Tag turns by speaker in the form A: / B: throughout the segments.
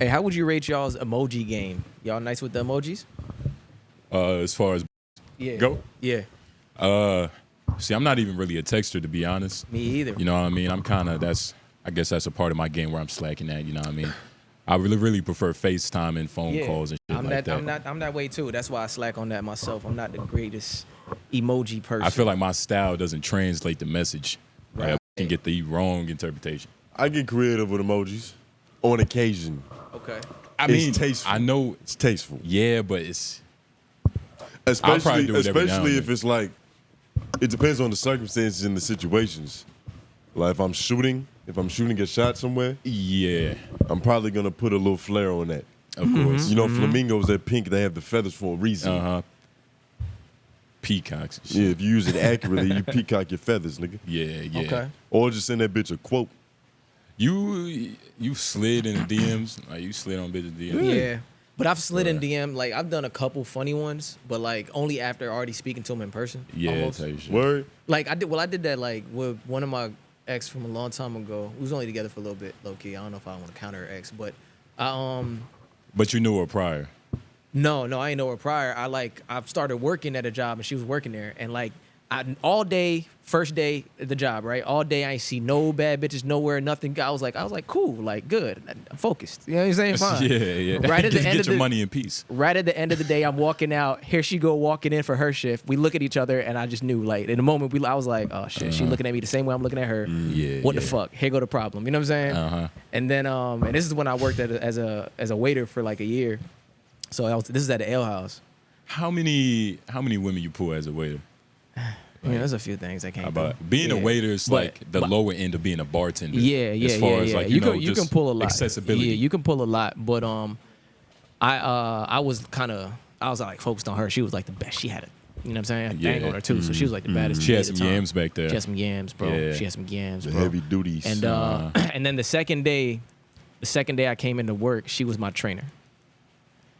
A: Hey, how would you rate y'all's emoji game? Y'all nice with the emojis?
B: As far as go?
A: Yeah.
B: See, I'm not even really a texter, to be honest.
A: Me either.
B: You know what I mean? I'm kind of, I guess that's a part of my game where I'm slacking at, you know what I mean? I really prefer FaceTime and phone calls and shit like that.
A: I'm that way too. That's why I slack on that myself. I'm not the greatest emoji person.
B: I feel like my style doesn't translate the message. Right. Like, I can get the wrong interpretation.
C: I get creative with emojis on occasion.
A: Okay.
B: I mean,
C: it's tasteful.
B: I know
C: it's tasteful.
B: Yeah, but it's
C: especially if it's like, it depends on the circumstances and the situations. Like if I'm shooting a shot somewhere,
B: yeah,
C: I'm probably gonna put a little flair on that.
B: Of course.
C: You know, flamingos, they're pink. They have the feathers for a reason.
B: Peacocks.
C: Yeah, if you use it accurately, you peacock your feathers, nigga.
B: Yeah.
A: Okay.
C: Or just send that bitch a quote.
B: You slid in the DMs? Like you slid on bitches' DMs?
A: Yeah. But I've slid in DM, like I've done a couple funny ones, but like only after already speaking to them in person.
B: Yeah,
C: word.
A: Like I did that like with one of my ex from a long time ago. We was only together for a little bit, low key. I don't know if I want to count her ex, but
B: But you knew her prior.
A: No, I ain't know her prior. I've started working at a job and she was working there, and like all day, first day at the job, right? All day I ain't see no bad bitches nowhere, nothing. I was like, cool, like good. I'm focused. You know what I'm saying? Fine.
B: Yeah.
A: Right at the end
B: get your money in peace.
A: Right at the end of the day, I'm walking out. Here she go walking in for her shift. We look at each other and I just knew, like, in the moment I was like, oh shit, she looking at me the same way I'm looking at her. What the fuck? Here go the problem. You know what I'm saying? And then and this is when I worked as a waiter for like a year. So this is at the ale house.
B: How many women you pull as a waiter?
A: Yeah, there's a few things I can't do.
B: Being a waiter is like the lower end of being a bartender.
A: As far as
B: like
A: you can pull a lot.
B: Accessibility.
A: Yeah, you can pull a lot. But I was like focused on her. She was like the best. She had you know what I'm saying? I banged on her too, so she was like the baddest.
B: She had some yams back there.
A: She had some yams, bro.
B: Yeah.
A: She had some yams, bro.
C: The heavy duties.
A: And and then the second day I came into work, she was my trainer.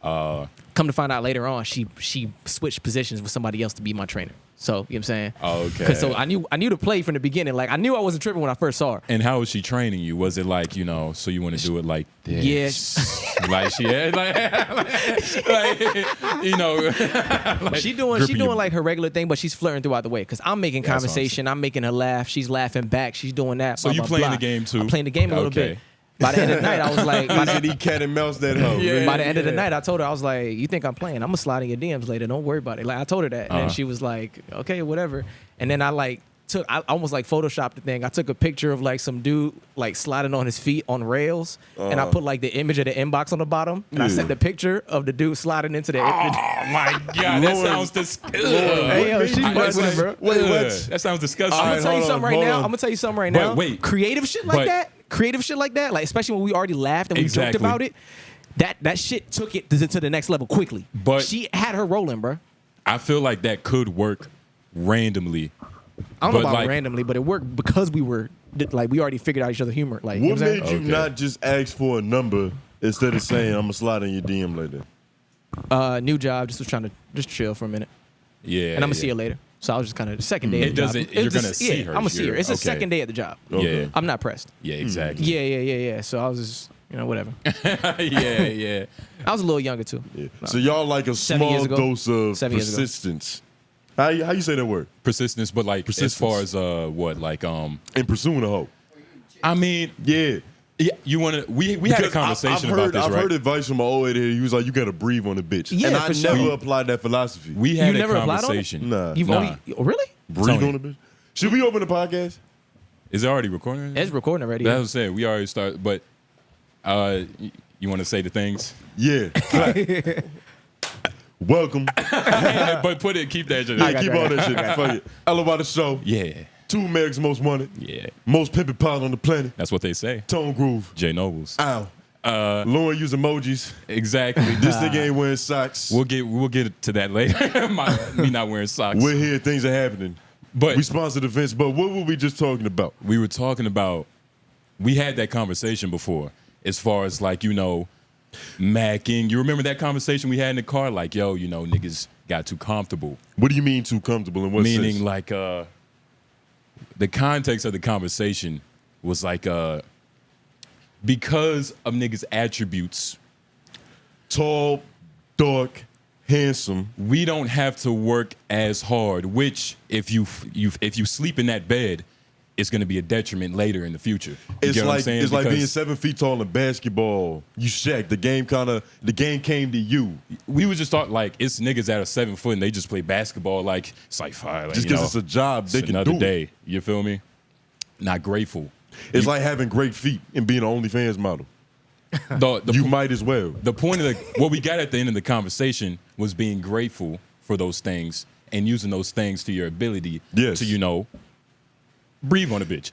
A: Come to find out later on, she switched positions with somebody else to be my trainer. So, you know what I'm saying?
B: Oh, okay.
A: So I knew the play from the beginning. Like I knew I wasn't tripping when I first saw her.
B: And how was she training you? Was it like, you know, so you want to do it like this?
A: Yes.
B: Like she had like you know. Like
A: she doing like her regular thing, but she's flirting throughout the way. Cause I'm making conversation, I'm making her laugh, she's laughing back, she's doing that.
B: So you playing the game too?
A: I'm playing the game a little bit. By the end of the night, I was like,
C: he cat and mouse that hoe.
A: By the end of the night, I told her, I was like, you think I'm playing? I'm gonna slide in your DMs later. Don't worry about it. Like I told her that, and then she was like, okay, whatever. And then I almost like photoshopped the thing. I took a picture of like some dude like sliding on his feet on rails, and I put like the image of the inbox on the bottom, and I sent the picture of the dude sliding into the.
B: Oh my god, that sounds disgusting.
A: Hey yo, she's fucking with it, bro.
C: Wait, what?
B: That sounds disgusting.
A: I'm gonna tell you something right now.
B: Wait.
A: Creative shit like that, like especially when we already laughed and we joked about it. That shit took it to the next level quickly.
B: But
A: she had her rolling, bro.
B: I feel like that could work randomly.
A: I don't know about randomly, but it worked because we already figured out each other's humor. Like,
C: what made you not just ask for a number instead of saying I'm gonna slide in your DM later?
A: New job, just was trying to just chill for a minute.
B: Yeah.
A: And I'm gonna see her later. So I was just kind of the second day.
B: It doesn't. You're gonna see her.
A: I'm gonna see her. It's the second day at the job.
B: Yeah.
A: I'm not pressed.
B: Yeah, exactly.
A: Yeah. So I was just, whatever.
B: Yeah.
A: I was a little younger too.
C: Yeah. So y'all like a small dose of persistence. How you say that word?
B: Persistence, but like as far as what, like
C: in pursuing a hoe.
B: I mean,
C: yeah.
B: You want to? We had a conversation about this, right?
C: I've heard advice from my old lady. He was like, "You got to breathe on the bitch," and I never applied that philosophy.
B: We had a conversation.
C: Nah.
A: You've only really
C: breathe on the bitch. Should we open the podcast?
B: Is it already recording?
A: It's recording already.
B: That's what I'm saying. We already started, but you want to say the things?
C: Yeah. Welcome.
B: But keep that shit.
C: Yeah, keep all that shit. Fuck it. LOI the show.
B: Yeah.
C: 2 America's most wanted.
B: Yeah.
C: Most pimpin' pod on the planet.
B: That's what they say.
C: Tone Groove.
B: J Noblez.
C: Ow. Lauren use emojis.
B: Exactly.
C: This nigga ain't wearing socks.
B: We'll get to that later. Me not wearing socks.
C: We're here. Things are happening.
B: But
C: we sponsored events. But what were we just talking about?
B: We were talking about. We had that conversation before, as far as like macking. You remember that conversation we had in the car? Like, yo, niggas got too comfortable.
C: What do you mean too comfortable? In what sense?
B: Meaning like the context of the conversation was like because of niggas' attributes,
C: tall, dark, handsome,
B: we don't have to work as hard. Which, if you sleep in that bed, it's going to be a detriment later in the future. You
C: it's
B: get what I'm
C: like
B: saying?
C: it's like
B: Because
C: being 7 feet tall in basketball. You Shaq. The game came to you.
B: we would just thought like it's niggas that are 7 foot and they just play basketball. Like it's like fine, like,
C: Just because it's a job, they
B: it's
C: can
B: another
C: do
B: day.
C: it.
B: You feel me? Not grateful.
C: It's like having great feet and being an OnlyFans model. You might as well.
B: The point of what we got at the end of the conversation was being grateful for those things and using those things to your ability to, breathe on a bitch.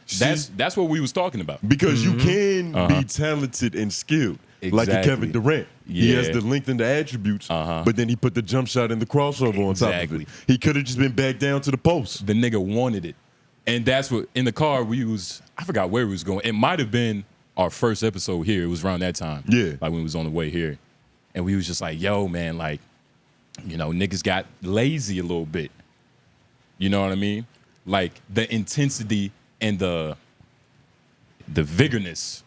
B: That's what we was talking about.
C: Because you can be talented and skilled. Like a Kevin Durant.
B: Yeah.
C: He has the length and the attributes, but then he put the jump shot and the crossover on top of it. He could have just been back down to the post.
B: The nigga wanted it. And that's what, in the car, I forgot where we was going. It might have been our first episode here. It was around that time.
C: Yeah.
B: Like when we was on the way here. And we was just like, yo, man, like, niggas got lazy a little bit. You know what I mean? Like the intensity and the vigorness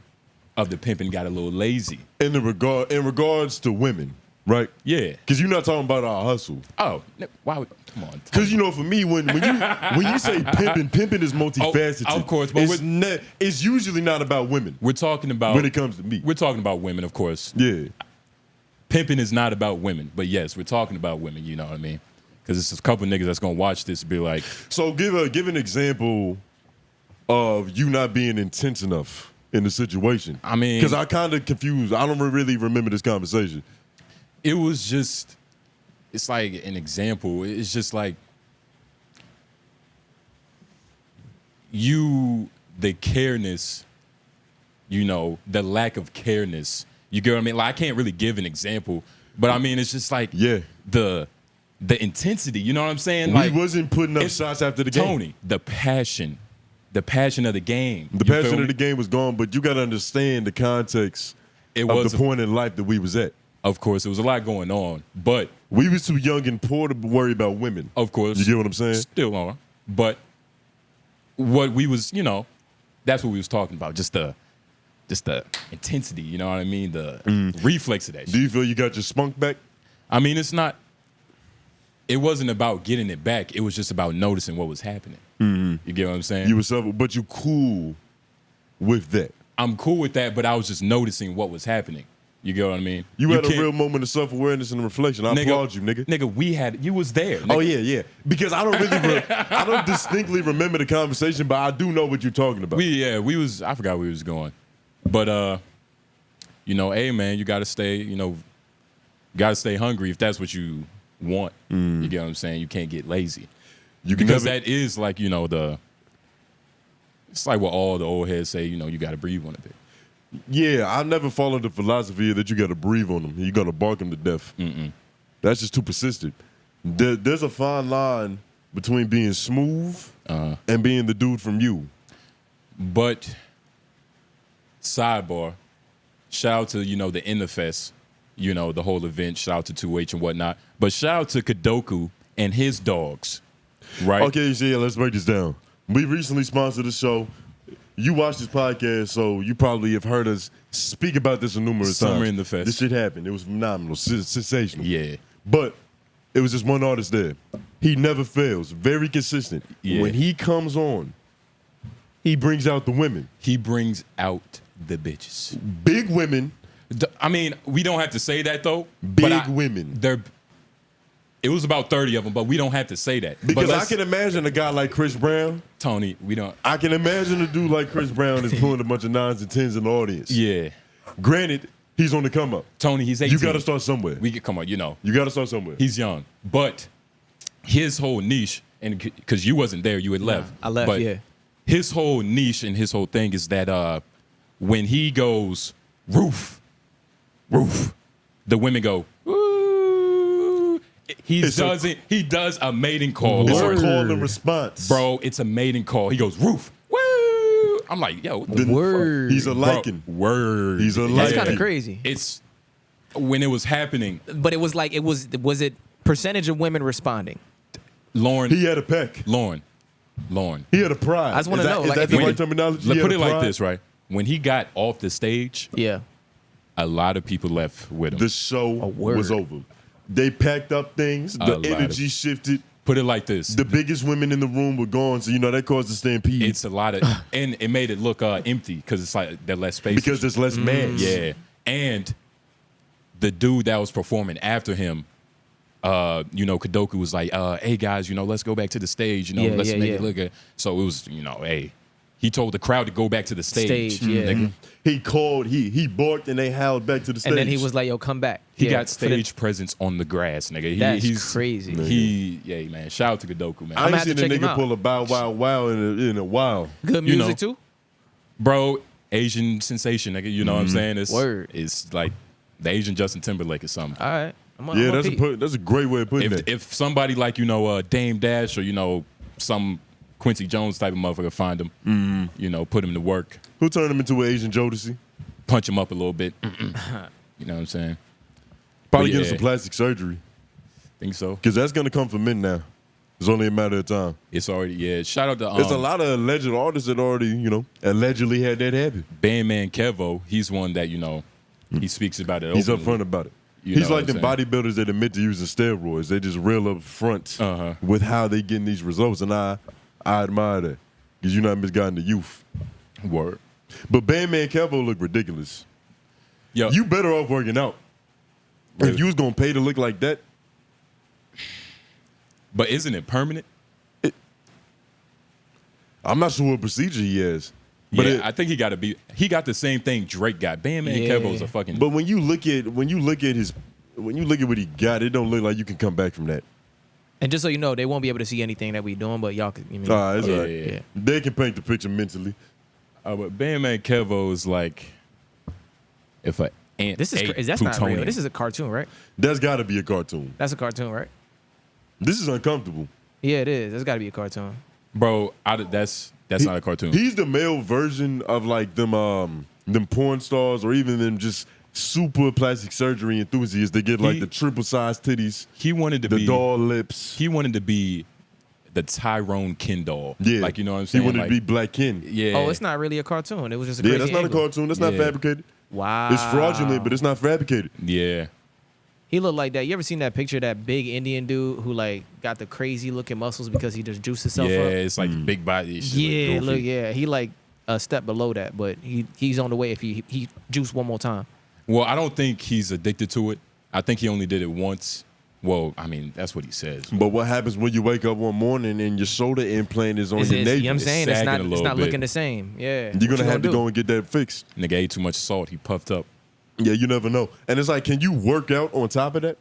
B: of the pimping got a little lazy.
C: In regards to women, right?
B: Yeah.
C: Because you're not talking about our hustle.
B: Oh, why would, come on.
C: Because for me, when you say pimping is multifaceted.
B: Of course, but
C: it's usually not about women.
B: We're talking about,
C: when it comes to me.
B: We're talking about women, of course.
C: Yeah.
B: Pimping is not about women, but yes, we're talking about women. You know what I mean? Because it's a couple niggas that's gonna watch this and be like.
C: So give an example of you not being intense enough in the situation.
B: I mean,
C: because I kind of confused. I don't really remember this conversation.
B: It was just, it's like an example. It's just like the careness, the lack of careness. You get what I mean? Like I can't really give an example, but I mean it's just like the intensity. You know what I'm saying?
C: We wasn't putting up shots after the game.
B: Tony, the passion of the game.
C: The passion of the game was gone, but you got to understand the context of the point in life that we was at.
B: Of course, there was a lot going on, but
C: we was too young and poor to worry about women.
B: Of course.
C: You get what I'm saying?
B: Still are. But what we was, that's what we was talking about. Just the intensity, you know what I mean? The reflex of that shit.
C: Do you feel you got your spunk back?
B: I mean, it wasn't about getting it back. It was just about noticing what was happening. You get what I'm saying?
C: But you cool with that.
B: I'm cool with that, but I was just noticing what was happening. You get what I mean?
C: You had a real moment of self-awareness and reflection. I applaud you, nigga.
B: Nigga, you was there. Nigga.
C: Oh, yeah. Because I don't distinctly remember the conversation, but I do know what you're talking about.
B: I forgot where we was going. But, hey, man, you got to stay, stay hungry if that's what you want. You get what I'm saying? You can't get lazy. That is like, it's like what all the old heads say, you got to breathe on a bit.
C: Yeah, I never followed the philosophy that you got to breathe on them. You got to bark them to death. That's just too persistent. There's a fine line between being smooth and being the dude from you.
B: But, sidebar, shout out to, the Interfest, the whole event, shout out to 2H and whatnot. But shout out to Kadoku and his dogs, right?
C: Okay, so let's break this down. We recently sponsored the show. You watch this podcast, so you probably have heard us speak about this numerous times.
B: Summer in the Fest.
C: This shit happened. It was phenomenal, sensational.
B: Yeah.
C: But it was just one artist there. He never fails. Very consistent.
B: Yeah.
C: When he comes on, he brings out the women.
B: He brings out the bitches.
C: Big women.
B: I mean, we don't have to say that, though.
C: Big women.
B: It was about 30 of them, but we don't have to say that.
C: Because I can imagine a guy like Chris Brown.
B: Tony, we don't.
C: I can imagine a dude like Chris Brown is pulling a bunch of 9s and 10s in the audience.
B: Yeah.
C: Granted, he's on the come up.
B: Tony, he's 18.
C: You got to start somewhere.
B: Come on,
C: You got to start somewhere.
B: He's young. But his whole niche, and because you wasn't there, you had left.
A: I left,
B: but
A: yeah.
B: His whole niche and his whole thing is that when he goes, roof, the women go, ooh. He does a mating call.
C: It's a call and response.
B: Bro, it's a mating call. He goes, roof, woo. I'm like, yo, what the
A: word.
C: He's a liking.
B: Word.
C: He's a liking.
A: That's kind of crazy.
B: It's when it was happening.
A: But it was like, was it percentage of women responding?
B: Lauren.
C: He had a peck.
B: Lauren.
C: He had a pride.
A: I just want to know.
C: Is that the right terminology?
B: Let's put it like this, right? when he got off the stage,
A: Yeah.
B: a lot of people left with him.
C: The show was over. They packed up things. The energy shifted.
B: Put it like this:
C: the biggest women in the room were gone, so that caused a stampede.
B: It's a lot of, and it made it look empty because it's like there's less space.
C: Because there's less mass.
B: Yeah, and the dude that was performing after him, Kadoku was like, "Hey guys, let's go back to the stage. Let's make it look good." So it was, hey. He told the crowd to go back to the stage.
C: He called, he barked, and they howled back to the stage.
A: And then he was like, yo, come back.
B: He got stage presence on the grass, nigga.
A: That's crazy.
B: Man. Shout out to Kadoku, man.
C: I ain't seen a nigga pull a bow wow wow in a while.
A: Good music, too?
B: Bro, Asian sensation, nigga. You know what I'm saying?
A: It's
B: like the Asian Justin Timberlake or something.
A: All right.
C: That's a great way of putting it.
B: If somebody like, Dame Dash or, some Quincy Jones type of motherfucker find him, put him to work.
C: Who turned him into an Asian Jodeci?
B: Punch him up a little bit. You know what I'm saying?
C: Probably get some plastic surgery.
B: Think so.
C: Because that's going to come for men now. It's only a matter of time.
B: It's already, shout out to...
C: There's a lot of alleged artists that already, allegedly had that happen.
B: Bandman Kevo, he's one that, he speaks about it
C: He's
B: openly.
C: upfront about it. He's like the bodybuilders that admit to using steroids. They just real up front with how they getting these results. And I admire that because you're not misguiding the youth.
B: Word.
C: But Bandman Kevo look ridiculous.
B: Yo.
C: You better off working out. If you was going to pay to look like that.
B: But isn't it permanent?
C: I'm not sure what procedure he has.
B: But I think he got the same thing Drake got. Bandman Kevo's a fucking...
C: But when you look at what he got, it don't look like you can come back from that.
A: And just so you know, they won't be able to see anything that we doing, but y'all can.
C: That's right. Yeah. They can paint the picture mentally.
B: But Bandman Kevo is like, if an ant
A: that's not real. This is a cartoon, right?
C: That's got to be a cartoon.
A: That's a cartoon, right?
C: This is uncomfortable.
A: Yeah, it is. That's got to be a cartoon.
B: Bro, that's not a cartoon.
C: He's the male version of like them porn stars or even them just super plastic surgery enthusiasts. They get like the triple size titties.
B: He wanted to be
C: the doll lips.
B: He wanted to be the Tyrone Ken doll.
C: Yeah,
B: like you know what I'm saying.
C: He wanted to be Black Ken.
B: Yeah.
A: Oh, it's not really a cartoon. It was just a crazy
C: that's not
A: angle.
C: a cartoon. That's not fabricated.
A: Wow.
C: It's fraudulent, but it's not fabricated.
B: Yeah.
A: He looked like that. You ever seen that picture of that big Indian dude who like got the crazy looking muscles because he just juiced himself up?
B: Yeah, it's like big body. Shit
A: he like a step below that, but he's on the way if he juiced one more time.
B: Well, I don't think he's addicted to it. I think he only did it once. Well, I mean, that's what he says.
C: But what happens when you wake up one morning and your shoulder implant is on your navel?
A: You know what I'm saying? It's not looking the same. Yeah.
C: You're going to have to go and get that fixed.
B: Nigga ate too much salt. He puffed up.
C: Yeah, you never know. And it's like, can you work out on top of that?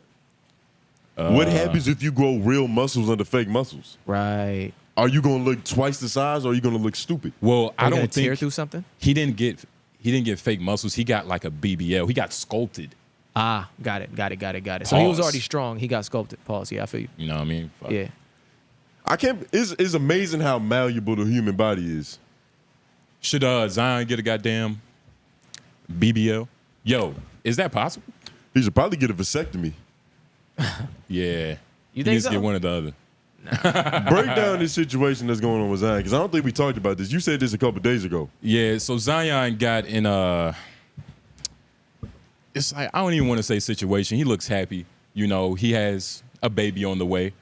C: What happens if you grow real muscles under fake muscles?
A: Right.
C: Are you going to look twice the size or are you going to look stupid?
B: Well, I don't think
A: tear through something.
B: He didn't get fake muscles. He got like a BBL. He got sculpted.
A: Ah, got it. So he was already strong. He got sculpted. Pause. Yeah, I feel you.
B: You know what I mean? Fuck.
A: Yeah.
C: It's amazing how malleable the human body is.
B: Should Zion get a goddamn BBL? Yo, is that possible?
C: He should probably get a vasectomy.
B: Yeah.
A: You think
B: he needs
A: so?
B: to get one or the other.
C: Break down this situation that's going on with Zion, because I don't think we talked about this. You said this a couple days ago.
B: Yeah, so Zion got in it's like, I don't even want to say situation. He looks happy. You know, he has a baby on the way.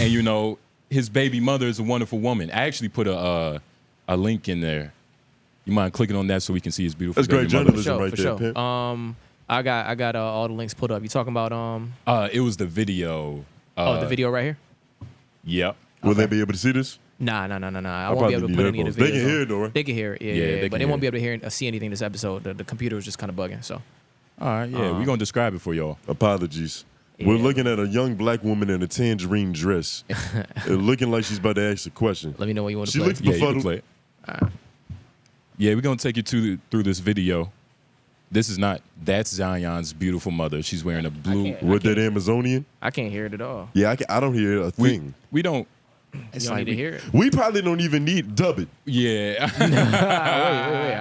B: And, you know, his baby mother is a wonderful woman. I actually put a link in there. You mind clicking on that so we can see his beautiful
C: That's great journalism right there,
A: Pimp. I got all the links put up. You talking about
B: it was the video.
A: the video right here?
B: Yep.
C: Will they be able to see this?
A: Nah. I won't be able to put any of the videos.
C: They can hear it though, right?
A: They can hear it, yeah. But they won't be able to see anything this episode. The computer was just kind of bugging, so.
B: All right, yeah. We're going to describe it for y'all.
C: Apologies.
A: Yeah.
C: We're looking at a young black woman in a tangerine dress, looking like she's about to ask a question.
A: Let me know what you want to
C: She
A: play.
C: looks
B: Yeah, you can
C: befuddled.
B: play it. Yeah, we're going to take you through this video. That's Zion's beautiful mother. She's wearing a blue.
C: With that Amazonian?
A: I can't hear it at all.
C: Yeah, I don't hear a thing.
B: We don't.
A: You don't need to hear it.
C: We probably don't even need dub it.
B: Yeah.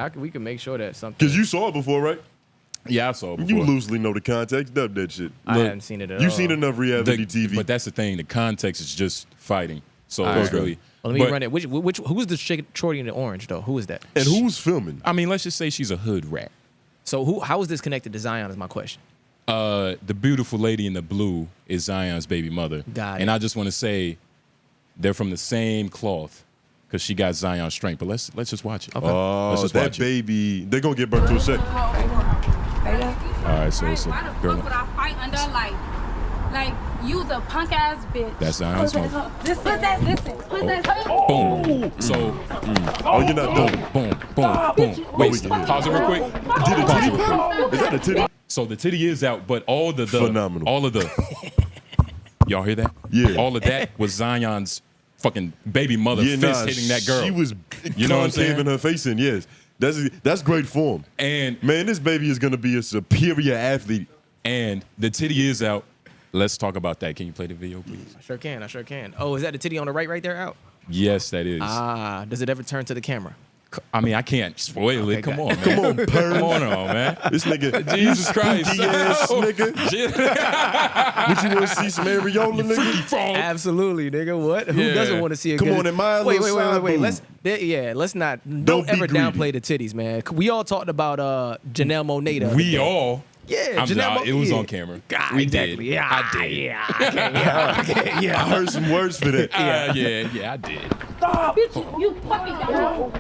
A: Wait. We can make sure that something.
C: Because you saw it before, right?
B: Yeah, I saw it before.
C: You loosely know the context. Dub that shit.
A: I haven't seen it at all.
C: You've seen enough reality TV.
B: But that's the thing. The context is just fighting. So
A: All
B: it's
A: right.
B: really.
A: Well, let me run it. Who's the shorty in the orange though? Who is that?
C: And who's filming?
B: I mean, let's just say she's a hood rat.
A: So how is this connected to Zion? Is my question.
B: The beautiful lady in the blue is Zion's baby mother.
A: Got it.
B: And I just want to say, they're from the same cloth, because she got Zion's strength. But let's just watch it.
A: Okay.
B: Let's just
C: that
B: watch it.
C: baby, they're gonna get birth to a second.
B: All right, so it's
D: Why
B: a
D: the
B: girl.
D: fuck would I fight under like you's a punk ass bitch?
B: That's Zion's mother.
D: Listen.
B: Boom. So,
C: Oh, you're not done.
B: boom. Wait,
C: we can hear.
B: pause it real quick.
C: Did a titty? Is that a titty?
B: So the titty is out, but all the
C: Phenomenal.
B: all of the y'all hear that?
C: Yeah.
B: All of that was Zion's fucking baby mother fist hitting that girl.
C: She was,
B: You know what I'm saying?
C: concaving her face in. Yes, that's great form.
B: And
C: Man, this baby is gonna be a superior athlete.
B: the titty is out. Let's talk about that. Can you play the video, please?
A: I sure can. Oh, is that the titty on the right there out?
B: Yes, that is.
A: Ah, does it ever turn to the camera?
B: I mean, I can't spoil
A: Okay,
B: it. Come
A: got
B: on,
A: it.
B: man.
C: Come on, perv.
B: Come on, man.
C: This nigga,
B: Jesus Christ.
C: spooky ass nigga. Would you want to see some areola, nigga?
A: Absolutely, nigga. What? Who
B: Yeah.
A: doesn't want to see a
C: Come
A: good?
C: on, in my
A: wait.
C: little side boob.
A: Let's not.
C: Don't
A: Don't
C: be
A: ever
C: greedy.
A: downplay the titties, man. We all talked about 𝔓𝔦𝔐𝔓𝔦𝔑.
B: We all.
A: Yeah,
B: It was on camera.
A: God,
B: We
A: exactly.
B: did.
A: Yeah,
B: I did.
A: Yeah, okay,
C: I heard some words for that.
B: Yeah, I did.
D: Bitch, you fucking
C: Well,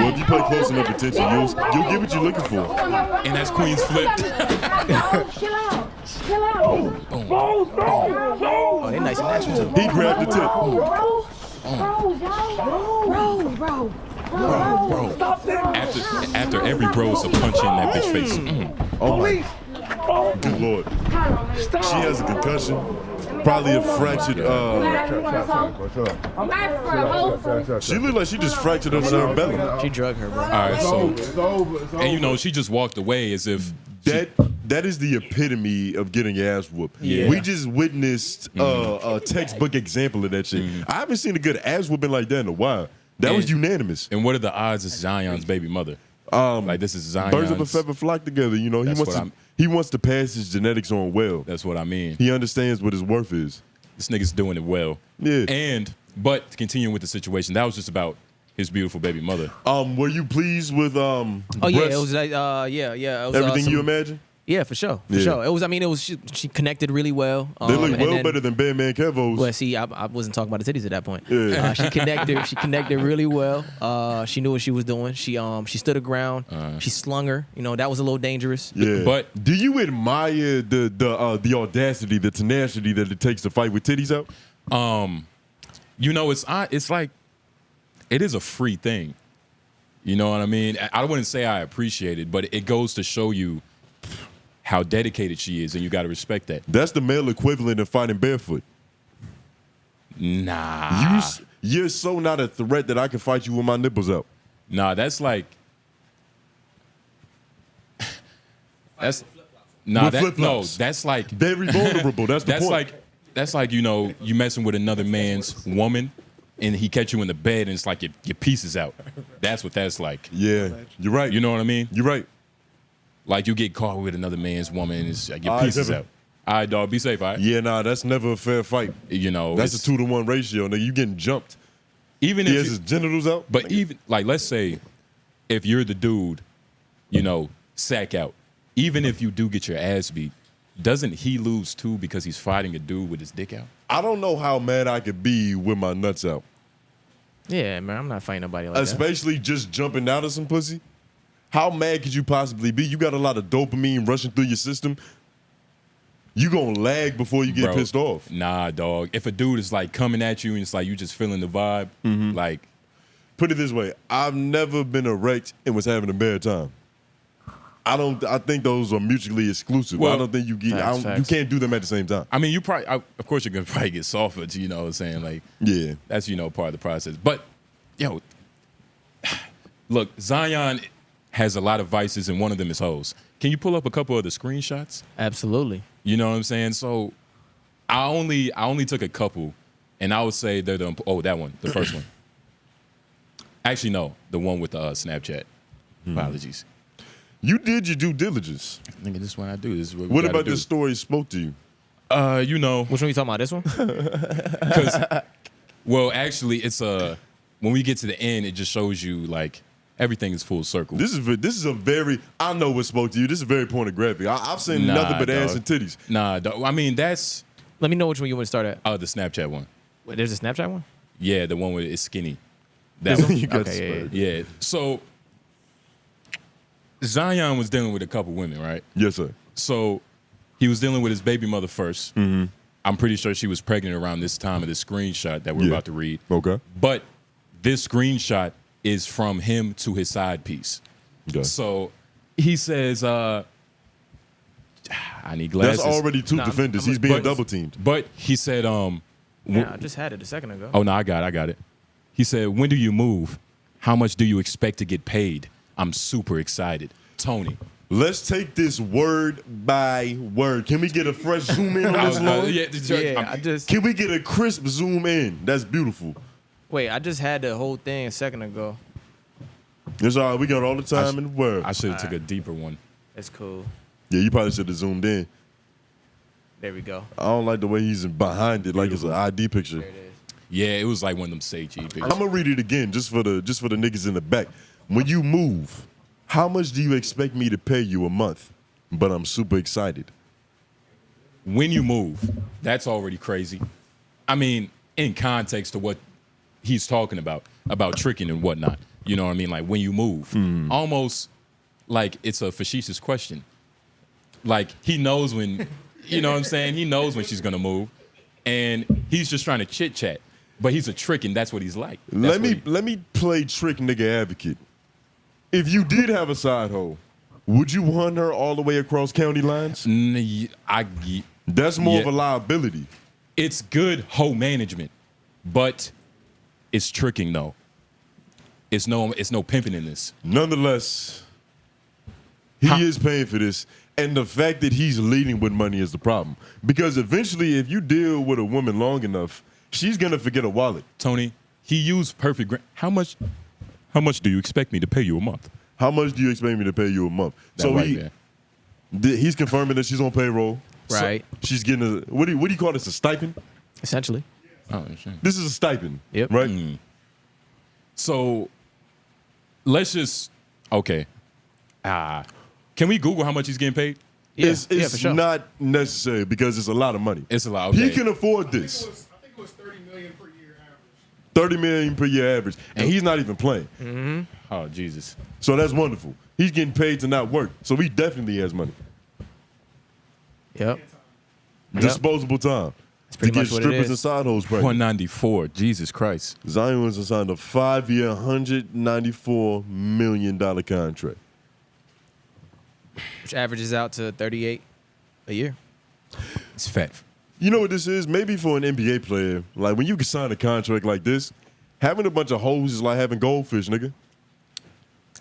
C: if you pay close enough attention, you'll get what you're looking for.
B: And that's Queen's flip.
D: Chill out.
A: Oh, they nice and natural too.
C: He grabbed the tip.
B: After every bro is a punch in that bitch face.
C: Oh my. Good Lord. She has a concussion. Probably a fractured. She looked like she just fractured her cerebellum.
A: She drug her, bro.
B: All right, so and you know she just walked away as if
C: That is the epitome of getting your ass whooped.
B: Yeah.
C: We just witnessed a textbook example of that shit. I haven't seen a good ass whooping like that in a while. That was unanimous.
B: And what are the odds it's Zion's baby mother? Like this is Zion's.
C: Birds of a feather flock together. You know, he wants to pass his genetics on well.
B: That's what I mean.
C: He understands what his worth is.
B: This nigga's doing it well.
C: Yeah.
B: But continuing with the situation, that was just about his beautiful baby mother.
C: Were you pleased with
A: Oh yeah, it was like It was,
C: everything you imagine?
A: Yeah, for sure.
C: Yeah.
A: It was. I mean, it was. She connected really well.
C: They look
A: and
C: well
A: then-
C: better than Batman Kevo's.
A: Well, see, I wasn't talking about the titties at that point.
C: Yeah.
A: She connected. She connected really well. She knew what she was doing. She stood her ground. She slung her. You know, that was a little dangerous.
C: Yeah.
B: But-
C: do you admire the audacity, the tenacity that it takes to fight with titties out?
B: You know, it's like it is a free thing. You know what I mean? I wouldn't say I appreciate it, but it goes to show you how dedicated she is, and you got to respect that.
C: That's the male equivalent of fighting barefoot.
B: Nah,
C: You're so not a threat that I can fight you with my nipples out.
B: nah, that's like that's nah,
C: With
B: that, no,
C: flip-flops.
B: that's like
C: Very vulnerable. That's the point.
B: That's like you know you messing with another man's woman, and he catch you in the bed, and it's like your pieces out. That's what that's like.
C: Yeah, you're right.
B: You know what I mean?
C: You're right.
B: Like you get caught with another man's woman, and it's like your
C: All right,
B: pieces
C: Devin.
B: out. All right, dog, be safe. All right.
C: Yeah, nah, that's never a fair fight.
B: You know,
C: That's a
B: it's-
C: 2-to-1 ratio. Nigga, you getting jumped.
B: even
C: He
B: if
C: has
B: you-
C: his genitals out.
B: But even like, let's say, if you're the dude, you know, sack out. Even if you do get your ass beat, doesn't he lose too because he's fighting a dude with his dick out?
C: I don't know how mad I could be with my nuts out,
A: Yeah, man, I'm not fighting nobody like that.
C: especially just jumping out of some pussy. How mad could you possibly be? You got a lot of dopamine rushing through your system. You gonna lag before you get
B: Bro,
C: pissed off.
B: Nah, dog. If a dude is like coming at you and it's like you just feeling the vibe, like
C: Put it this way: I've never been erect and was having a bad time. I think those are mutually exclusive.
B: Well,
C: I don't think you get.
A: facts,
C: You
A: facts.
C: can't do them at the same time.
B: I mean, you probably, of course, you're gonna probably get softer. You know what I'm saying? Like,
C: Yeah.
B: that's part of the process. But yo, look, Zion has a lot of vices, and one of them is hoes. Can you pull up a couple of the screenshots?
A: Absolutely.
B: You know what I'm saying? So I only took a couple, and I would say they're that one, the first one. Actually, no, the one with the Snapchat. Apologies.
C: You did your due diligence.
B: Nigga, this is what I do. This is what we
C: What
B: gotta
C: about
B: do.
C: this story spoke to you?
B: You know,
A: Which one you talking about? This one?
B: because Well, actually, it's when we get to the end, it just shows you like everything is full circle.
C: This is a very, I know what spoke to you. This is very pornographic. I've seen nothing but ass and titties.
B: Nah, dog. I mean, that's
A: Let me know which one you want to start at.
B: the Snapchat one.
A: Wait, there's a Snapchat one?
B: Yeah, the one where it's skinny.
C: That one you got
A: Okay,
B: Yeah. So Zion was dealing with a couple women, right?
C: Yes, sir.
B: So he was dealing with his baby mother first.
C: Mm-hmm.
B: I'm pretty sure she was pregnant around this time of this screenshot that we're about to read.
C: Okay.
B: But this screenshot is from him to his side piece.
C: Okay.
B: So he says, I need glasses.
C: That's already two defenders. He's being double teamed.
B: But he said,
A: Yeah, I just had it a second ago.
B: oh, no, I got it. He said, when do you move? How much do you expect to get paid? I'm super excited. Tony.
C: Let's take this word by word. Can we get a fresh zoom in on this, Lord? Can we get a crisp zoom in? That's beautiful.
A: Wait, I just had the whole thing a second ago.
C: It's all right. We got all the time in the world.
B: I should have took a deeper one.
A: That's cool.
C: Yeah, you probably should have zoomed in.
A: There we go.
C: I don't like the way he's behind it, like it's an ID picture.
A: There it is.
B: Yeah, it was like one of them say cheap pictures.
C: I'm gonna read it again, just for the niggas in the back. When you move, how much do you expect me to pay you a month? But I'm super excited.
B: When you move, that's already crazy. I mean, in context to what he's talking about tricking and whatnot. You know what I mean? Like when you move, almost like it's a facetious question. Like he knows when, you know what I'm saying? He knows when she's gonna move, and he's just trying to chit chat. But he's a trick, and that's what he's like.
C: Let me play trick nigga advocate. If you did have a side hoe, would you want her all the way across county lines? That's more of a liability.
B: It's good hoe management, but it's tricking though. It's no pimping in this.
C: Nonetheless, he is paying for this, and the fact that he's leading with money is the problem. Because eventually, if you deal with a woman long enough, she's gonna forget a wallet.
B: Tony, he used perfect. How much do you expect me to pay you a month?
C: How much do you expect me to pay you a month?
B: So
C: he's confirming that she's on payroll.
A: Right.
C: So she's getting a what do you call this? A stipend?
A: Essentially.
B: Oh, shit.
C: This is a stipend.
A: Yep.
C: Right.
B: So let's just can we Google how much he's getting paid?
A: Yeah,
C: It's
A: for sure.
C: not necessary because it's a lot of money.
B: It's a lot.
C: He
B: Okay.
C: can afford this.
E: I think it was 30 million per year average.
C: 30 million per year average, and he's not even playing.
B: Oh Jesus.
C: So that's wonderful. He's getting paid to not work, so he definitely has money.
A: Yep.
C: Disposable time to
A: pretty
C: get
A: much what it
C: strippers
A: is.
C: and side hoes pregnant.
B: 194. Jesus Christ.
C: Zion was assigned a 5-year, $194 million contract.
A: Which averages out to 38 a year.
B: It's fat.
C: You know what this is? Maybe for an NBA player, like when you can sign a contract like this, having a bunch of hoes is like having goldfish, nigga.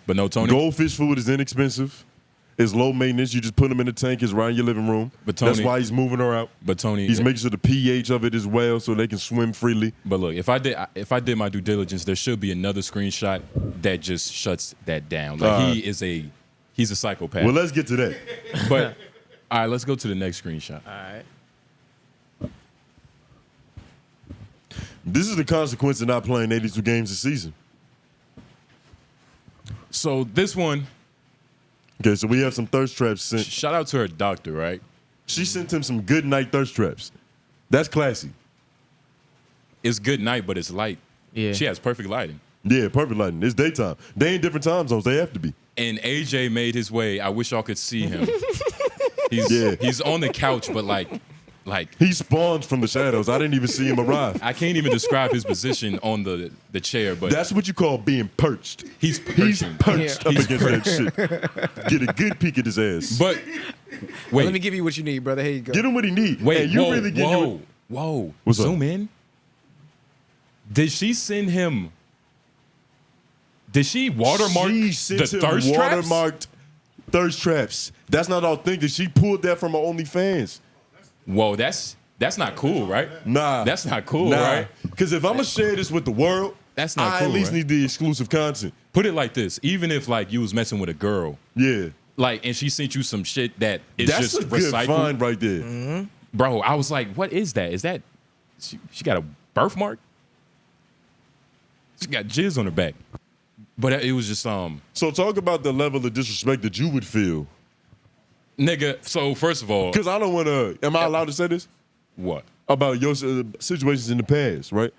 B: But no, Tony.
C: Goldfish food is inexpensive. It's low maintenance. You just put them in the tank. It's around your living room.
B: But Tony,
C: that's why he's moving her out.
B: But Tony,
C: He's making sure the pH of it is well so they can swim freely.
B: But look, if I did my due diligence, there should be another screenshot that just shuts that down. Like he's a psychopath.
C: Well, let's get to that.
B: But all right, let's go to the next screenshot.
A: All right.
C: This is the consequence of not playing 82 games this season.
B: So this one,
C: Okay, so we have some thirst traps sent.
B: shout out to her doctor, right?
C: She sent him some good night thirst traps. That's classy.
B: It's good night, but it's light.
A: Yeah.
B: She has perfect lighting.
C: Yeah, perfect lighting. It's daytime. They ain't different time zones. They have to be.
B: And AJ made his way. I wish y'all could see him. He's on the couch, but like
C: He spawned from the shadows. I didn't even see him arrive.
B: I can't even describe his position on the chair, but
C: That's what you call being perched.
B: he's
C: He's
B: perching.
C: perched up against that shit. Get a good peek at his ass.
B: But
A: Well, let me
B: wait,
A: give you what you need, brother. Here you go.
C: Get him what he need.
B: wait,
C: And you
B: whoa,
C: really get
B: whoa, whoa.
C: What's up?
B: Zoom in. Did she send him? Did she watermark
C: She
B: the
C: sent him
B: thirst traps?
C: watermarked thirst traps. That's not authentic. She pulled that from her OnlyFans.
B: Whoa, that's not cool, right?
C: Nah.
B: That's not cool,
C: Nah.
B: right?
C: Because if I'm going to share this with the world,
B: That's not
C: I
B: cool,
C: at least
B: right?
C: need the exclusive content.
B: Put it like this: even if like you was messing with a girl,
C: Yeah.
B: like, and she sent you some shit that is
C: That's
B: just
C: a good
B: recycled,
C: find right there.
B: bro. I was like, what is that? Is that she got a birthmark? She got jizz on her back. But it was just
C: So talk about the level of disrespect that you would feel.
B: nigga. So first of all,
C: Because I don't want to. Am I allowed to say this
B: what
C: about your situations in the past? Right?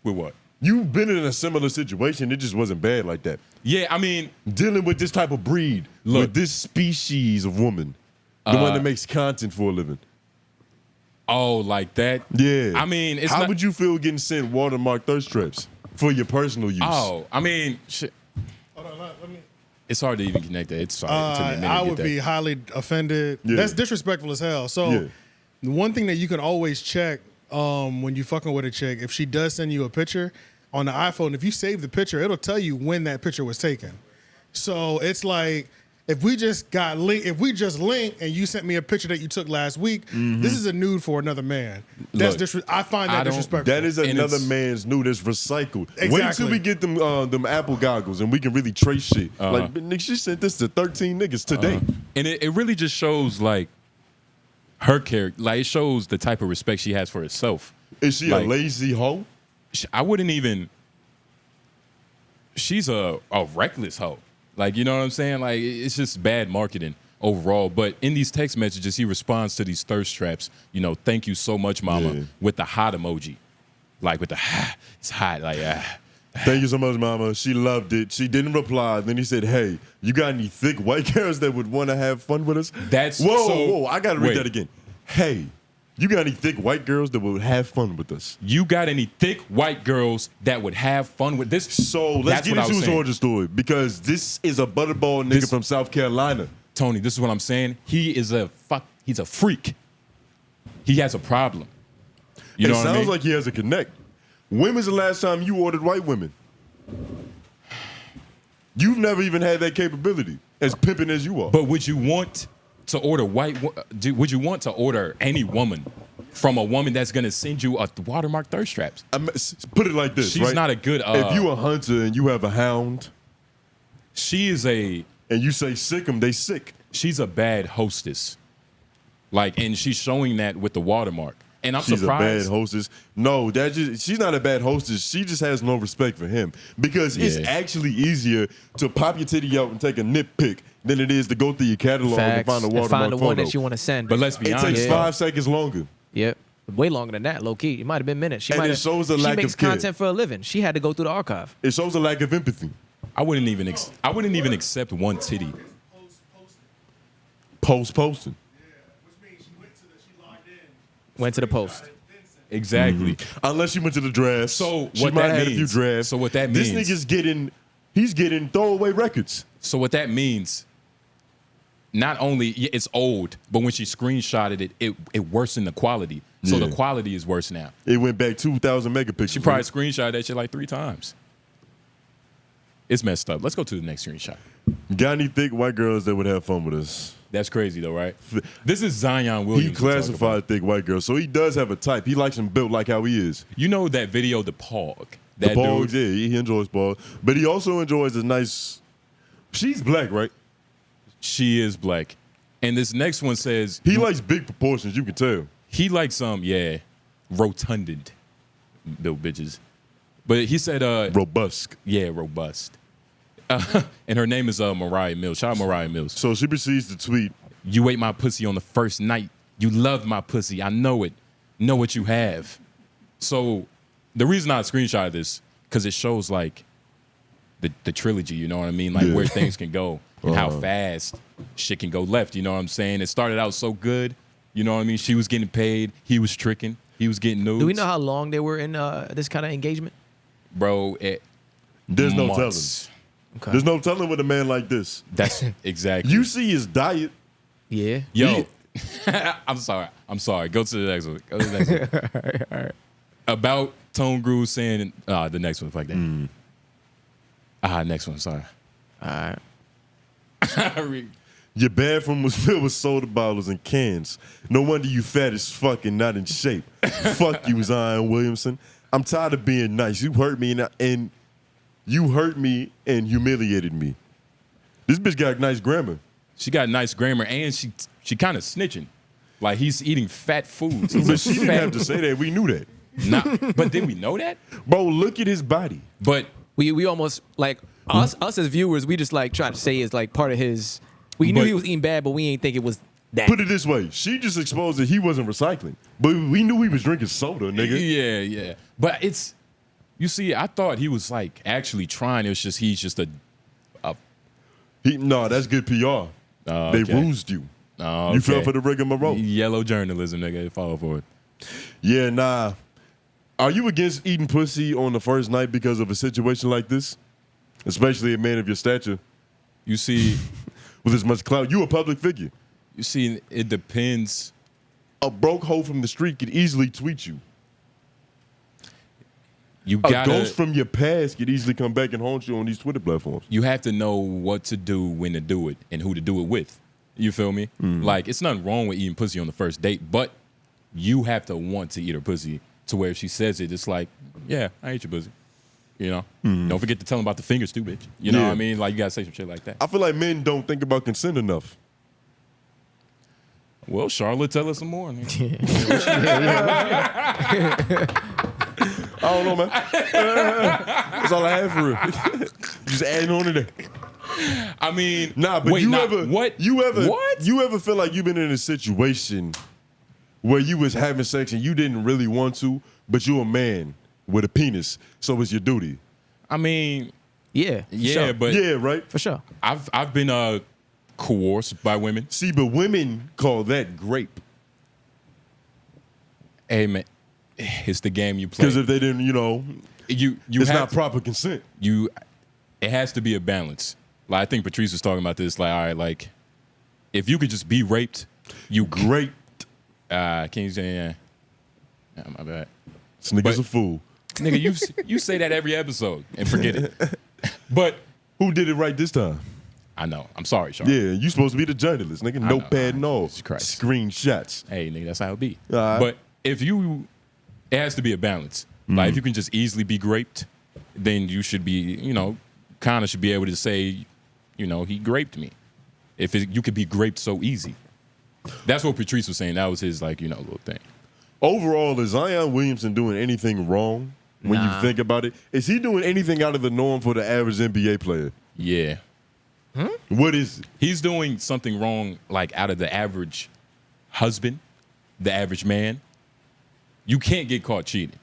B: with what?
C: You've been in a similar situation. It just wasn't bad like that.
B: Yeah, I mean,
C: Dealing with this type of breed,
B: Look.
C: with this species of woman, the one that makes content for a living.
B: oh, like that.
C: Yeah.
B: I mean, it's
C: how
B: not,
C: would you feel getting sent watermark thirst traps for your personal use?
B: Oh, I mean, shit.
E: Hold on, let me.
B: It's hard to even connect that. It's hard to me.
E: I would be highly offended.
C: Yeah.
E: That's disrespectful as hell. So
C: Yeah.
E: the one thing that you can always check when you fucking with a chick, if she does send you a picture on the iPhone, if you save the picture, it'll tell you when that picture was taken. So it's like if we just linked and you sent me a picture that you took last week, this is a nude for another man. That's I find that disrespectful.
C: That is another man's nude that's recycled. Wait
E: Exactly.
C: till we get them Apple goggles and we can really trace shit. Like, nigga, she sent this to 13 niggas today.
B: And it really just shows like her character. Like it shows the type of respect she has for herself.
C: Is she
B: Like,
C: a lazy hoe?
B: I wouldn't even. She's a reckless hoe. Like, you know what I'm saying? Like, it's just bad marketing overall. But in these text messages, he responds to these thirst traps. You know, thank you so much, mama,
C: Yeah.
B: with the hot emoji. Like, with the, it's hot. Like,
C: Thank you so much, mama. She loved it. She didn't reply. Then he said, hey, you got any thick white girls that would want to have fun with us?
B: That's
C: Whoa, I got to read
B: wait.
C: that again. Hey, you got any thick white girls that would have fun with us?
B: You got any thick white girls that would have fun with this?
C: So let's get into his origin story because this is a butterball nigga from South Carolina.
B: Tony, this is what I'm saying. He's a freak. He has a problem. You know what I mean?
C: Sounds like he has a connect. When was the last time you ordered white women? You've never even had that capability, as pimping as you are.
B: But would you want to order would you want to order any woman from a woman that's gonna send you a watermark thirst traps?
C: Put it like this,
B: She's
C: right?
B: not a good.
C: If you a hunter and you have a hound,
B: she is and
C: you say sick 'em, they sick.
B: She's a bad hostess. Like, and she's showing that with the watermark. And I'm
C: She's
B: surprised.
C: a bad hostess. No, she's not a bad hostess. She just has no respect for him because it's actually easier to pop your titty out and take a nip pic than it is to go through your catalog and find a watermark
A: find the one
C: photo.
A: that you want to send.
B: But let's be
C: It
B: honest.
C: takes 5 seconds longer.
A: Yep. Way longer than that, low key. It might have been minutes. She
C: And
A: might
C: it shows a lack
A: She makes
C: of care.
A: content for a living. She had to go through the archive.
C: It shows a lack of empathy.
B: I wouldn't even accept one titty.
C: Posting.
A: Went to the post.
B: Exactly.
C: Unless she went to the drafts.
B: So
C: she
B: what
C: might
B: that
C: have had a few
B: means-
C: drafts.
B: so what that
C: This
B: means-
C: nigga's he's getting throwaway records.
B: So what that means, not only it's old, but when she screenshotted it worsened the quality. So
C: Yeah.
B: the quality is worse now.
C: It went back 2,000 megapixels.
B: She probably screenshotted that shit like 3 times. It's messed up. Let's go to the next screenshot.
C: Got any thick white girls that would have fun with us?
B: That's crazy though, right? This is 𝙬😂 Williamson.
C: He classified thick white girls, so he does have a type. He likes them built like how he is.
B: You know that video, the Pog.
C: The
B: That
C: Pogs,
B: dude.
C: yeah, he enjoys Pogs. But he also enjoys a nice... She's black, right?
B: She is black. And this next one says
C: He likes big proportions, you can tell.
B: he likes rotunded built bitches. But he said
C: Robust.
B: yeah, robust. And her name is Mariah Mills. Shout out Mariah Mills.
C: So she proceeds to tweet,
B: You ate my pussy on the first night. You loved my pussy. I know it. Know what you have. So the reason I screenshot this, because it shows like the trilogy, you know what I mean? Like where things can go and how fast shit can go left, you know what I'm saying? It started out so good, you know what I mean? She was getting paid. He was tricking. He was getting nudes.
A: Do we know how long they were in this kind of engagement?
B: Bro,
C: there's no telling.
B: months.
A: Okay.
C: There's no telling with a man like this.
B: That's exactly.
C: You see his diet.
A: Yeah.
B: Yo, I'm sorry. Go to the next one. Go to the next one.
A: All right.
B: About Tone Groove saying, the next one, fuck that. Next one, sorry.
A: All right.
C: Your bathroom was filled with soda bottles and cans. No wonder you fat as fuck and not in shape. Fuck you, 𝙬😂 Williamson. I'm tired of being nice. You hurt me and you hurt me and humiliated me. This bitch got nice grammar.
B: She got nice grammar and she kind of snitching. Like he's eating fat foods.
C: But she didn't have to say that. We knew that.
B: Nah, but did we know that?
C: Bro, look at his body.
B: But
A: We almost like us as viewers, we just like try to say it's like part of his. We knew
C: But-
A: he was eating bad, but we ain't think it was that.
C: Put it this way, she just exposed that he wasn't recycling. But we knew he was drinking soda, nigga.
B: yeah. But it's, you see, I thought he was like actually trying. It was just he's just a
C: No, that's good PR. They
B: okay.
C: rused you.
B: Oh,
C: You fell
B: okay.
C: for the rigmarole.
B: Yellow journalism, nigga. Fall for it.
C: Yeah, nah. Are you against eating pussy on the first night because of a situation like this? Especially a man of your stature
B: You see,
C: with as much clout. You a public figure.
B: it depends.
C: A broke hoe from the street could easily tweet you.
B: You
C: A
B: gotta.
C: ghost from your past could easily come back and haunt you on these Twitter platforms.
B: You have to know what to do, when to do it, and who to do it with. You feel me? Like, it's nothing wrong with eating pussy on the first date, but you have to want to eat her pussy to where if she says it, it's like, yeah, I ate your pussy. You know? Don't forget to tell them about the fingers too, bitch. You know
C: Yeah.
B: what I mean? Like, you gotta say some shit like that.
C: I feel like men don't think about consent enough.
B: Well, Charlotte, tell us some more. nigga.
C: I don't know, man. That's all I have for real. Just adding on to that.
B: I mean,
C: Nah, but
B: wait,
C: you
B: nah,
C: ever
B: what?
C: you ever feel like you've been in a situation where you was having sex and you didn't really want to, but you a man with a penis, so it's your duty.
B: I mean,
A: yeah, for
B: yeah,
A: sure.
B: but
C: Yeah, right?
A: for sure.
B: I've been coerced by women.
C: See, but women call that grape.
B: Hey man, it's the game you play.
C: Because if they didn't,
B: you
C: it's
B: have
C: not proper consent.
B: it has to be a balance. Like I think Patrice was talking about this. Like, all right, like if you could just be raped, you
C: Great.
B: can you say yeah, my bad.
C: This nigga's
B: But-
C: a fool.
B: Nigga, you say that every episode and forget it. But
C: Who did it right this time?
B: I know. I'm sorry, Charlotte.
C: Yeah, you supposed to be the journalist, nigga.
B: know.
C: Notepad and all.
B: Jesus Christ.
C: Screenshots.
B: Hey, nigga, that's how it be.
C: All right.
B: But if it has to be a balance. Like if you can just easily be graped, then you should be, kind of should be able to say, he graped me. If you could be graped so easy. That's what Patrice was saying. That was his little thing.
C: Overall, is Zion Williamson doing anything wrong when you
A: Nah.
C: think about it? Is he doing anything out of the norm for the average NBA player?
B: Yeah.
C: What is it?
B: He's doing something wrong, like out of the average husband, the average man. You can't get caught cheating.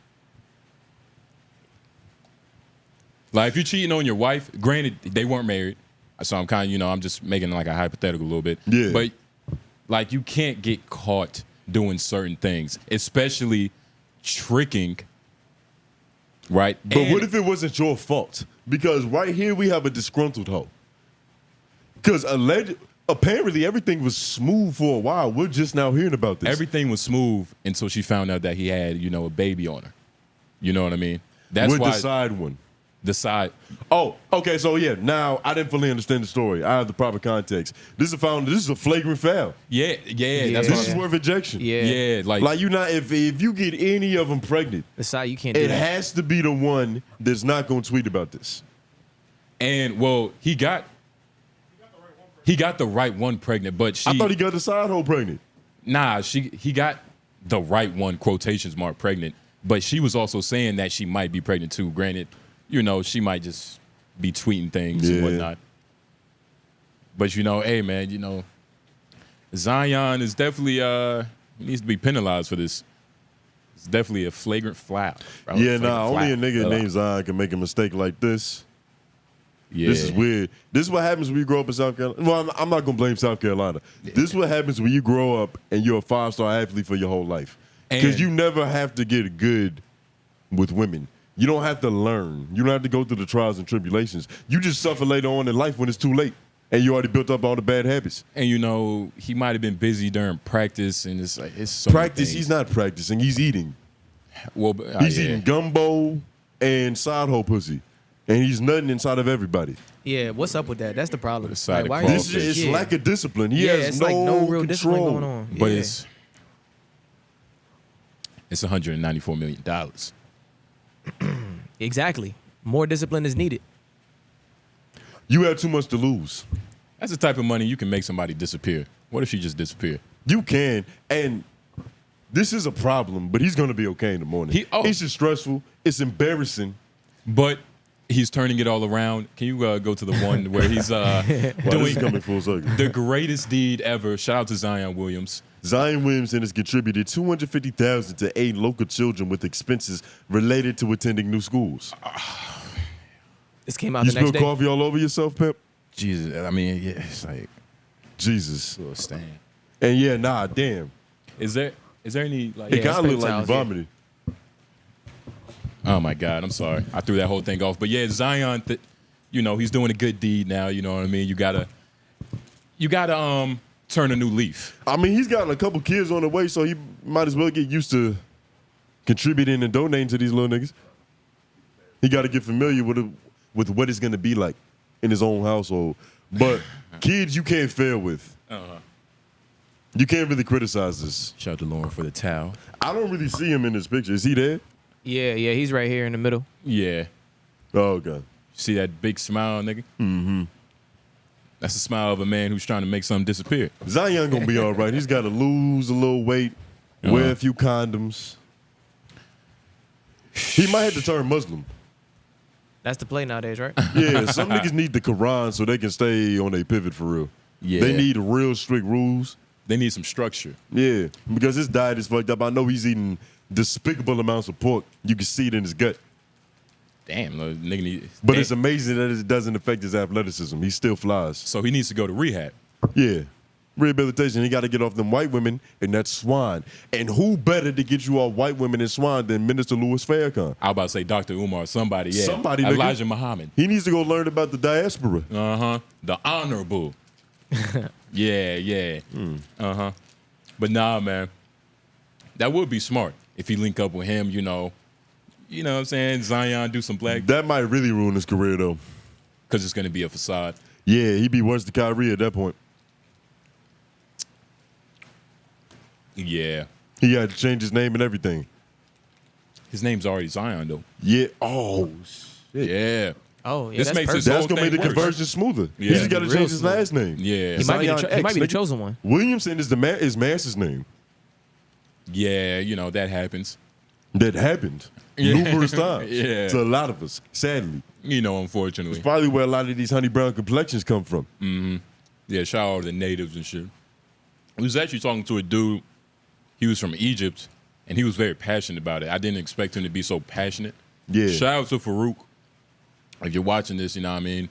B: Like if you're cheating on your wife, granted they weren't married, so I'm kind of I'm just making like a hypothetical a little bit.
C: Yeah.
B: But like you can't get caught doing certain things, especially tricking. Right.
C: But what if it wasn't your fault? Because right here we have a disgruntled hoe. Because apparently everything was smooth for a while. We're just now hearing about this.
B: everything was smooth until she found out that he had a baby on her? You know what I mean? That's
C: With
B: why
C: the side one.
B: the side.
C: Oh, okay. So yeah, now I didn't fully understand the story. I have the proper context. This is a flagrant foul.
B: Yeah. That's
C: This
B: what
C: is
B: I'm
C: worth ejection.
A: Yeah.
B: Yeah,
C: Like you not if you get any of them pregnant,
A: The side you can't do
C: it
A: that.
C: has to be the one that's not going to tweet about this.
B: and well, he got the right one pregnant, but
C: I thought he got the side hoe pregnant.
B: he got the right one, quotations mark, pregnant, but she was also saying that she might be pregnant too. Granted, she might just be tweeting things and
C: Yeah.
B: whatnot. But hey man, Zion is definitely he needs to be penalized for this. It's definitely a flagrant foul.
C: Yeah, only a nigga named Zion can make a mistake like this.
B: Yeah.
C: This is weird. This is what happens when you grow up in South Carolina. Well, I'm not going to blame South Carolina. This is what happens when you grow up and you're a 5-star athlete for your whole life. Because
B: And-
C: you never have to get good with women. You don't have to learn. You don't have to go through the trials and tribulations. You just suffer later on in life when it's too late and you already built up all the bad habits.
B: And he might have been busy during practice, and it's like it's so many
C: Practice,
B: things.
C: he's not practicing. He's eating.
B: Well,
C: He's eating gumbo and side hoe pussy. And he's nutting inside of everybody.
A: Yeah, what's up with that? That's the problem.
B: Side of
A: why
B: crawl
C: This is it's
A: yeah.
C: lack of discipline. He
A: Yeah,
C: has
A: it's
C: no,
A: like no real discipline
C: control.
A: going on.
B: But
A: Yeah.
B: it's $194 million.
A: Exactly. More discipline is needed.
C: You have too much to lose.
B: That's the type of money you can make somebody disappear. What if she just disappeared?
C: You can, and this is a problem, but he's gonna be okay in the morning. It's just stressful. It's embarrassing.
B: But he's turning it all around. Can you go to the one where he's
C: doing coming full circle?
B: The greatest deed ever? Shout out to Zion Williams.
C: Zion Williamson has contributed $250,000 to aid local children with expenses related to attending new schools.
A: This came out
C: you
A: the next
C: spill
A: day.
C: coffee all over yourself, Pimp?
B: Jesus, I mean, yeah, it's like
C: Jesus.
B: a little stain.
C: And yeah, nah, damn.
B: Is there any like?
C: It kind of looked like you
A: towels, yeah.
C: vomited.
B: Oh my God, I'm sorry. I threw that whole thing off. But yeah, Zion, you know, he's doing a good deed now. You know what I mean? You gotta turn a new leaf.
C: I mean, he's got a couple kids on the way, so he might as well get used to contributing and donating to these little niggas. He got to get familiar with what it's gonna be like in his own household. But kids, you can't fail with. You can't really criticize this.
B: Shout out to Lauren for the towel.
C: I don't really see him in this picture. Is he there?
A: Yeah, he's right here in the middle.
B: Yeah.
C: Oh, okay.
B: See that big smile, nigga? Mm-hmm. That's the smile of a man who's trying to make something disappear.
C: Zion gonna be all right. He's got to lose a little weight, wear a few condoms. He might have to turn Muslim.
A: That's the play nowadays, right?
C: Yeah, some niggas need the Quran so they can stay on their pivot for real.
B: Yeah.
C: They need real strict rules.
B: They need some structure.
C: Yeah, because his diet is fucked up. I know he's eating despicable amounts of pork. You can see it in his gut.
B: Damn, the nigga need.
C: But it's amazing that it doesn't affect his athleticism. He still flies.
B: So he needs to go to rehab.
C: Yeah. Rehabilitation. He got to get off them white women and that swine. And who better to get you off white women and swine than Minister Louis Farrakhan?
B: I was about to say Dr. Umar, somebody, yeah.
C: Somebody, nigga.
B: Elijah Muhammad.
C: He needs to go learn about the diaspora.
B: The honorable. Yeah. But nah, man. That would be smart if he link up with him, you know what I'm saying? Zion do some black.
C: That might really ruin his career, though.
B: Because it's going to be a facade.
C: Yeah, he'd be worse than Kyrie at that point.
B: Yeah.
C: He had to change his name and everything.
B: His name's already Zion, though.
C: Yeah. Oh, shit.
B: Yeah.
A: Oh, yeah.
B: This
A: that's
B: makes
A: perfect.
B: this
C: That's going to make the
B: worse.
C: conversion smoother.
B: Yeah.
C: He just got to
A: Real
C: change his
A: smooth.
C: last name.
B: Yeah.
A: He might be
C: Zion
A: the
C: X, nigga.
A: chosen one.
C: Williamson is Masse's name.
B: Yeah, you know, that happens.
C: That happened numerous times
B: Yeah.
C: to a lot of us, sadly.
B: You know, unfortunately.
C: Probably where a lot of these honey brown complexions come from.
B: Yeah, shout out to the natives and shit. I was actually talking to a dude. He was from Egypt, and he was very passionate about it. I didn't expect him to be so passionate.
C: Yeah.
B: Shout out to Farouk. If you're watching this, you know what I mean?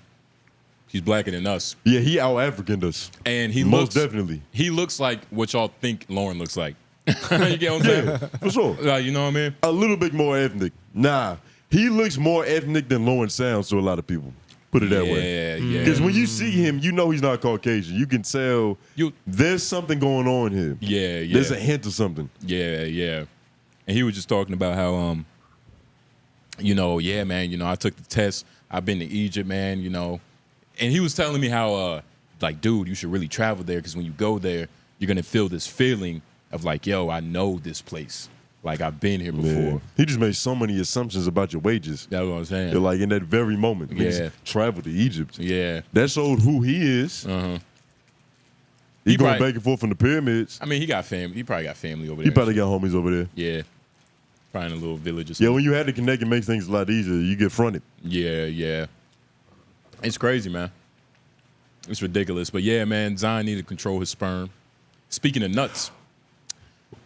B: He's blacker than us.
C: Yeah, he out-Africaned us.
B: And he
C: Most
B: looks,
C: definitely.
B: He looks like what y'all think Lauren looks like. You get what I'm saying?
C: For sure.
B: You know what I mean?
C: A little bit more ethnic. Nah, he looks more ethnic than Lauren sounds to a lot of people. Put it that way.
B: Yeah.
C: Because when you see him, you know he's not Caucasian. You can tell there's something going on here.
B: Yeah.
C: There's a hint of something.
B: Yeah. And he was just talking about how, yeah, man, I took the test. I've been to Egypt, man, And he was telling me how, dude, you should really travel there because when you go there, you're going to feel this feeling of like, yo, I know this place. Like, I've been here before.
C: Man. He just made so many assumptions about your wages.
B: That's what I'm saying.
C: They're like in that very moment.
B: Yeah.
C: He's traveled to Egypt.
B: Yeah.
C: That showed who he is. He going
B: probably-
C: back and forth from the pyramids.
B: I mean, he got family. He probably got family over there.
C: He probably got homies over there.
B: Yeah. Probably in a little village or
C: Yeah,
B: something.
C: when you had to connect, it makes things a lot easier. You get fronted.
B: Yeah. It's crazy, man. It's ridiculous. But yeah, man, Zion need to control his sperm. Speaking of nuts.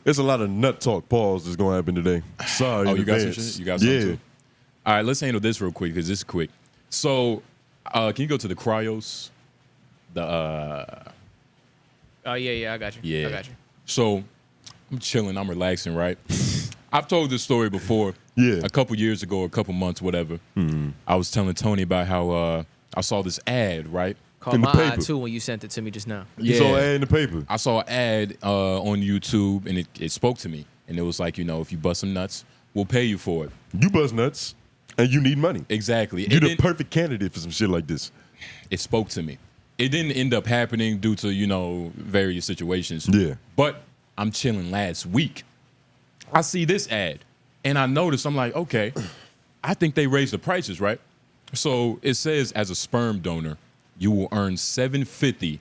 C: There's a lot of nut talk pause that's going to happen today. Sorry.
B: Oh,
C: in
B: you got some
C: advance.
B: shit? You got some
C: Yeah.
B: too? All right, let's handle this real quick because this is quick. So, can you go to the cryos?
A: Oh, yeah, I got you.
B: Yeah.
A: I got you.
B: So, I'm chilling. I'm relaxing, right? I've told this story before.
C: Yeah.
B: A couple years ago, a couple months, whatever. I was telling Tony about how I saw this ad, right?
A: Caught
C: In the
A: my eye,
C: paper.
A: too, when you sent it to me just now.
C: You saw an ad in the paper.
B: I saw an ad on YouTube, and it spoke to me. And it was like, if you bust some nuts, we'll pay you for it.
C: You bust nuts, and you need money.
B: Exactly.
C: You're the perfect candidate for some shit like this.
B: It spoke to me. It didn't end up happening due to, various situations.
C: Yeah.
B: But I'm chilling last week. I see this ad, and I notice, I'm like, okay, I think they raised the prices, right? So it says as a sperm donor, you will earn $750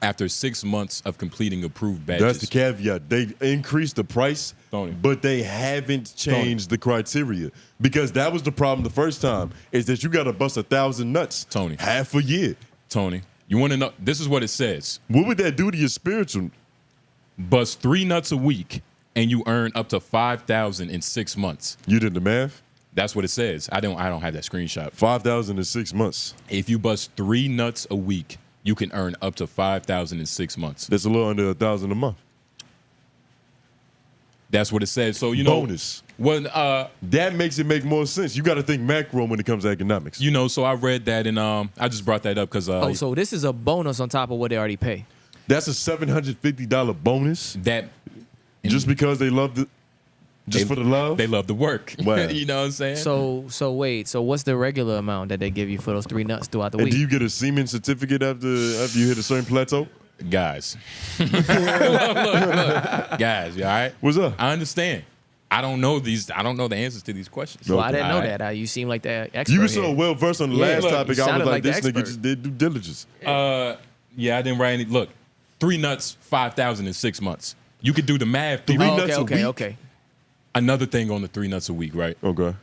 B: after 6 months of completing approved badges.
C: That's the caveat. They increased the price,
B: Tony.
C: but they haven't changed the criteria. Because that was the problem the first time, is that you got to bust 1,000 nuts
B: Tony.
C: half a year.
B: Tony, you want to know? This is what it says.
C: What would that do to your spiritual?
B: Bust 3 nuts a week, and you earn up to $5,000 in 6 months.
C: You did the math?
B: That's what it says. I don't have that screenshot.
C: 5,000 in 6 months.
B: If you bust 3 nuts a week, you can earn up to $5,000 in 6 months.
C: That's a little under 1,000 a month.
B: That's what it says. So, you know.
C: Bonus.
B: When,
C: that makes it make more sense. You got to think macro when it comes to economics.
B: you know, so I read that, and I just brought that up because
A: Oh, so this is a bonus on top of what they already pay.
C: That's a $750 bonus
B: that
C: just because they love the, just for the love.
B: they love the work.
C: Wow.
B: You know what I'm saying?
A: So wait. So what's the regular amount that they give you for those 3 nuts throughout the
C: And
A: week?
C: do you get a semen certificate after you hit a certain plateau?
B: Guys, look, guys, you all right?
C: What's up?
B: I understand. I don't know the answers to these questions.
A: well, I didn't know
B: All right?
A: that. You seem like the expert.
C: You were so
A: here.
C: well versed on the
A: Yeah,
C: last
A: look,
C: topic.
A: you
C: I was
A: sounded
C: like,
A: like the
C: this nigga
A: expert.
C: just did due diligence.
B: Yeah, I didn't write any. Look, 3 nuts, 5,000 in 6 months. You could do the math.
C: Three
A: Oh,
C: nuts a
A: okay,
C: week?
A: okay.
B: Another thing on the 3 nuts a week, right?
C: Okay.
B: All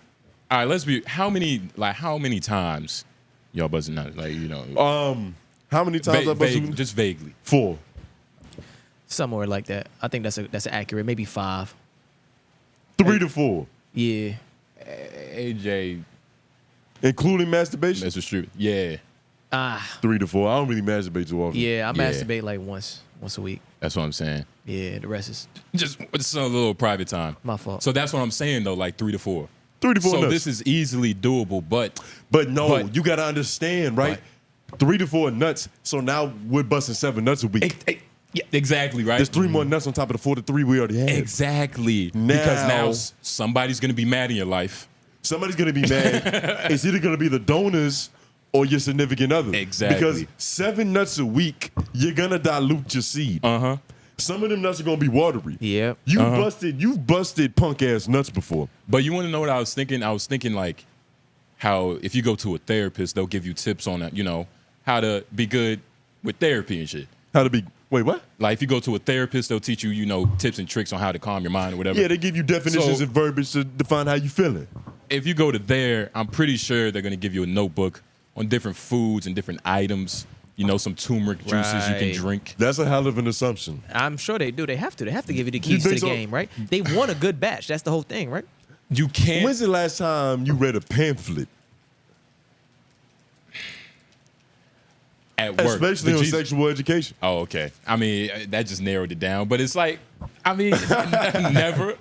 B: right, let's be. How many times y'all buzzing nuts? Like, you know,
C: How many times I bust you?
B: just vaguely.
C: 4.
A: Somewhere like that. I think that's accurate. Maybe 5.
C: 3 to 4.
A: Yeah.
B: AJ,
C: Including masturbation?
B: that's true. Yeah,
C: 3 to 4. I don't really masturbate too often.
A: Yeah. I
B: Yeah.
A: masturbate like once a week.
B: that's what I'm saying.
A: Yeah. The rest is
B: Just it's a little private time.
A: my fault.
B: So that's what I'm saying though, like 3 to 4.
C: 3 to 4
B: So
C: nuts.
B: this is easily doable, but
C: But no,
B: But-
C: you got to understand, right? 3 to 4 nuts. So now we're busting 7 nuts a week.
B: yeah, exactly right.
C: There's 3 more nuts on top of the 4 to 3 we already had.
B: Exactly.
C: Now-
B: Because now somebody's gonna be mad in your life.
C: Somebody's going to be mad. It's either going to be the donors or your significant other.
B: Exactly.
C: Because 7 nuts a week, you're going to dilute your seed.
B: Uh-huh.
C: Some of them nuts are going to be watery.
A: Yep.
C: You've busted punk ass nuts before.
B: But you want to know what I was thinking? I was thinking like how if you go to a therapist, they'll give you tips on that, you know, how to be good with therapy and shit.
C: How to be, wait, what?
B: Like if you go to a therapist, they'll teach you, you know, tips and tricks on how to calm your mind or whatever.
C: Yeah, they give you definitions
B: So-
C: and verbiage to define how you feeling.
B: If you go to there, I'm pretty sure they're gonna give you a notebook on different foods and different items. You know, some turmeric juices you can
A: Right.
B: drink.
C: That's a hell of an assumption.
A: I'm sure they do. They have to. They have to give you the keys to
C: think
A: the
C: so?
A: game, right? They want a good batch. That's the whole thing, right?
B: You can't.
C: When's the last time you read a pamphlet?
B: At work,
C: Especially
B: The
C: on
B: Jesus-
C: sexual education.
B: Oh, okay. I mean, that just narrowed it down. But it's like, I mean, never.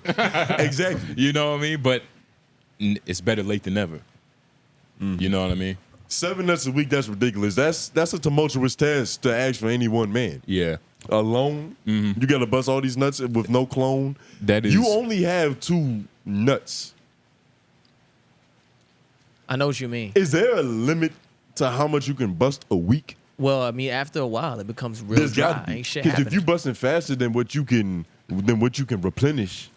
C: Exactly.
B: You know what I mean? But it's better late than never. You know what I mean?
C: 7 nuts a week, that's ridiculous. That's a tumultuous task to ask for any one man.
B: Yeah.
C: Alone, you got to bust all these nuts with no clone.
B: That is-
C: You only have 2 nuts.
A: I know what you mean.
C: Is there a limit to how much you can bust a week?
A: Well, I mean, after a while, it becomes real
C: There's
A: dry.
C: got to be.
A: Ain't shit
C: Because if
A: happening.
C: you busting faster than what you can replenish,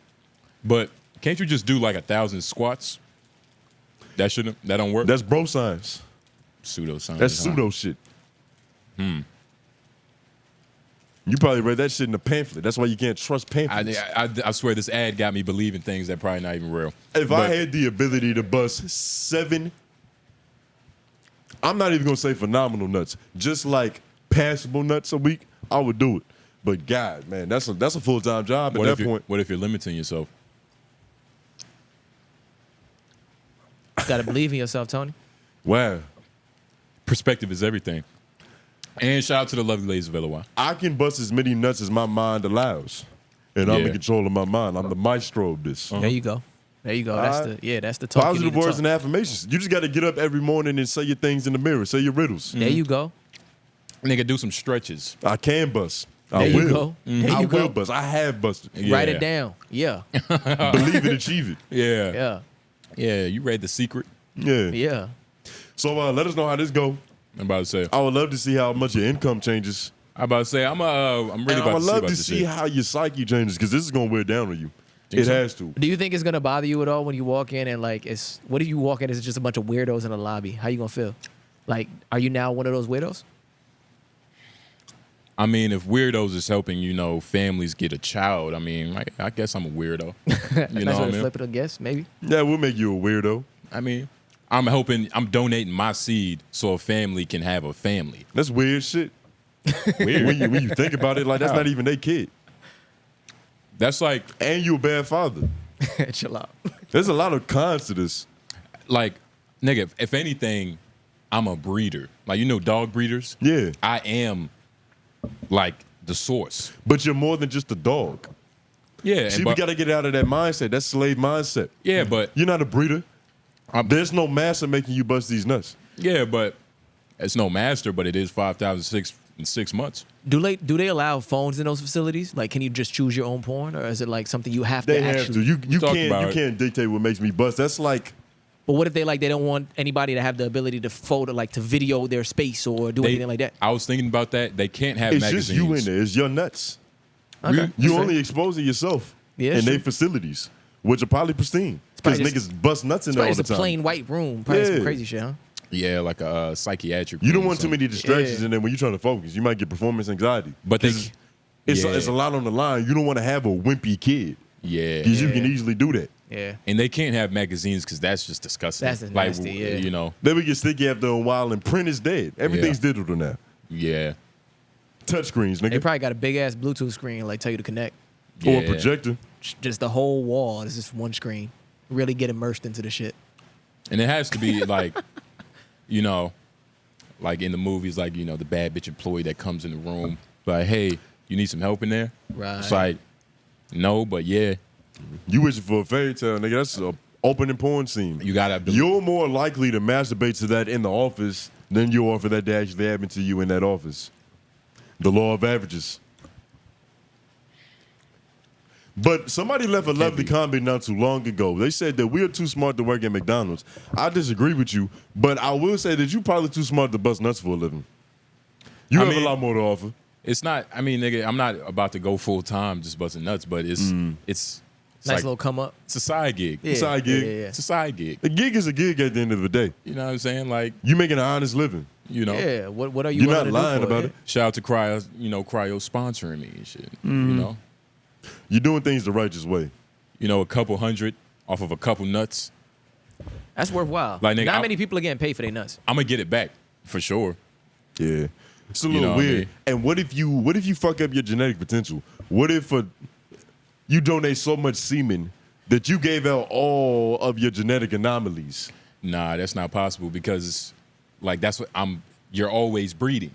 B: But can't you just do like 1,000 squats? That don't work?
C: that's bro science.
B: pseudoscience.
C: That's pseudo shit. You probably read that shit in a pamphlet. That's why you can't trust pamphlets.
B: I swear this ad got me believing things that probably not even real.
C: If I
B: But-
C: had the ability to bust 7, I'm not even gonna say phenomenal nuts, just like passable nuts a week, I would do it. But God, man, that's a full-time job
B: what
C: at
B: if
C: that point.
B: What if you're limiting yourself?
A: Gotta believe in yourself, Tony.
C: Wow.
B: Perspective is everything. And shout out to the lovely ladies of LOI.
C: I can bust as many nuts as my mind allows. And I'm
B: Yeah.
C: in control of my mind. I'm the maestro of this.
A: There you go. There you go. That's
C: Alright.
A: that's the talk. you
C: Positive
A: need to
C: words
A: talk.
C: and affirmations. You just got to get up every morning and say your things in the mirror. Say your riddles.
A: There you go.
B: Nigga, do some stretches.
C: I can bust.
A: There
C: I
A: you
C: will.
A: go. There
C: I
A: you
C: will
A: go.
C: bust. I have busted.
A: Write
B: Yeah.
A: it down. Yeah.
C: Believe it, achieve it.
B: Yeah.
A: Yeah.
B: Yeah, you read The Secret?
C: Yeah.
A: Yeah.
C: So let us know how this go.
B: I'm about to say.
C: I would love to see how much your income changes.
B: I'm about to say. I'm really
C: And
B: about
C: I would
B: to see
C: love
B: about
C: to
B: this
C: see
B: shit.
C: how your psyche changes because this is going to wear down on you.
B: Think
C: It
B: so?
C: has to.
A: Do you think it's gonna bother you at all when you walk in and like it's what if you walk in? It's just a bunch of weirdos in a lobby. How you gonna feel? Like, are you now one of those weirdos?
B: I mean, if weirdos is helping, you know, families get a child, I mean, I guess I'm a weirdo. You know what I mean?
A: Flip it, I guess, maybe.
C: Yeah, we'll make you a weirdo.
B: I mean, I'm donating my seed so a family can have a family.
C: That's weird shit.
B: Weird.
C: When you think about it, like that's not even their kid.
B: That's like,
C: And you a bad father.
A: Chill out.
C: There's a lot of cons to this.
B: like, nigga, if anything, I'm a breeder. Like, you know, dog breeders?
C: Yeah.
B: I am, like, the source.
C: But you're more than just a dog.
B: Yeah.
C: See, we
B: but,
C: got to get out of that mindset. That's slave mindset.
B: yeah, but
C: You're not a breeder. There's no master making you bust these nuts.
B: yeah, but it's no master, but it is 5,006 in 6 months.
A: Do they allow phones in those facilities? Like, can you just choose your own porn, or is it like something you have
C: They
A: to
C: have
A: actually?
C: to. You
B: Talk
C: can't
B: about
C: you
B: it.
C: can't dictate what makes me bust. That's like
A: But what if they don't want anybody to have the ability to photo, like to video their space or do anything like that?
B: I was thinking about that. They can't have
C: it's
B: magazines.
C: just you in there. It's your nuts.
A: Okay.
C: You
A: That's
C: only
A: fair.
C: exposing yourself
A: Yeah,
C: in
A: sure.
C: their facilities, which are probably pristine. Because
A: probably
C: niggas bust nuts in
A: It's
C: there
A: probably
C: all the
A: just a
C: time.
A: plain white room. Probably some
C: Yeah.
A: crazy shit, huh?
B: Yeah, like a psychiatric.
C: You don't
B: room or
C: want too
B: something.
C: many distractions,
A: Yeah.
C: and then when you're trying to focus, you might get performance anxiety.
B: But they,
C: It's
B: yeah,
C: a lot on the line. You don't want to have a wimpy kid
B: yeah,
C: because you can easily do that.
A: Yeah.
B: and they can't have magazines because that's just disgusting.
A: That's just
B: like,
A: nasty, yeah.
B: You know,
C: Then we get sticky after a while, and print is dead. Everything's digital now.
B: yeah,
C: Touchscreens,
A: They
C: nigga,
A: probably got a big ass Bluetooth screen, like tell you to connect.
C: or
B: yeah.
C: a projector.
A: Just the whole wall is just one screen. Really get immersed into the shit.
B: And it has to be like, you know, like in the movies, like, you know, the bad bitch employee that comes in the room, like, hey, you need some help in there?
A: Right.
B: It's like, no, but yeah,
C: You wishing for a fairy tale, nigga. That's an opening porn scene.
B: you gotta.
C: You're more likely to masturbate to that in the office than you are for that to actually happen to you in that office. The law of averages. But somebody left a lovely comment not too long ago. They said that we're too smart to work at McDonald's. I disagree with you, but I will say that you're probably too smart to bust nuts for a living. You have
B: mean-
C: a lot more to offer.
B: It's not. I mean, nigga, I'm not about to go full time just busting nuts, but it's
A: Nice
B: like,
A: little come up.
B: it's a side gig.
A: Yeah,
C: Side gig.
A: Yeah,
B: It's a side gig.
C: A gig is a gig at the end of the day.
B: You know what I'm saying? Like,
C: You making an honest living.
B: you know,
A: yeah. What are you?
C: You're
A: willing
C: not
A: to do
C: lying
A: for
C: about it.
B: shout out to Cryo, Cryo sponsoring me and shit. You know,
C: You're doing things the righteous way.
B: a couple hundred off of a couple nuts.
A: That's worthwhile.
B: Like, nigga,
A: Not
B: I-
A: many people are getting paid for their nuts.
B: I'm gonna get it back for sure.
C: Yeah. It's a
B: You
C: little
B: know what I
C: weird.
B: mean?
C: And what if you fuck up your genetic potential? What if you donate so much semen that you gave out all of your genetic anomalies?
B: Nah, that's not possible because, like, that's what you're always breeding,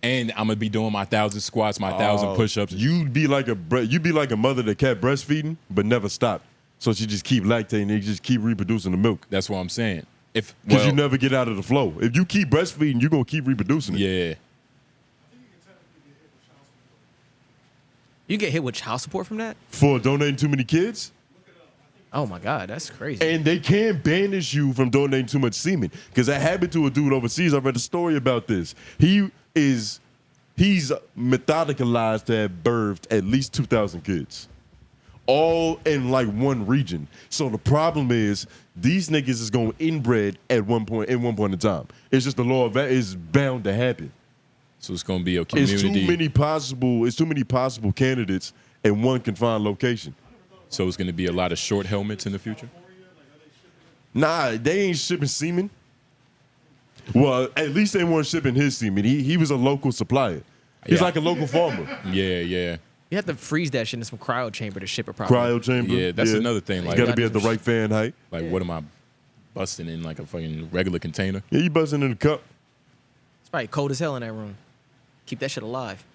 B: and I'm gonna be doing my 1,000 squats, my 1,000 push-ups.
C: You'd be like a mother that kept breastfeeding but never stopped. So she just keep lactating, you just keep reproducing the milk.
B: That's what I'm saying.
C: Because you never get out of the flow. If you keep breastfeeding, you're gonna keep reproducing it.
B: yeah.
A: You get hit with child support from that?
C: For donating too many kids?
A: Oh my God, that's crazy.
C: And they can banish you from donating too much semen. Because that happened to a dude overseas. I read a story about this. He's methodicalized to have birthed at least 2,000 kids. All in like one region. So the problem is these niggas is going inbred at one point in time. It's just the law of that is bound to happen.
B: So it's gonna be a community.
C: It's too many possible candidates in one confined location.
B: So it's gonna be a lot of short helmets in the future.
C: Nah, they ain't shipping semen. Well, at least they weren't shipping his semen. He was a local supplier. He's
B: Yeah.
C: like a local farmer.
B: Yeah, yeah,
A: You have to freeze that shit in some cryo chamber to ship it properly.
C: Cryo chamber.
B: yeah. That's another thing.
C: You
B: Like,
C: got to be at the right fan height.
B: like, what am I busting in like a fucking regular container?
C: Yeah, you buzzing in the cup.
A: It's probably cold as hell in that room. Keep that shit alive.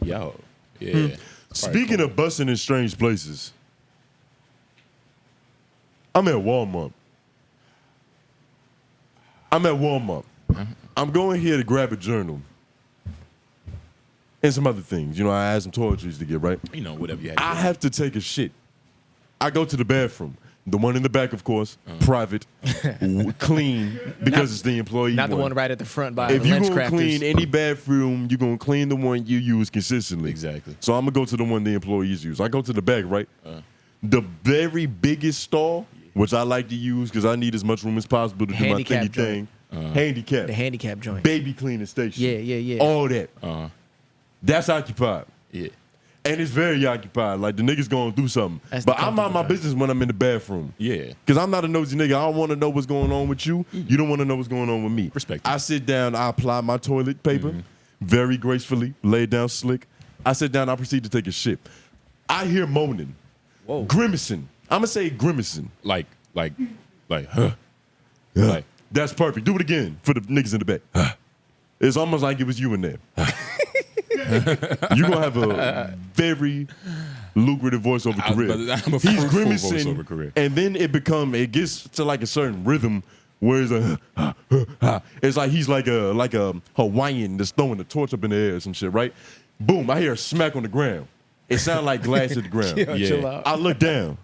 B: Yo, yeah.
C: Speaking of busting in strange places, I'm at Walmart. I'm going here to grab a journal and some other things. I had some toiletries to get, right?
B: Whatever you had.
C: I have to take a shit. I go to the bathroom. The one in the back, of course, private, clean, because it's the employee
A: Not the one right at the front by
C: If
A: the
C: you're
A: lunch
C: going to
A: crafters.
C: clean any bathroom, you're going to clean the one you use consistently.
B: Exactly.
C: So I'm going to go to the one the employees use. I go to the back, right? The very biggest stall, which I like to use because I need as much room as possible to do my
A: Handicap
C: thingy thing. Handicap.
A: The handicap joint.
C: Baby cleaning station.
A: Yeah.
C: All that. That's occupied.
B: Yeah.
C: And it's very occupied. Like the niggas going through something.
A: That's
C: but
A: the
C: I'm mind my business when I'm in the bathroom.
B: Yeah.
C: Because I'm not a nosy nigga. I don't want to know what's going on with you. You don't want to know what's going on with me.
B: Respect.
C: I sit down, I apply my toilet paper very gracefully, lay it down slick. I sit down, I proceed to take a shit. I hear moaning.
A: Whoa.
C: Grimacing. I'm going to say grimacing.
B: Like, huh.
C: Yeah.
B: Like,
C: That's perfect. Do it again for the niggas in the back. It's almost like it was you in there. You're going to have a very lucrative voiceover career.
B: I'm a
C: He's
B: fruitful
C: grimacing,
B: voiceover career.
C: and then it gets to like a certain rhythm where it's like he's like a Hawaiian that's throwing a torch up in the air or some shit, right? Boom, I hear a smack on the ground. It sounds like glass at the ground.
A: Yo, chill out.
C: I look down.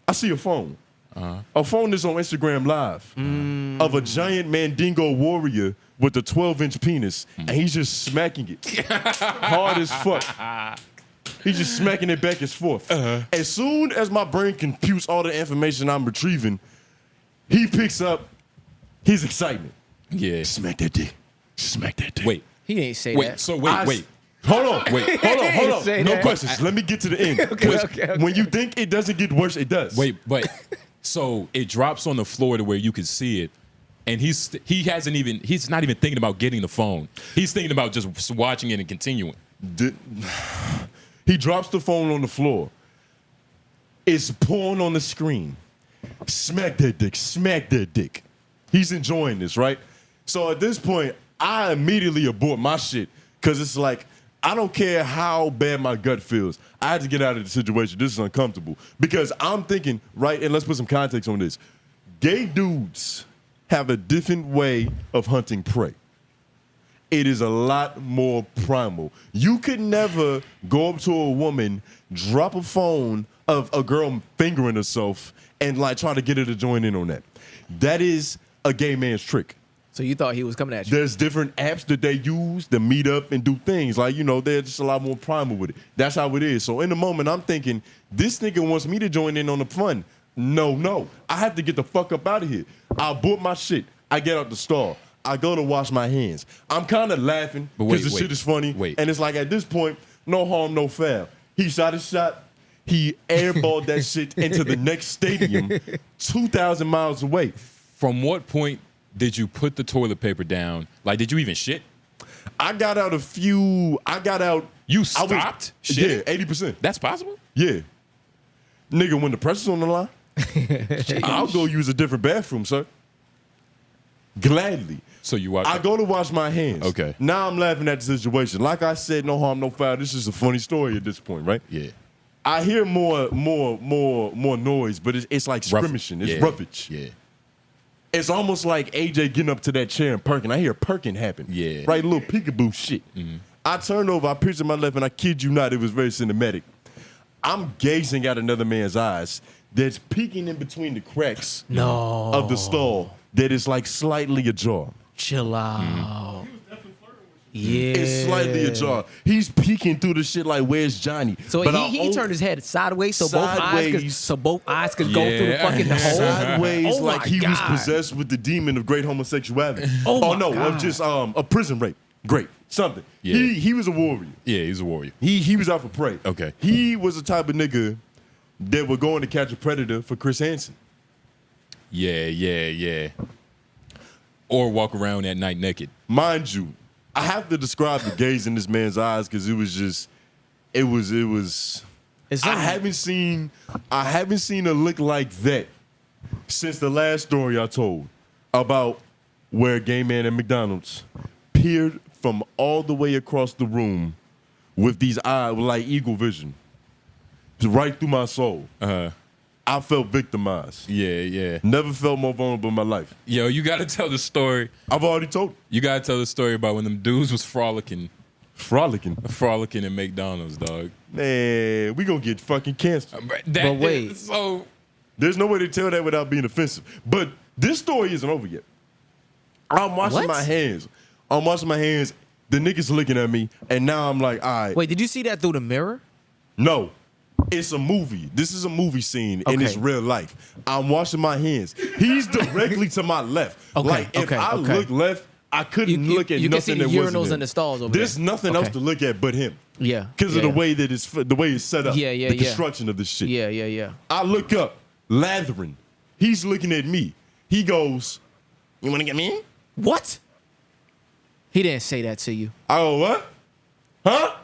C: I see a phone. A phone that's on Instagram Live of a giant Mandingo warrior with a 12-inch penis, and he's just smacking it hard as fuck. He's just smacking it back and forth. As soon as my brain computes all the information I'm retrieving, he picks up his excitement.
B: Yeah.
C: Smack that dick. Smack that dick.
B: Wait.
A: He ain't say
B: Wait.
A: that.
B: So wait.
C: Hold on.
B: Wait.
C: Hold
A: Say
C: on. No
A: that.
C: questions. Let me get to the end.
A: Okay.
C: When you think it doesn't get worse, it does.
B: Wait, but so it drops on the floor to where you can see it, and he's not even thinking about getting the phone. He's thinking about just watching it and continuing.
C: He drops the phone on the floor. It's porn on the screen. Smack that dick. Smack that dick. He's enjoying this, right? So at this point, I immediately abort my shit because it's like, I don't care how bad my gut feels. I had to get out of the situation. This is uncomfortable. Because I'm thinking, right, and let's put some context on this. Gay dudes have a different way of hunting prey. It is a lot more primal. You could never go up to a woman, drop a phone of a girl fingering herself, and like try to get her to join in on that. That is a gay man's trick.
A: So you thought he was coming at you?
C: There's different apps that they use to meet up and do things. Like, they're just a lot more primal with it. That's how it is. So in the moment, I'm thinking, this nigga wants me to join in on the fun. No. I have to get the fuck up out of here. I abort my shit. I get out the stall. I go to wash my hands. I'm kind of laughing because the shit is funny. And it's like, at this point, no harm, no foul. He shot his shot. He airballed that shit into the next stadium 2,000 miles away.
B: From what point did you put the toilet paper down? Like, did you even shit?
C: I got out.
B: You stopped?
C: Yeah, 80%.
B: That's possible?
C: Yeah. Nigga, when the pressure's on the line, I'll go use a different bathroom, sir. Gladly.
B: So you watch.
C: I go to wash my hands.
B: Okay.
C: Now I'm laughing at the situation. Like I said, no harm, no foul. This is a funny story at this point, right?
B: Yeah.
C: I hear more noise, but it's like scrimmaging. It's roughage.
B: Yeah.
C: It's almost like AJ getting up to that chair and perking. I hear perking happen.
B: Yeah.
C: Right, a little peekaboo shit.
B: Mm-hmm.
C: I turned over, I peered to my left, and I kid you not, it was very cinematic. I'm gazing at another man's eyes that's peeking in between the cracks of the stall that is like slightly ajar.
A: Chill out.
B: Mm-hmm.
A: Yeah.
C: It's slightly ajar. He's peeking through the shit like, where's Johnny?
A: So he turned his head sideways so both eyes could go through the fucking hole.
C: Sideways,
A: Oh
C: like
A: my
C: he was
A: God.
C: possessed with the demon of great homosexuality.
A: Oh
C: no,
A: God.
C: of just a prison rape. Great. Something.
B: Yeah.
C: He was a warrior.
B: Yeah, he's a warrior.
C: He was out for prey.
B: Okay.
C: He was the type of nigga that would go in to catch a predator for Chris Hansen.
B: Yeah. Or walk around at night naked.
C: Mind you, I have to describe the gaze in this man's eyes because it was. I haven't seen a look like that since the last story I told about where a gay man at McDonald's peered from all the way across the room with these eyes, like eagle vision, right through my soul. I felt victimized.
B: Yeah.
C: Never felt more vulnerable in my life.
B: Yo, you got to tell the story.
C: I've already told it.
B: You got to tell the story about when them dudes was frolicking in McDonald's, dog.
C: Man, we gonna get fucking canceled.
A: But wait.
B: So
C: There's no way to tell that without being offensive. But this story isn't over yet. I'm washing my hands. The niggas looking at me, and now I'm like, all right.
A: Wait, did you see that through the mirror?
C: No. It's a movie. This is a movie scene, and it's real life. I'm washing my hands. He's directly to my left.
A: Okay,
C: Like, if I look left, I couldn't look at
A: you can see
C: nothing
A: the
C: that wasn't
A: urinals
C: him.
A: and the stalls over
C: There's
A: there.
C: nothing else to look at but him.
A: Yeah.
C: Because of the way that it's set up.
A: Yeah, yeah,
C: the
A: yeah.
C: construction of this shit.
A: Yeah.
C: I look up, lathering. He's looking at me. He goes, "You want to get me in?"
A: What? He didn't say that to you.
C: I go, "What? Huh?"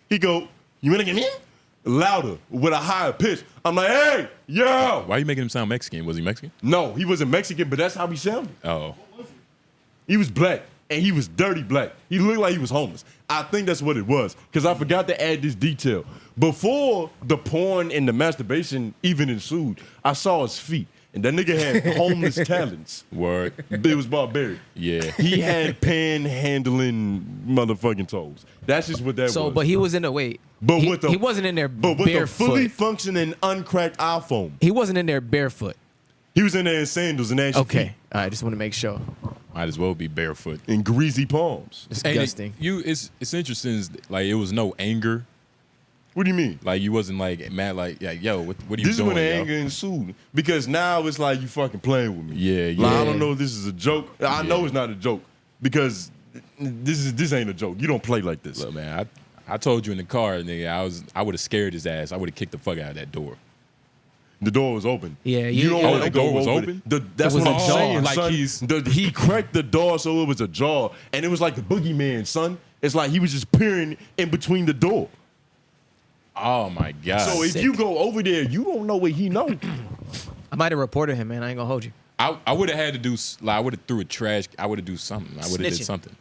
C: He go, "You want to get me in?" Louder, with a higher pitch. I'm like, "Hey, yo!"
B: Why are you making him sound Mexican? Was he Mexican?
C: No, he wasn't Mexican, but that's how he sounded.
B: Oh.
C: He was black, and he was dirty black. He looked like he was homeless. I think that's what it was, because I forgot to add this detail. Before the porn and the masturbation even ensued, I saw his feet, and that nigga had homeless talents.
B: Word.
C: It was barbaric.
B: Yeah.
C: He had panhandling motherfucking toes. That's just what that was.
A: So, but he was in the wait.
C: But
A: he,
C: with the,
A: he wasn't in there
C: but with a fully
A: barefoot.
C: functioning, uncracked iPhone.
A: He wasn't in there barefoot.
C: He was in there in sandals and ashy
A: Okay.
C: feet
A: All right. Just want to make sure.
B: Might as well be barefoot.
C: and greasy palms.
A: Disgusting.
B: It's interesting. Like it was no anger.
C: What do you mean?
B: Like you wasn't like mad. Like yo, what are you
C: This is
B: doing?
C: when the
B: yo?
C: anger ensued, because now it's like you fucking playing with me.
B: Yeah,
C: Like, I
B: yeah.
C: don't know if this is a joke. I know it's not a joke, because this ain't a joke. You don't play like this.
B: Look, man, I told you in the car, nigga. I would have scared his ass. I would have kicked the fuck out of that door.
C: The door was open.
A: Yeah,
C: you don't
A: yeah.
C: want
B: Oh,
C: to
B: the
C: go
B: door was
C: over
B: open?
C: That's
A: It was
C: what I'm
A: ajar.
C: saying,
B: Like
C: son. He cracked the door so it was ajar, and it was like the boogeyman, son. It's like he was just peering in between the door.
B: Oh my god.
C: So if
A: sick.
C: you go over there, you don't know what he know.
A: I might have reported him, man. I ain't gonna hold you.
B: I would have had to do. Like, I would have threw a trash. I would have do something. I would have did
A: Snitching.
B: something.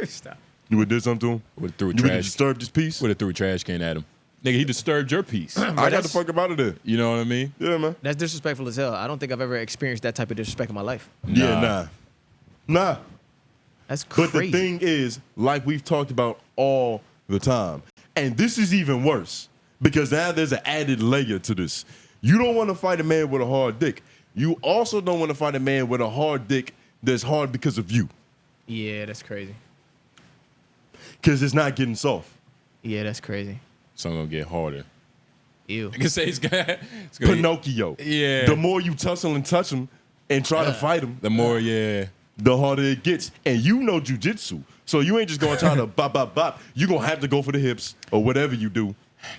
A: Stop.
C: You would do something to him?
B: Would have threw a
C: You would have
B: trash.
C: disturbed his peace?
B: Would have threw a trash can at him. Nigga, he disturbed your peace.
C: I got the fuck up out of there.
B: You know what I mean?
C: Yeah, man.
A: That's disrespectful as hell. I don't think I've ever experienced that type of disrespect in my life.
C: Yeah, nah.
A: That's
C: But
A: crazy.
C: the thing is, like we've talked about all the time, and this is even worse, because now there's an added layer to this. You don't want to fight a man with a hard dick. You also don't want to fight a man with a hard dick that's hard because of you,
A: Yeah, that's crazy.
C: because it's not getting soft.
A: Yeah, that's crazy.
B: So I'm gonna get harder.
A: Ew.
B: I can say it's gonna
C: Pinocchio.
B: Yeah.
C: The more you tussle and touch him and try to fight him,
B: The more, yeah.
C: the harder it gets. And you know jujitsu, so you ain't just gonna try to bop, bop, bop. You gonna have to go for the hips or whatever you do.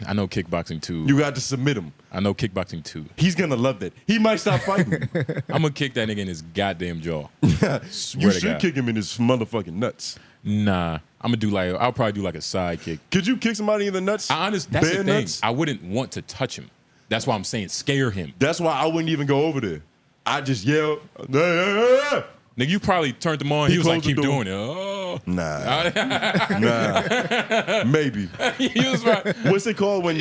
B: I know kickboxing too.
C: You got to submit him.
B: I know kickboxing too.
C: He's gonna love that. He might stop fighting.
B: I'm gonna kick that nigga in his goddamn jaw.
C: You
B: Swear to
C: should
B: God.
C: kick him in his motherfucking nuts.
B: Nah, I'm gonna do like I'll probably do like a side kick.
C: Could you kick somebody in the nuts?
B: That's
C: Bare
B: the thing.
C: nuts?
B: I wouldn't want to touch him. That's why I'm saying scare him.
C: That's why I wouldn't even go over there. I just yell. "Hey, hey, hey."
B: Nigga, you probably turned him on.
C: He
B: He was like,
C: closed the
B: keep
C: door.
B: doing it. Oh.
C: Nah, maybe.
B: He was right.
C: What's it called when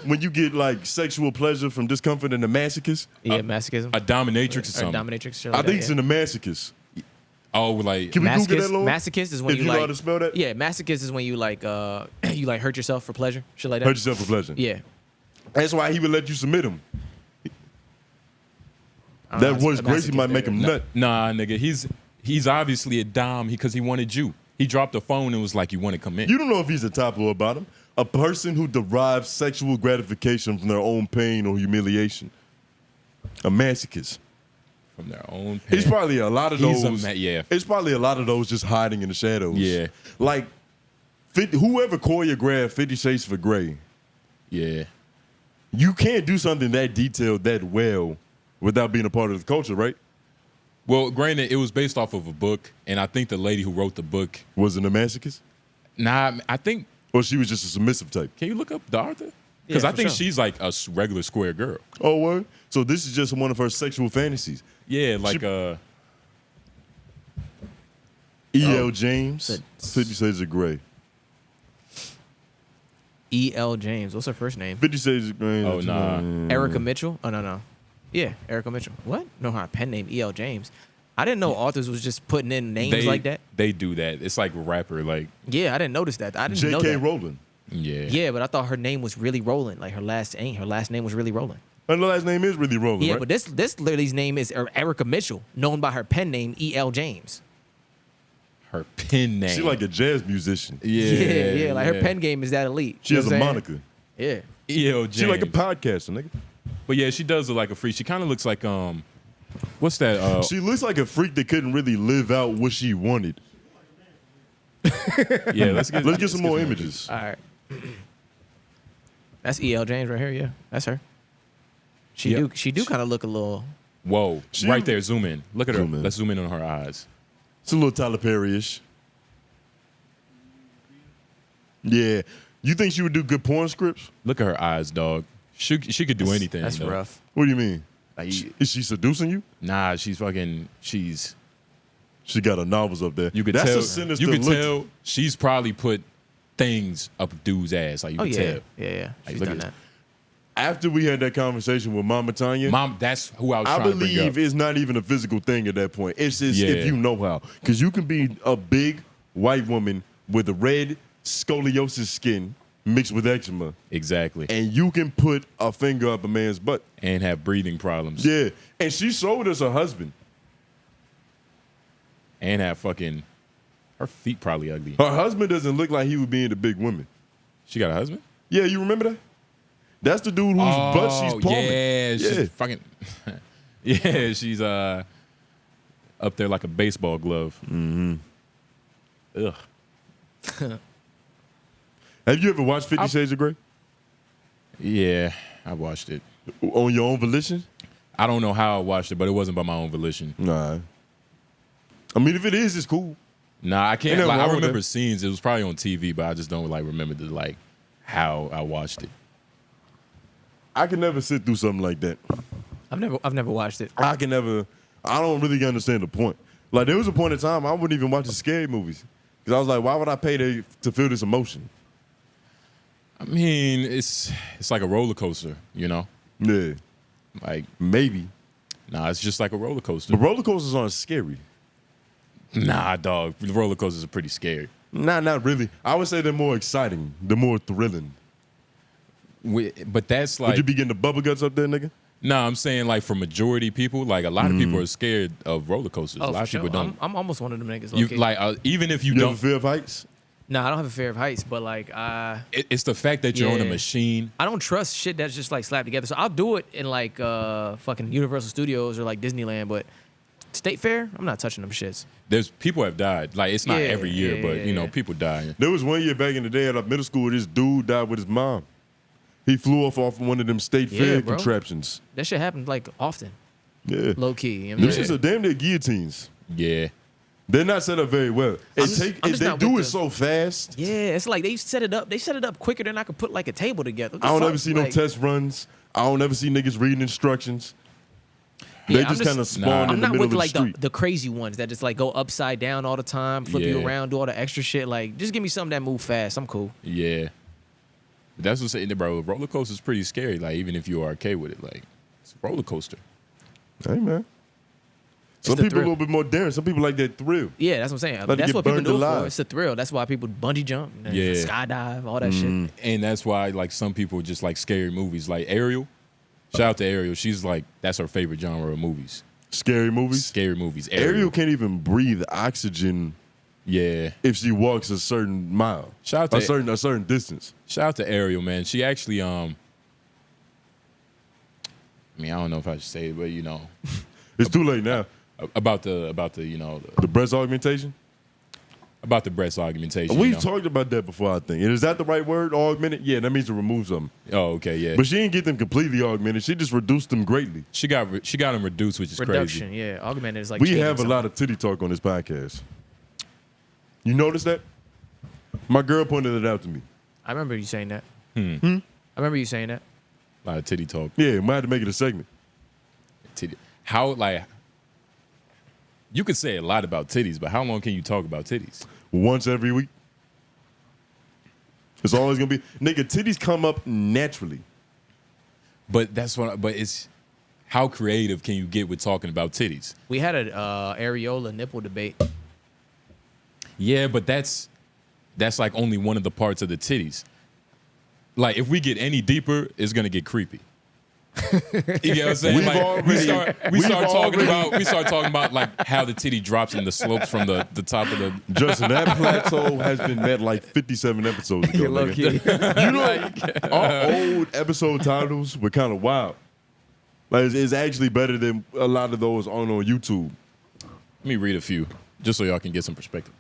C: when you get like sexual pleasure from discomfort in the masochist?
A: Yeah, masochism.
B: A dominatrix or
A: Or
B: something.
A: dominatrix. Shit
C: I
A: like
C: think
A: that,
C: it's in the masochist.
B: Oh, like
C: Can we Google that, Lord?
A: Masochist is when
C: If
A: you
C: you know
A: like.
C: how to spell that?
A: Yeah, masochist is when you like you like hurt yourself for pleasure, shit like that.
C: Hurt yourself for pleasure.
A: Yeah.
C: That's why he would let you submit him.
A: I don't know
C: That
A: how
C: voice
A: a
C: Gracie
A: masochist
C: might make him
A: is.
C: nut.
B: nah, nigga. He's obviously a dom because he wanted you. He dropped the phone and was like, "You want to come in?"
C: You don't know if he's a top or a bottom. A person who derives sexual gratification from their own pain or humiliation. A masochist.
B: From their own.
C: It's
B: pen.
C: probably a lot of
B: He's a
C: those.
B: yeah.
C: It's probably a lot of those just hiding in the shadows.
B: Yeah.
C: Like, whoever choreographed 50 Shades of Grey,
B: Yeah.
C: you can't do something that detailed that well without being a part of the culture, right?
B: Well, granted, it was based off of a book, and I think the lady who wrote the book.
C: Wasn't a masochist?
B: Nah, I think.
C: Or she was just a submissive type?
B: Can you look up the author? Because
A: Yeah,
B: I
A: for
B: think
A: sure.
B: she's like a regular square girl.
C: Oh, word? So this is just one of her sexual fantasies.
B: Yeah, like
C: E.L. James,
A: That's-
C: 50 Shades of Grey.
A: E.L. James. What's her first name?
C: 50 Shades of Grey.
B: Oh, nah.
A: Erica Mitchell. Oh no. Yeah, Erica Mitchell. What? No, her pen name E.L. James. I didn't know authors was just putting in names like that.
B: They do that. It's like a rapper, like
A: Yeah, I didn't notice that. I didn't know
C: J.K.
A: that.
C: Rowling.
B: yeah.
A: Yeah, but I thought her name was really Rowland. Like her last name was really Rowland.
C: Her last name is really Rowling,
A: Yeah,
C: right?
A: but this lady's name is Erica Mitchell, known by her pen name E.L. James.
B: Her pen name.
C: She like a jazz musician.
A: Yeah. Like her pen game is that elite.
C: She
A: You
C: has
A: know
C: a
A: what I'm saying?
C: moniker.
A: Yeah.
B: E.L. James.
C: She like a podcaster, nigga.
B: But yeah, she does look like a freak. She kind of looks like What's that?
C: She looks like a freak that couldn't really live out what she wanted.
B: Yeah, let's get
C: some more images.
A: All right. That's E.L. James right here. Yeah, that's her. She do kind of look a little.
B: Whoa, right there. Zoom in. Look at her.
C: Zoom in.
B: Let's zoom in on her eyes.
C: It's a little Tyler Perry-ish. Yeah. You think she would do good porn scripts?
B: Look at her eyes, dog. She could do anything.
A: That's
B: though.
A: rough.
C: What do you mean?
B: Like,
C: Is she seducing you?
B: nah, she's fucking. She's.
C: She got her novels up there.
B: You could
C: That's
B: tell.
C: a sinister
B: You could
C: look.
B: tell she's probably put things up a dude's ass. Like you
A: Oh
B: could
A: yeah,
B: tell.
A: yeah.
B: Like,
A: She's
B: look
A: done
B: at-
A: that.
C: After we had that conversation with Mama Tanya,
B: Mom, that's who I was
C: I
B: trying to bring up.
C: believe it's not even a physical thing at that point. It's just
B: Yeah.
C: if you know how. Because you can be a big white woman with a red scoliosis skin mixed with eczema,
B: Exactly.
C: and you can put a finger up a man's butt.
B: And have breathing problems.
C: Yeah. And she showed us her husband.
B: And have fucking. Her feet probably ugly.
C: Her husband doesn't look like he would be into big women.
B: She got a husband?
C: Yeah, you remember that? That's the dude whose butt she's palming.
B: Yeah, she's fucking. Yeah, she's up there like a baseball glove.
C: Mm-hmm.
B: Ugh.
C: Have you ever watched 50 Shades of Grey?
B: Yeah, I watched it.
C: On your own volition?
B: I don't know how I watched it, but it wasn't by my own volition.
C: Nah. I mean, if it is, it's cool.
B: Nah, I can't.
C: Ain't nothing
B: Like, I
C: wrong with
B: remember
C: that.
B: scenes. It was probably on TV, but I just don't like remember how I watched it.
C: I can never sit through something like that.
A: I've never watched it.
C: I don't really understand the point. Like, there was a point in time I wouldn't even watch the scary movies. Because I was like, why would I pay to feel this emotion?
B: I mean, it's like a roller coaster, you know?
C: Yeah.
B: Like,
C: Maybe.
B: nah, it's just like a roller coaster.
C: But roller coasters aren't scary.
B: Nah, dog. The roller coasters are pretty scary.
C: Nah, not really. I would say they're more exciting. They're more thrilling.
B: But that's like.
C: Would you be getting the bubble guts up there, nigga?
B: No, I'm saying like for majority people, like a lot of people are scared of roller coasters.
A: Oh,
B: a lot
A: for
B: of people
A: sure.
B: don't.
A: I'm almost one of them niggas.
B: You
A: low-key.
B: like even if you
C: You
B: don't.
C: have a fear of heights?
A: Nah, I don't have a fear of heights, but like
B: It's the fact that you're on a
A: Yeah.
B: machine.
A: I don't trust shit that's just like slapped together. So I'll do it in like fucking Universal Studios or like Disneyland, but State Fair, I'm not touching them shits.
B: There's people have died. Like it's not
A: Yeah,
B: every year,
A: yeah,
B: but you know
A: yeah.
B: people die.
C: There was one year back in the day at our middle school, this dude died with his mom. He flew off one of them state
A: Yeah,
C: fair
A: bro.
C: contraptions.
A: That shit happens like often,
C: Yeah.
A: low key. You know
C: Them
A: what I'm
C: shits
A: saying?
C: are damn near guillotines.
B: Yeah,
C: They're not set up very well.
A: I'm just
C: They
A: not
C: do
A: with
C: it
A: the-
C: so fast.
A: Yeah, it's like they set it up. They set it up quicker than I could put like a table together. What the
C: I don't
A: fuck?
C: ever see no
A: Like,
C: test runs. I don't ever see niggas reading instructions.
A: Yeah,
C: They
A: I'm
C: just
A: just-
C: kind of spawn
B: Nah.
C: in
A: I'm
C: the
A: not
C: middle
A: with
C: of the
A: like
C: street.
A: the crazy ones that just like go upside down all the time, flip you
B: Yeah.
A: around, do all the extra shit. Like, just give me something that move fast. I'm cool.
B: yeah. That's what's saying, bro. Roller coaster's pretty scary. Like even if you're okay with it, like it's a roller coaster.
C: Hey, man. Some
A: the
C: people a
A: thrill.
C: little bit more daring. Some people like that thrill.
A: Yeah, that's what I'm saying.
C: Like to
A: That's
C: get
A: what people
C: burned
A: do it
C: alive.
A: for. It's a thrill. That's why people bungee jump, and
B: Yeah.
A: skydive, all that shit.
B: And that's why like some people just like scary movies. Like Ariel, shout out to Ariel. She's like that's her favorite genre of movies.
C: Scary movies.
B: Scary movies.
C: Ariel can't even breathe oxygen
B: Yeah.
C: if she walks a certain mile.
B: Shout out to
C: a certain distance.
B: Shout out to Ariel, man. She actually I mean, I don't know if I should say it, but you know,
C: It's too late now.
B: about the you know
C: The breast augmentation.
B: about the breast augmentation.
C: We've
B: you know?
C: talked about that before, I think. And is that the right word? Augmented? Yeah, that means to remove something.
B: Oh, okay, yeah.
C: But she didn't get them completely augmented. She just reduced them greatly.
B: She got them reduced, which is
A: Reduction,
B: crazy.
A: yeah. Augmented is like
C: We
A: changing
C: have a
A: something.
C: lot of titty talk on this podcast. You notice that? My girl pointed it out to me.
A: I remember you saying that. I remember you saying that.
B: A lot of titty talk.
C: Yeah, might have to make it a segment.
B: Titty. How like you could say a lot about titties, but how long can you talk about titties?
C: Once every week. It's always gonna be nigga, titties come up naturally.
B: But that's what. But it's how creative can you get with talking about titties?
A: We had a areola nipple debate.
B: Yeah, but that's like only one of the parts of the titties. Like if we get any deeper, it's gonna get creepy. You get what I'm saying?
C: We've
B: Like,
C: already-
B: we start talking about like how the titty drops in the slopes from the top of the.
C: Justin, that plateau has been met like 57 episodes ago. nigga. You know, our old episode titles were kind of wild. Like it's actually better than a lot of those on YouTube.
B: Let me read a few, just so y'all can get some perspective.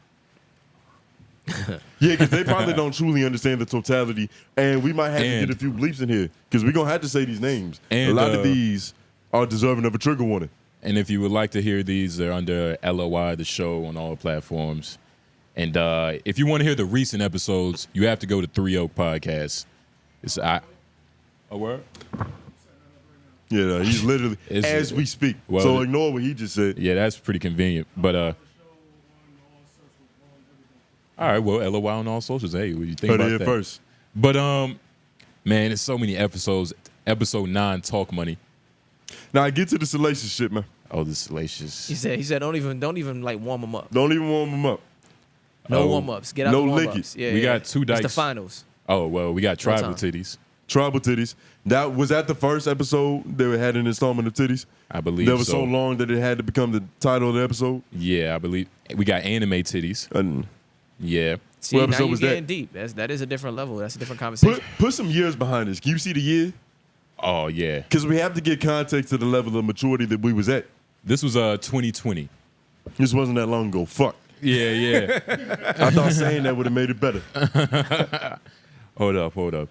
C: Yeah, because they probably don't truly understand the totality, and we might have to get a few bleeps in here because we're gonna have to say these names. And a lot of these are deserving of a trigger warning.
B: And if you would like to hear these, they're under LOI, the show, on all platforms. And if you want to hear the recent episodes, you have to go to 3 Oak Podcast. It's a word?
C: Yeah, he's literally as we speak. Well, so ignore what he just said.
B: Yeah, that's pretty convenient. But all right, well, LOI on all socials. Hey, what do you think about that?
C: First.
B: But man, there's so many episodes. Episode 9, Talk Money.
C: Now get to the salacious shit, man.
B: Oh, the salacious.
A: He said, don't even like warm them up.
C: Don't even warm them up.
A: No warm ups. Get out
C: no
A: the warm
C: lick
A: ups.
C: it.
A: Yeah,
B: we got 2 dikes.
A: It's the finals.
B: Oh well, we got Tribal Titties.
C: Tribal Titties. That was at the first episode they had an installment of Titties.
B: I believe
C: that was so long that it had to become the title of the episode.
B: Yeah, I believe we got Anime Titties. Yeah.
A: See,
C: what episode
A: now
C: was
A: you're
C: that?
A: getting deep. That is a different level. That's a different conversation.
C: Put some years behind this. Can you see the year?
B: Oh yeah.
C: Because we have to get context to the level of maturity that we was at.
B: This was 2020.
C: This wasn't that long ago. Fuck.
B: Yeah.
C: I thought saying that would have made it better.
B: Hold up.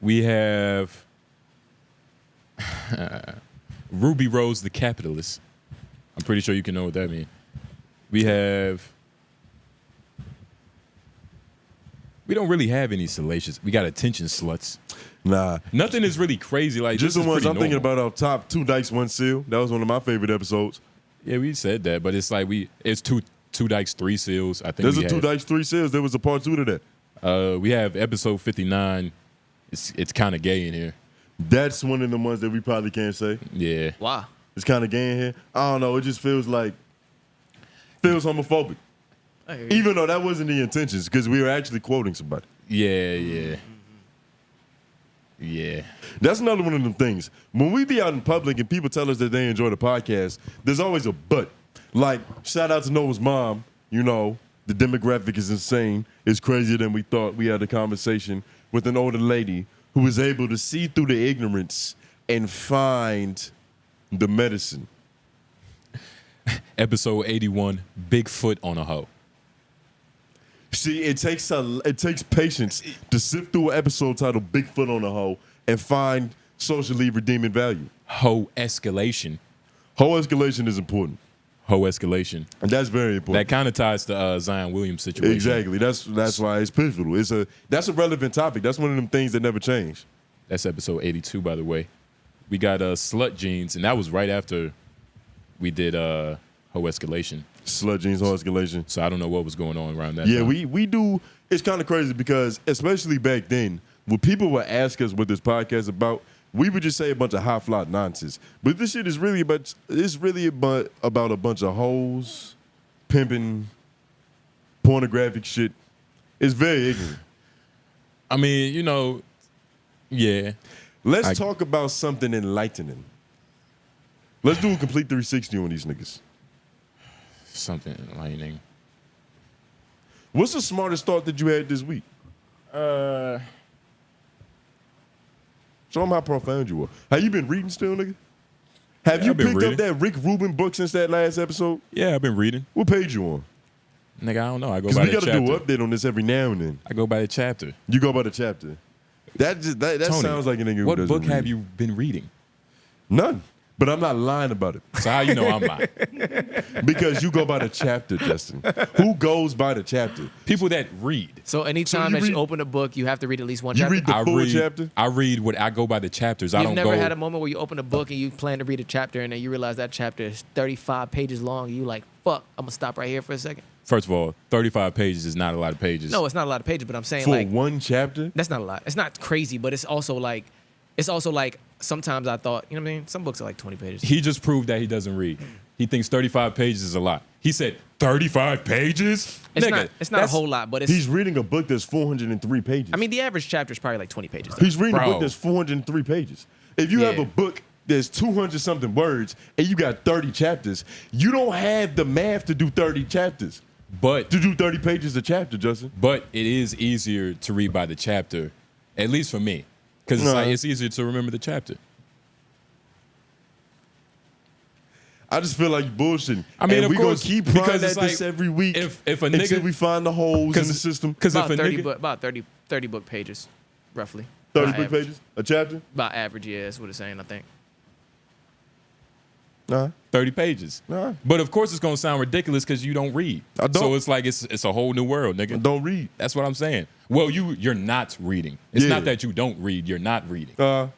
B: We have Ruby Rose the Capitalist. I'm pretty sure you can know what that means. We don't really have any salacious. We got attention sluts.
C: Nah.
B: Nothing is really crazy. Like
C: just the ones I'm thinking
B: normal.
C: about off top. 2 Dikes, 1 Seal. That was one of my favorite episodes.
B: Yeah, we said that, but it's like it's two Dikes, 3 Seals. I think
C: there's a 2 Dikes, 3 Seals. There was a part 2 to that.
B: We have episode 59. It's kind of gay in here.
C: That's one of the ones that we probably can't say.
B: Yeah.
A: Wow.
C: It's kind of gay in here. I don't know. It just feels homophobic. Even though that wasn't the intentions, because we were actually quoting somebody.
B: Yeah.
C: That's another one of them things. When we be out in public and people tell us that they enjoy the podcast, there's always a but. Like, shout out to Noah's mom. You know, the demographic is insane. It's crazier than we thought. We had a conversation with an older lady who was able to see through the ignorance and find the medicine.
B: Episode 81, Bigfoot on a hoe.
C: See, it takes patience to sift through an episode titled Bigfoot on a Hoe and find socially redeeming value.
B: Hoe escalation.
C: Hoe escalation is important.
B: Hoe escalation.
C: And that's very important.
B: That kind of ties to Zion Williams situation.
C: Exactly. That's why it's pivotal. That's a relevant topic. That's one of them things that never change.
B: That's episode 82, by the way. We got Slut Jeans, and that was right after we did Hoe escalation.
C: Slut Jeans, Hoe escalation.
B: So I don't know what was going on around that
C: time.
B: we
C: do. It's kind of crazy because, especially back then, when people would ask us what this podcast about, we would just say a bunch of high fly nonsense. But this shit is really about a bunch of hoes, pimping, pornographic shit. It's very ignorant.
B: I mean, yeah.
C: Let's talk about something enlightening. Let's do a complete 360 on these niggas.
B: Something enlightening.
C: What's the smartest thought that you had this week? Show them how profound you are. Have you been reading still, nigga? Have you picked up that Rick Rubin book since that last episode?
B: Yeah, I've been reading.
C: What page you on?
B: Nigga, I don't know. I go by the chapter.
C: Because we got to do an update on this every now and then.
B: I go by the chapter.
C: You go by the chapter. That
B: Tony,
C: sounds like a nigga who doesn't
B: What book
C: read.
B: have you been reading?
C: None. But I'm not lying about it.
B: So how you know I'm lying?
C: Because you go by the chapter, Justin. Who goes by the chapter?
B: People that read.
A: So anytime that you open a book, you have to read at least one chapter?
C: You read the full chapter?
B: I read what I go by the chapters.
A: You've never had a moment where you open a book and you plan to read a chapter and then you realize that chapter is 35 pages long and you like, fuck, I'm going to stop right here for a second?
B: First of all, 35 pages is not a lot of pages.
A: No, it's not a lot of pages, but I'm saying
C: for one chapter?
A: That's not a lot. It's not crazy, but it's also like sometimes I thought, you know what I mean? Some books are like 20 pages.
B: He just proved that he doesn't read. He thinks 35 pages is a lot. He said 35 pages?
A: It's not a whole lot, but
C: he's reading a book that's 403 pages.
A: I mean, the average chapter is probably like 20 pages. Though.
C: He's reading a book that's 403 pages. If you have a book that's 200 something words and you got 30 chapters, you don't have the math to do 30 chapters.
B: But
C: to do 30 pages a chapter, Justin.
B: But it is easier to read by the chapter, at least for me. Because it's easier to remember the chapter.
C: I just feel like you bullshitting.
B: I mean,
C: and
B: of
C: we
B: course,
C: gonna keep
B: because
C: prying
B: it's
C: at this
B: like,
C: every week.
B: if a
C: until
B: nigga
C: we find the holes in the system.
B: Because if
A: About
B: a
A: 30,
B: nigga,
A: about 30 book pages, roughly.
C: 30
A: About
C: book
A: average.
C: pages, a chapter.
A: About average, yeah, that's what it's saying, I think.
C: Nah.
B: 30 pages.
C: Nah.
B: But of course, it's gonna sound ridiculous because you don't read.
C: I don't.
B: So it's like it's a whole new world, nigga.
C: I don't read.
B: That's what I'm saying. Well, you're not reading. It's
C: Yeah.
B: not that you don't read. You're not reading.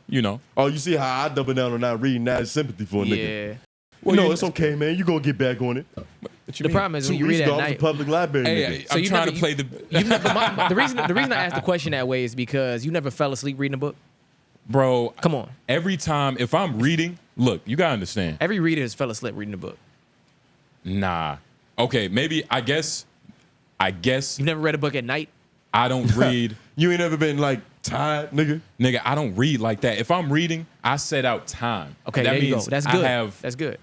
B: You know.
C: Oh, you see how I double down on not reading? Now it's sympathy for a nigga.
A: Yeah.
B: Well,
C: no,
B: you-
C: it's okay, man. You gonna get back on it.
B: What you
A: The
B: mean?
A: problem is
C: 2
A: when you
C: weeks
A: read
C: ago,
A: at
C: I was a
A: night.
C: public library
B: Hey,
C: nigga.
A: So
B: I'm
A: you
B: trying
A: never-
B: to play the.
A: You never, the reason I asked the question that way is because you never fell asleep reading a book.
B: Bro,
A: Come on.
B: every time if I'm reading, look, you gotta understand.
A: Every reader has fell asleep reading a book.
B: Nah. Okay, maybe I guess
A: You've never read a book at night?
B: I don't read.
C: You ain't ever been like tired, nigga.
B: Nigga, I don't read like that. If I'm reading, I set out time.
A: Okay,
B: that
A: there you go.
B: means
A: That's good.
B: I have
A: That's good.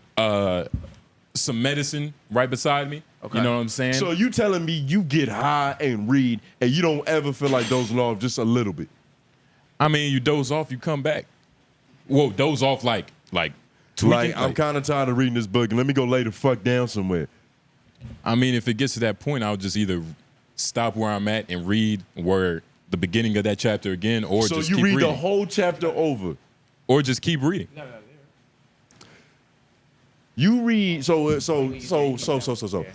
B: some medicine right beside me.
A: Okay.
B: You know what I'm saying?
C: So you telling me you get high and read and you don't ever feel like dozing off just a little bit?
B: I mean, you doze off, you come back. Whoa, doze off like tweaking?
C: Like, I'm kind of tired of reading this book and let me go lay the fuck down somewhere.
B: I mean, if it gets to that point, I'll just either stop where I'm at and read where the beginning of that chapter again, or
C: So
B: just
C: you
B: keep
C: read
B: reading.
C: the whole chapter over.
B: Or just keep reading.
C: You read so.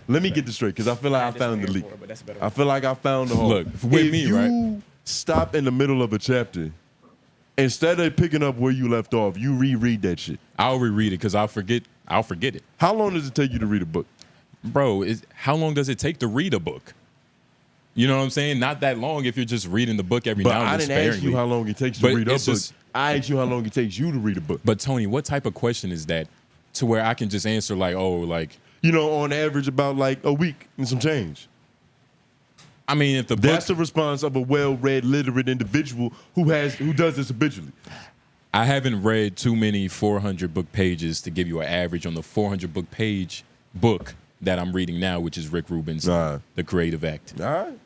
C: Let me get this straight because I feel like I found the leak. I feel like I found the hole.
B: Look, with
C: if
B: me,
C: you
B: right?
C: stop in the middle of a chapter, instead of picking up where you left off, you reread that shit.
B: I'll reread it because I'll forget it.
C: How long does it take you to read a book?
B: Bro, how long does it take to read a book? You know what I'm saying? Not that long if you're just reading the book every
C: But
B: now and
C: I
B: then
C: didn't ask
B: sparingly.
C: you how long it takes to
B: But
C: read a
B: it's
C: book.
B: just-
C: I asked you how long it takes you to read a book.
B: But Tony, what type of question is that to where I can just answer like, oh, like,
C: You know, on average, about like a week and some change.
B: I mean, if the book,
C: That's the response of a well-read, literate individual who does this habitually.
B: I haven't read too many 400 book pages to give you an average on the 400 book page book that I'm reading now, which is Rick Rubin's
C: Nah.
B: The Creative Act.
C: All right.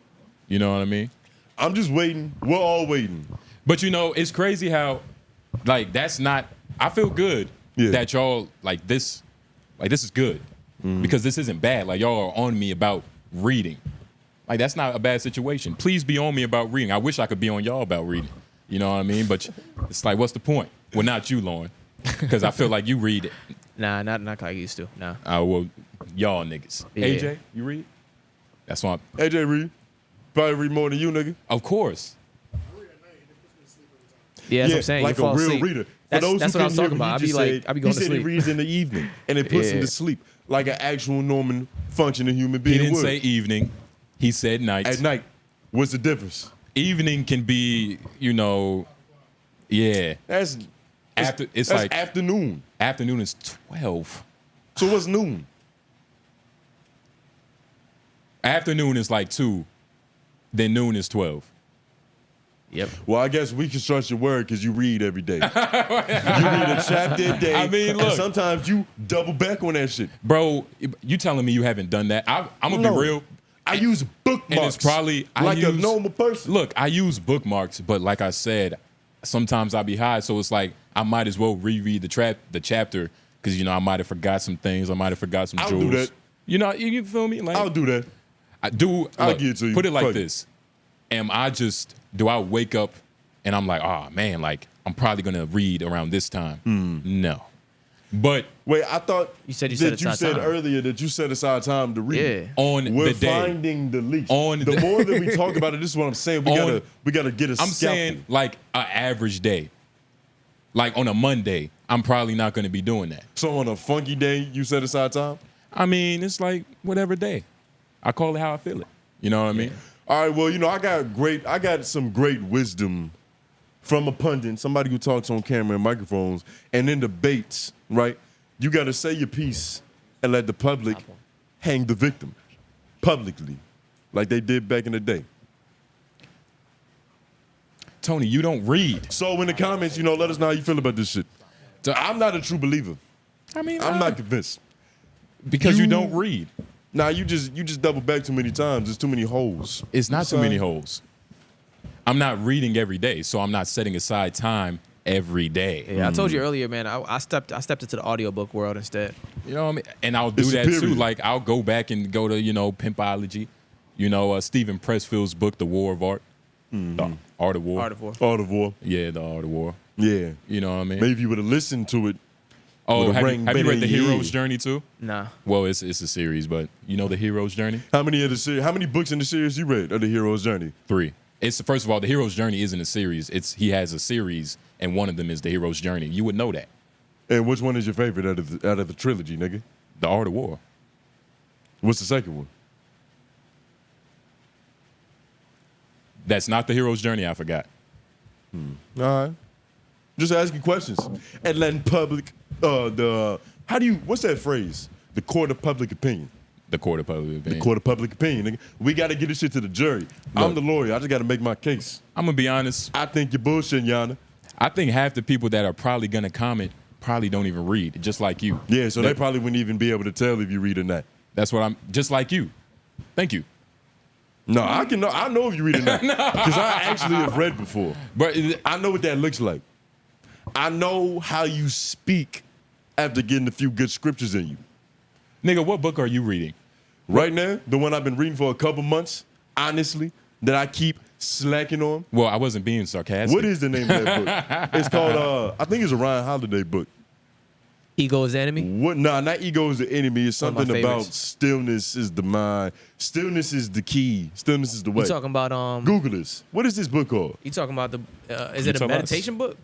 B: You know what I mean?
C: I'm just waiting. We're all waiting.
B: But you know, it's crazy how, like, that's not. I feel good
C: Yeah.
B: that y'all this is good because this isn't bad. Like y'all are on me about reading. Like that's not a bad situation. Please be on me about reading. I wish I could be on y'all about reading. You know what I mean? But it's like, what's the point? Well, not you, Lauren, because I feel like you read it.
A: Nah, not like I used to. Nah.
B: Well, y'all niggas.
A: Yeah.
B: AJ, you read? That's why.
C: AJ read. Probably read more than you, nigga.
B: Of course.
A: Yeah, that's what I'm saying.
C: like
A: you fall
C: a real
A: asleep.
C: reader.
A: That's
C: For those
A: what
C: who
A: I was
C: couldn't
A: talking
C: hear
A: about.
C: what he just said,
A: I be going
C: he
A: to
C: said
A: sleep.
C: he reads in the evening, and it puts him
A: Yeah.
C: to sleep like an actual normal functioning human being
B: He didn't
C: would.
B: say evening. He said night.
C: At night. What's the difference?
B: Evening can be, yeah.
C: That's
B: It's
C: that's
B: like
C: afternoon.
B: afternoon is 12.
C: So what's noon?
B: Afternoon is like 2. Then noon is 12.
A: Yep.
C: Well, I guess we can trust your word because you read every day. You read a chapter a day.
B: I mean,
C: and
B: look.
C: sometimes you double back on that shit.
B: Bro, you telling me you haven't done that? I'm gonna
C: No.
B: be real.
C: I use bookmarks.
B: And it's probably
C: like a normal person.
B: Look, I use bookmarks, but like I said, sometimes I'll be high, so it's like I might as well reread the chapter because I might have forgot some things. I might have forgot some
C: I'll
B: jewels.
C: do that.
B: You feel me? Like
C: I'll do that.
B: I do.
C: I'll
B: Look,
C: give it to you.
B: Put it like
C: Fuck it.
B: this: do I wake up and I'm like, oh man, like I'm probably gonna read around this time? No, but
C: Wait, I thought
A: You said you
C: that
A: set
C: you
A: aside
C: said
A: time.
C: earlier that you set aside time to read.
A: Yeah.
B: on
C: We're
B: the day,
C: finding the leaks.
B: On
C: the
B: the-
C: more that we talk about it, this is what I'm saying. We gotta get a
B: I'm
C: scalpel.
B: saying like an average day. Like on a Monday, I'm probably not gonna be doing that.
C: So on a funky day, you set aside time.
B: I mean, it's like whatever day. I call it how I feel it. You know what I mean?
C: All right, well, I got some great wisdom from a pundit, somebody who talks on camera and microphones, and in debates, right? You got to say your piece and let the public hang the victim publicly, like they did back in the day.
B: Tony, you don't read.
C: So in the comments, let us know how you feel about this shit. So I'm not a true believer.
B: I mean,
C: I'm not convinced.
B: because you
C: you-
B: don't read.
C: Nah, you just double back too many times. There's too many holes.
B: It's not too
C: Son.
B: many holes. I'm not reading every day, so I'm not setting aside time every day.
A: Yeah, I told you earlier, man. I stepped into the audiobook world instead.
B: You know what I mean? And I'll do that too. Like I'll go back and go to Pimpology, Stephen Pressfield's book, The War of Art, The Art of War.
E: Art of War.
C: Art of War.
B: Yeah, The Art of War.
C: Yeah.
B: You know what I mean?
C: Maybe you would have listened to it.
B: Oh, have you read The Hero's Journey too?
A: Nah.
B: Well, it's a series, but you know The Hero's Journey?
C: How many books in the series you read of The Hero's Journey?
B: 3. It's first of all, The Hero's Journey isn't a series. He has a series, and one of them is The Hero's Journey. You would know that.
C: And which one is your favorite out of the trilogy, nigga?
B: The Art of War.
C: What's the second one?
B: That's not The Hero's Journey. I forgot.
C: All right. Just asking questions and letting public what's that phrase? The court of public opinion.
B: The court of public opinion.
C: The court of public opinion, nigga. We got to get this shit to the jury. I'm the lawyer. I just got to make my case.
B: I'm gonna be honest.
C: I think you're bullshitting, Yana.
B: I think half the people that are probably gonna comment probably don't even read, just like you.
C: Yeah, so they probably wouldn't even be able to tell if you read or not.
B: That's what I'm. Just like you. Thank you.
C: No, I know if you read or not because I actually have read before.
B: But
C: I know what that looks like. I know how you speak after getting a few good scriptures in you.
B: Nigga, what book are you reading?
C: Right now, the one I've been reading for a couple months, honestly, that I keep slacking on.
B: Well, I wasn't being sarcastic.
C: What is the name of that book? It's called, I think it's a Ryan Holiday book.
A: Ego is the enemy?
C: Nah, not ego is the enemy. It's something about
A: favorites.
C: stillness is the mind. Stillness is the key. Stillness is the way.
A: You talking about
C: Google this. What is this book called?
A: You talking about is it a
B: talking about-
A: meditation book?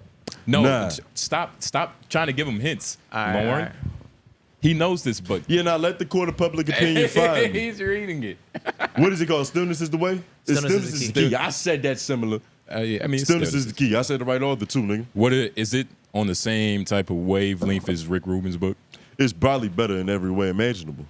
B: No,
C: Nah.
B: stop trying to give him hints,
A: All right,
B: Lauren.
A: all right.
B: He knows this book.
C: Yeah, now let the court of public opinion find me.
B: He's reading it.
C: What is it called? Stillness is the way?
A: Stillness is the key.
C: I said that similar.
B: Yeah, I mean,
C: Stillness is the key. I said it right all the two, nigga.
B: Is it on the same type of wavelength as Rick Rubin's book?
C: It's probably better in every way imaginable.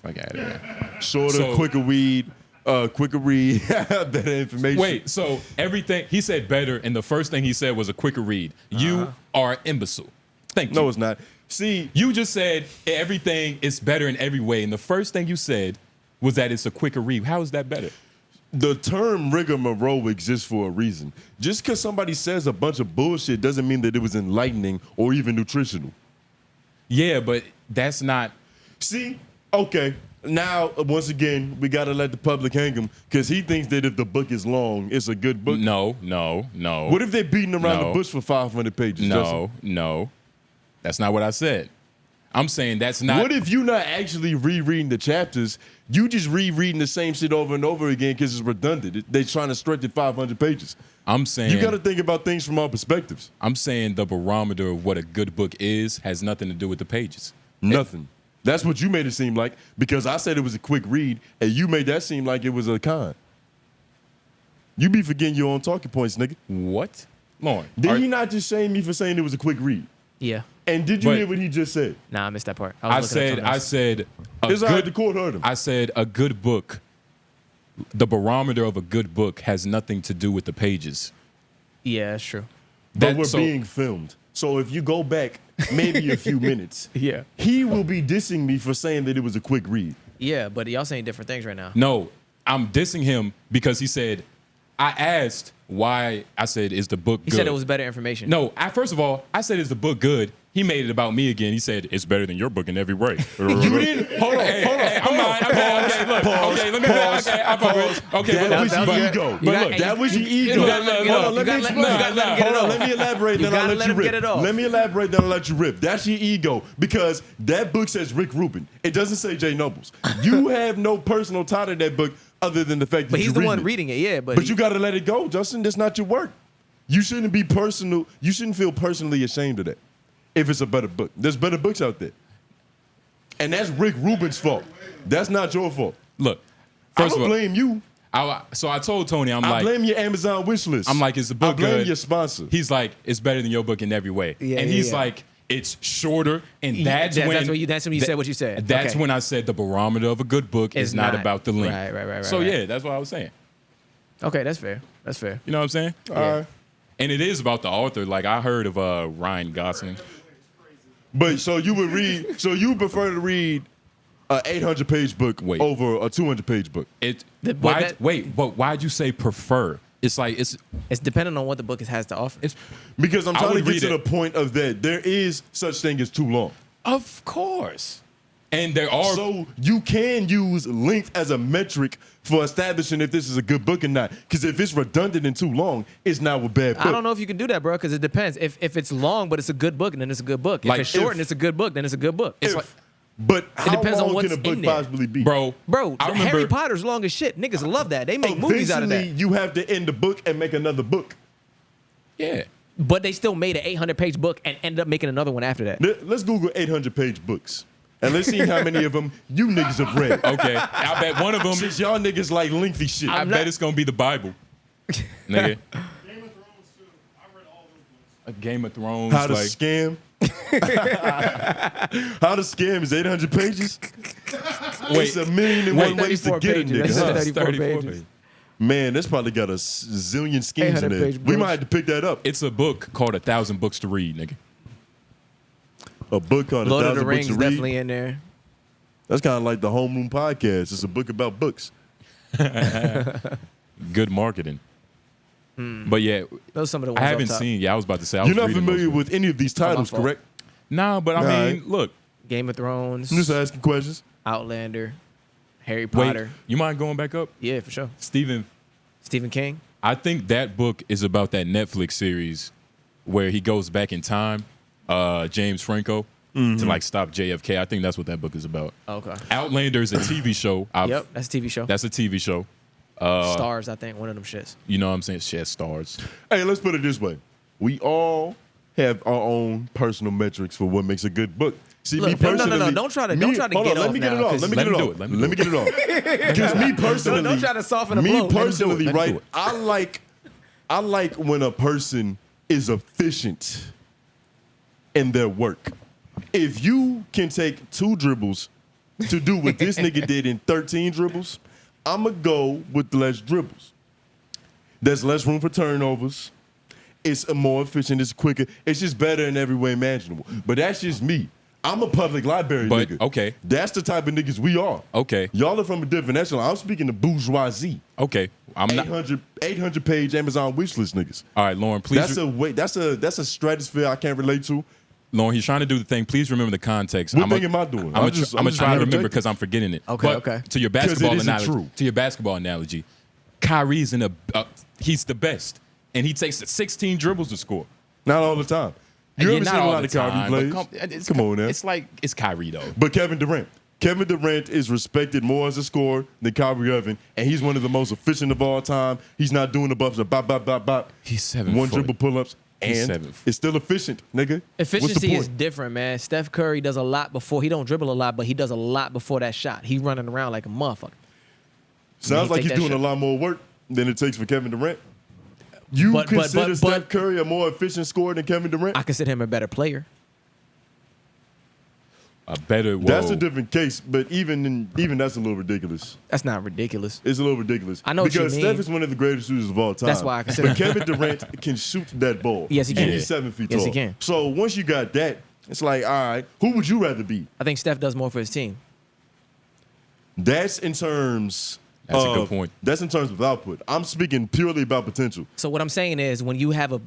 B: Fuck out of here.
C: Shorter, quicker read, better information.
B: Wait, so everything he said better, and the first thing he said was a quicker read. You are an imbecile. Thank you.
C: No, it's not. See,
B: You just said everything is better in every way, and the first thing you said was that it's a quicker read. How is that better?
C: the term rigmarole exists for a reason. Just because somebody says a bunch of bullshit doesn't mean that it was enlightening or even nutritional.
B: Yeah, but that's not.
C: See, okay. Now, once again, we got to let the public hang him because he thinks that if the book is long, it's a good book.
B: No.
C: What if they're beating around the
B: No.
C: bush for 500 pages?
B: No. That's not what I said. I'm saying that's not.
C: What if you're not actually rereading the chapters? You just rereading the same shit over and over again because it's redundant. They're trying to stretch it 500 pages.
B: I'm saying
C: You got to think about things from all perspectives.
B: I'm saying the barometer of what a good book is has nothing to do with the pages.
C: Nothing. That's what you made it seem like because I said it was a quick read and you made that seem like it was a con. You be forgetting your own talking points, nigga.
B: What? Lauren.
C: Did he not just shame me for saying it was a quick read?
A: Yeah.
C: And did you
B: But-
C: hear what he just said?
A: Nah, I missed that part.
B: I
A: was looking at
B: said
A: something else.
C: It's all right, the court heard him.
B: I said a good book. The barometer of a good book has nothing to do with the pages.
A: Yeah, that's true.
C: But we're being filmed. So if you go back maybe a few minutes,
A: Yeah.
C: he will be dissing me for saying that it was a quick read.
A: Yeah, but y'all saying different things right now.
B: No, I'm dissing him because he said, I asked why. I said, is the book
A: He
B: good?
A: said it was better information.
B: No, first of all, I said, is the book good? He made it about me again. He said, it's better than your book in every way.
C: You didn't. Hold on.
B: I'm not. Okay, look. Okay, let me. Okay, I fuck with. Okay,
C: That was your
A: but-
C: ego.
A: You got-
C: But look, that was your ego.
A: You gotta let it
C: Hold
A: go.
C: on, let me
A: You
C: explain.
A: gotta let him get it
C: Hold on,
A: off.
C: let me elaborate,
A: You
C: then I'll
A: gotta
C: let
A: let
C: you
A: him
C: rip.
A: get it off.
C: Let me elaborate, then I'll let you rip. That's your ego because that book says Rick Rubin. It doesn't say Jay Nobles. You have no personal tie to that book other than the fact that
A: But he's
C: you
A: the
C: read
A: one
C: it.
A: reading it, yeah. But
C: But you got to let it go, Justin. That's not your work. You shouldn't be personal. You shouldn't feel personally ashamed of that. If it's a better book, there's better books out there, and that's Rick Rubin's fault. That's not your fault.
B: Look,
C: I
B: first
C: don't
B: of all,
C: blame you.
B: so I told Tony,
C: I
B: like,
C: blame your Amazon wish list.
B: I'm like, is the book
C: I blame
B: good?
C: your sponsor.
B: He's like, it's better than your book in every way.
A: Yeah,
B: and
A: yeah,
B: he's
A: yeah.
B: like, it's shorter, and
A: Yeah,
B: that's
A: that's
B: when
A: when you said what you said.
B: That's
A: Okay.
B: when I said the barometer of a good book is
A: It's
B: not
A: not.
B: about the length.
A: Right,
B: So
A: right.
B: yeah, that's what I was saying.
A: Okay, that's fair. That's fair.
B: You know what I'm saying?
C: All right.
B: And it is about the author. Like I heard of Ryan Gosling.
C: But so you would read. So you prefer to read an 800-page book
B: Wait.
C: over a 200-page book.
B: It.
A: But
B: Why?
A: that-
B: Wait, but why'd you say prefer? it's like
A: It's depending on what the book has to offer.
B: it's
C: Because I'm
B: I
C: trying to
B: would
C: get
B: read
C: to the
B: it.
C: point of that there is such thing as too long.
B: of course, and there are
C: So you can use length as a metric for establishing if this is a good book or not. Because if it's redundant and too long, it's now a bad book.
A: I don't know if you can do that, bro, because it depends. If it's long but it's a good book, then it's a good book. If
B: Like,
A: it's short
C: if-
A: and it's a good book, then it's a good book. It's
C: If-
A: like,
C: but how
A: depends on
C: long
A: what's
C: can a book
A: in there.
C: possibly be?
B: bro.
A: bro,
B: I remember
A: Harry Potter's long as shit. Niggas love that. They make movies out of that.
C: Eventually, you have to end the book and make another book.
B: Yeah,
A: But they still made an 800-page book and ended up making another one after that.
C: Let's Google 800-page books. And let's see how many of them you niggas have read.
B: okay. I bet one of them.
C: Since y'all niggas like lengthy shit.
B: I bet it's gonna be the Bible, nigga.
E: Game of Thrones too. I read all those books.
B: A Game of Thrones.
C: How to
B: like,
C: Scam. How to Scam is 800 pages. It's a million and one ways to
A: 34
C: get a
A: pages.
C: nigga.
A: That's
C: huh?
A: 34 pages.
B: pages.
C: Man, that's probably got a zillion schemes in there.
A: 800-page
C: We
A: books.
C: might have to pick that up.
B: It's a book called 1,000 Books to Read, nigga.
C: A book called
A: Lord of
C: 1,000
A: the
C: Books
A: Rings
C: to
A: definitely
C: Read.
A: in there.
C: That's kind of like the Homeroom Podcast. It's a book about books.
B: Good marketing. But yeah,
A: Those are some of the ones
B: I
A: up
B: haven't
A: top.
B: seen. Yeah, I was about to say. I
C: You're
B: was
C: not
B: reading
C: familiar
B: those.
C: with any of these titles,
A: fault.
C: correct?
B: Nah, but I
C: All
B: mean,
C: right.
B: look.
A: Game of Thrones,
C: I'm just asking questions.
A: Outlander, Harry
B: Wait,
A: Potter.
B: you mind going back up,
A: Yeah, for sure.
B: Stephen?
A: Stephen King.
B: I think that book is about that Netflix series where he goes back in time, James Franco, to like stop JFK. I think that's what that book is about.
A: Okay.
B: Outlander is a TV show.
A: Yep, that's a TV show.
B: That's a TV show.
A: Stars, I think, one of them shits.
B: You know what I'm saying? Shit, stars.
C: Hey, let's put it this way. We all have our own personal metrics for what makes a good book. See,
A: Look,
C: me personally,
A: no, don't try to
C: hold
A: get
C: on,
A: off
C: let me get it
A: now,
C: off.
A: 'cause-
C: Let me
B: Let
C: get it
B: him do
C: off.
B: it, let him
C: Let me get it off. Because me personally,
A: Don't try to soften the
C: me
A: blow. Let him do it,
C: personally,
B: let him
C: right?
B: do it.
C: I like when a person is efficient in their work. If you can take 2 dribbles to do what this nigga did in 13 dribbles, I'ma go with less dribbles. There's less room for turnovers. It's more efficient. It's quicker. It's just better in every way imaginable. But that's just me. I'm a public library
B: But,
C: nigga.
B: okay.
C: That's the type of niggas we are.
B: Okay.
C: Y'all are from a different echelon. I'm speaking to bourgeoisie.
B: Okay. I'm not.
C: 800 page Amazon wish list niggas.
B: All right, Lauren, please.
C: That's a stratosphere I can't relate to.
B: Lauren, he's trying to do the thing. Please remember the context.
C: What thing am I doing?
B: I'm
C: I'm
B: gonna
C: just
B: try to remember
C: interjecting.
B: because I'm forgetting it.
A: Okay,
B: But
A: okay.
B: To your
C: 'Cause it
B: basketball
C: isn't
B: analogy.
C: true.
B: To your basketball analogy, Kyrie's he's the best, and he takes 16 dribbles to score.
C: Not all the time. You
B: Yeah,
C: ever
B: not
C: seen a
B: all
C: lot
B: the
C: of Kyrie
B: time, but
C: plays? Come on now.
B: It's like it's Kyrie though.
C: But Kevin Durant. Kevin Durant is respected more as a scorer than Kyrie Irving, and he's one of the most efficient of all time. He's not doing the buffs of bop, bop, bop, bop.
B: He's 7
C: One
B: foot.
C: dribble pull-ups,
B: He's
C: and
B: 7 foot.
C: it's still efficient, nigga. What's the
A: Efficiency is
C: point?
A: different, man. Steph Curry does a lot before. He don't dribble a lot, but he does a lot before that shot. He running around like a motherfucker.
C: Sounds
A: He
C: like
A: take
C: he's
A: that
C: doing
A: shit.
C: a lot more work than it takes for Kevin Durant. You
A: But-
C: consider Steph Curry a more efficient scorer than Kevin Durant?
A: I consider him a better player.
B: A better. Whoa.
C: That's a different case, but even that's a little ridiculous.
A: That's not ridiculous.
C: It's a little ridiculous.
A: I know what you
C: because
A: mean.
C: Steph is one of the greatest shooters of all time.
A: That's why I consider
C: But Kevin Durant can shoot that ball.
A: Yes, he can.
C: And he's 7 feet
A: Yes,
C: tall.
A: he can.
C: So once you got that, it's like, all right, who would you rather be?
A: I think Steph does more for his team.
C: That's in terms.
B: That's a good point.
C: That's in terms of output. I'm speaking purely about potential.
A: So what I'm saying is, when you have a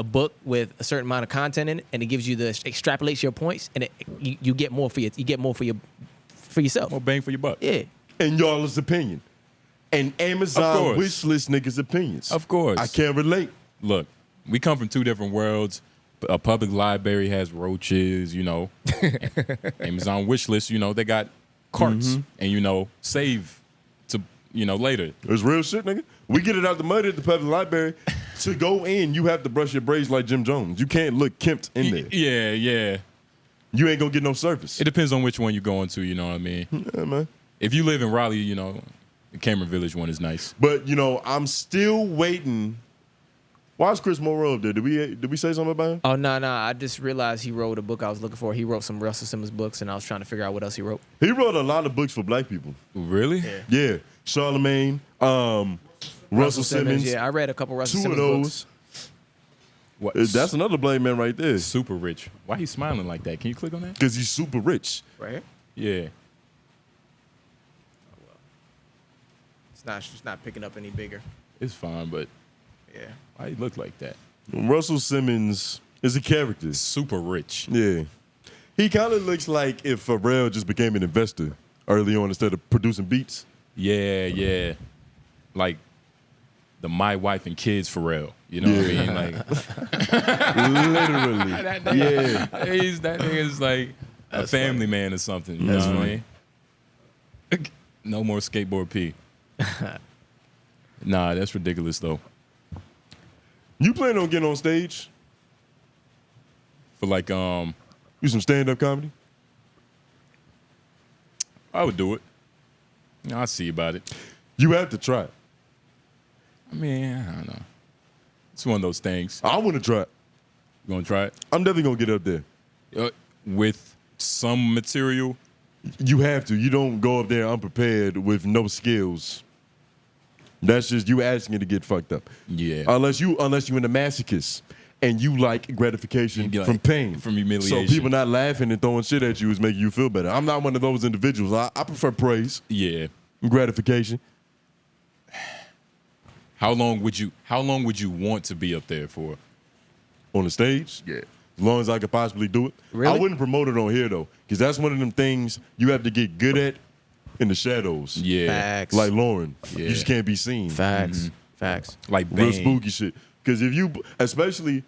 A: book with a certain amount of content in it, and it gives you extrapolates your points, and you get more for yourself.
B: More bang for your buck.
A: Yeah.
C: In y'all's opinion. And
B: Of
C: Amazon
B: course.
C: wish list niggas' opinions.
B: Of course.
C: I can't relate.
B: Look, we come from 2 different worlds. A public library has roaches, you know. Amazon wish list, you know, they got carts and, you know, save to, you know, later.
C: It's real shit, nigga. We get it out the mud at the public library. To go in, you have to brush your braids like Jim Jones. You can't look kempt in there.
B: Yeah, yeah.
C: You ain't gonna get no service.
B: It depends on which one you're going to, you know what I mean?
C: Yeah, man.
B: If you live in Raleigh, you know, the Cameron Village one is nice.
C: But you know, I'm still waiting. Why is Chris Morrow up there? Did we say something about him?
A: Oh no. I just realized he wrote a book I was looking for. He wrote some Russell Simmons books, and I was trying to figure out what else he wrote.
C: He wrote a lot of books for black people.
B: Really?
C: Yeah, Charlemagne, Russell Simmons.
A: Yeah, I read a couple Russell
C: 2 of
A: Simmons
C: those.
A: books.
B: What?
C: That's another black man right there.
B: Super rich. Why he smiling like that? Can you click on that?
C: Because he's super rich.
A: Right?
B: Yeah.
A: It's not picking up any bigger.
B: It's fine, but
A: Yeah.
B: Why he look like that?
C: Russell Simmons is a character.
B: Super rich.
C: Yeah. He kind of looks like if Pharrell just became an investor early on instead of producing beats.
B: Yeah. Like the My Wife and Kids Pharrell. You know what I mean? Like
C: Literally.
B: that nigga's like a family man or something. You know what I mean? No more skateboard P. Nah, that's ridiculous though.
C: You plan on getting on stage?
B: For like
C: Do some stand-up comedy?
B: I would do it. I'll see about it.
C: You have to try it.
B: I mean, I don't know. It's one of those things.
C: I want to try it.
B: You gonna try it?
C: I'm definitely going to get up there.
B: With some material?
C: You have to. You don't go up there unprepared with no skills. That's just you asking to get fucked up.
B: Yeah.
C: Unless you in the masochist and you like gratification
B: Like,
C: from pain.
B: from humiliation.
C: So people not laughing and throwing shit at you is making you feel better. I'm not one of those individuals. I prefer praise
B: Yeah.
C: and gratification.
B: How long would you want to be up there for?
C: On the stage?
B: Yeah.
C: As long as I could possibly do it.
A: Really?
C: I wouldn't promote it on here though, because that's one of them things you have to get good at in the shadows.
B: Yeah.
A: Facts.
C: Like Lauren.
B: Yeah.
C: You just can't be seen.
A: Facts. Facts.
B: Like
C: Real
B: Bane.
C: spooky shit. Because if you, especially,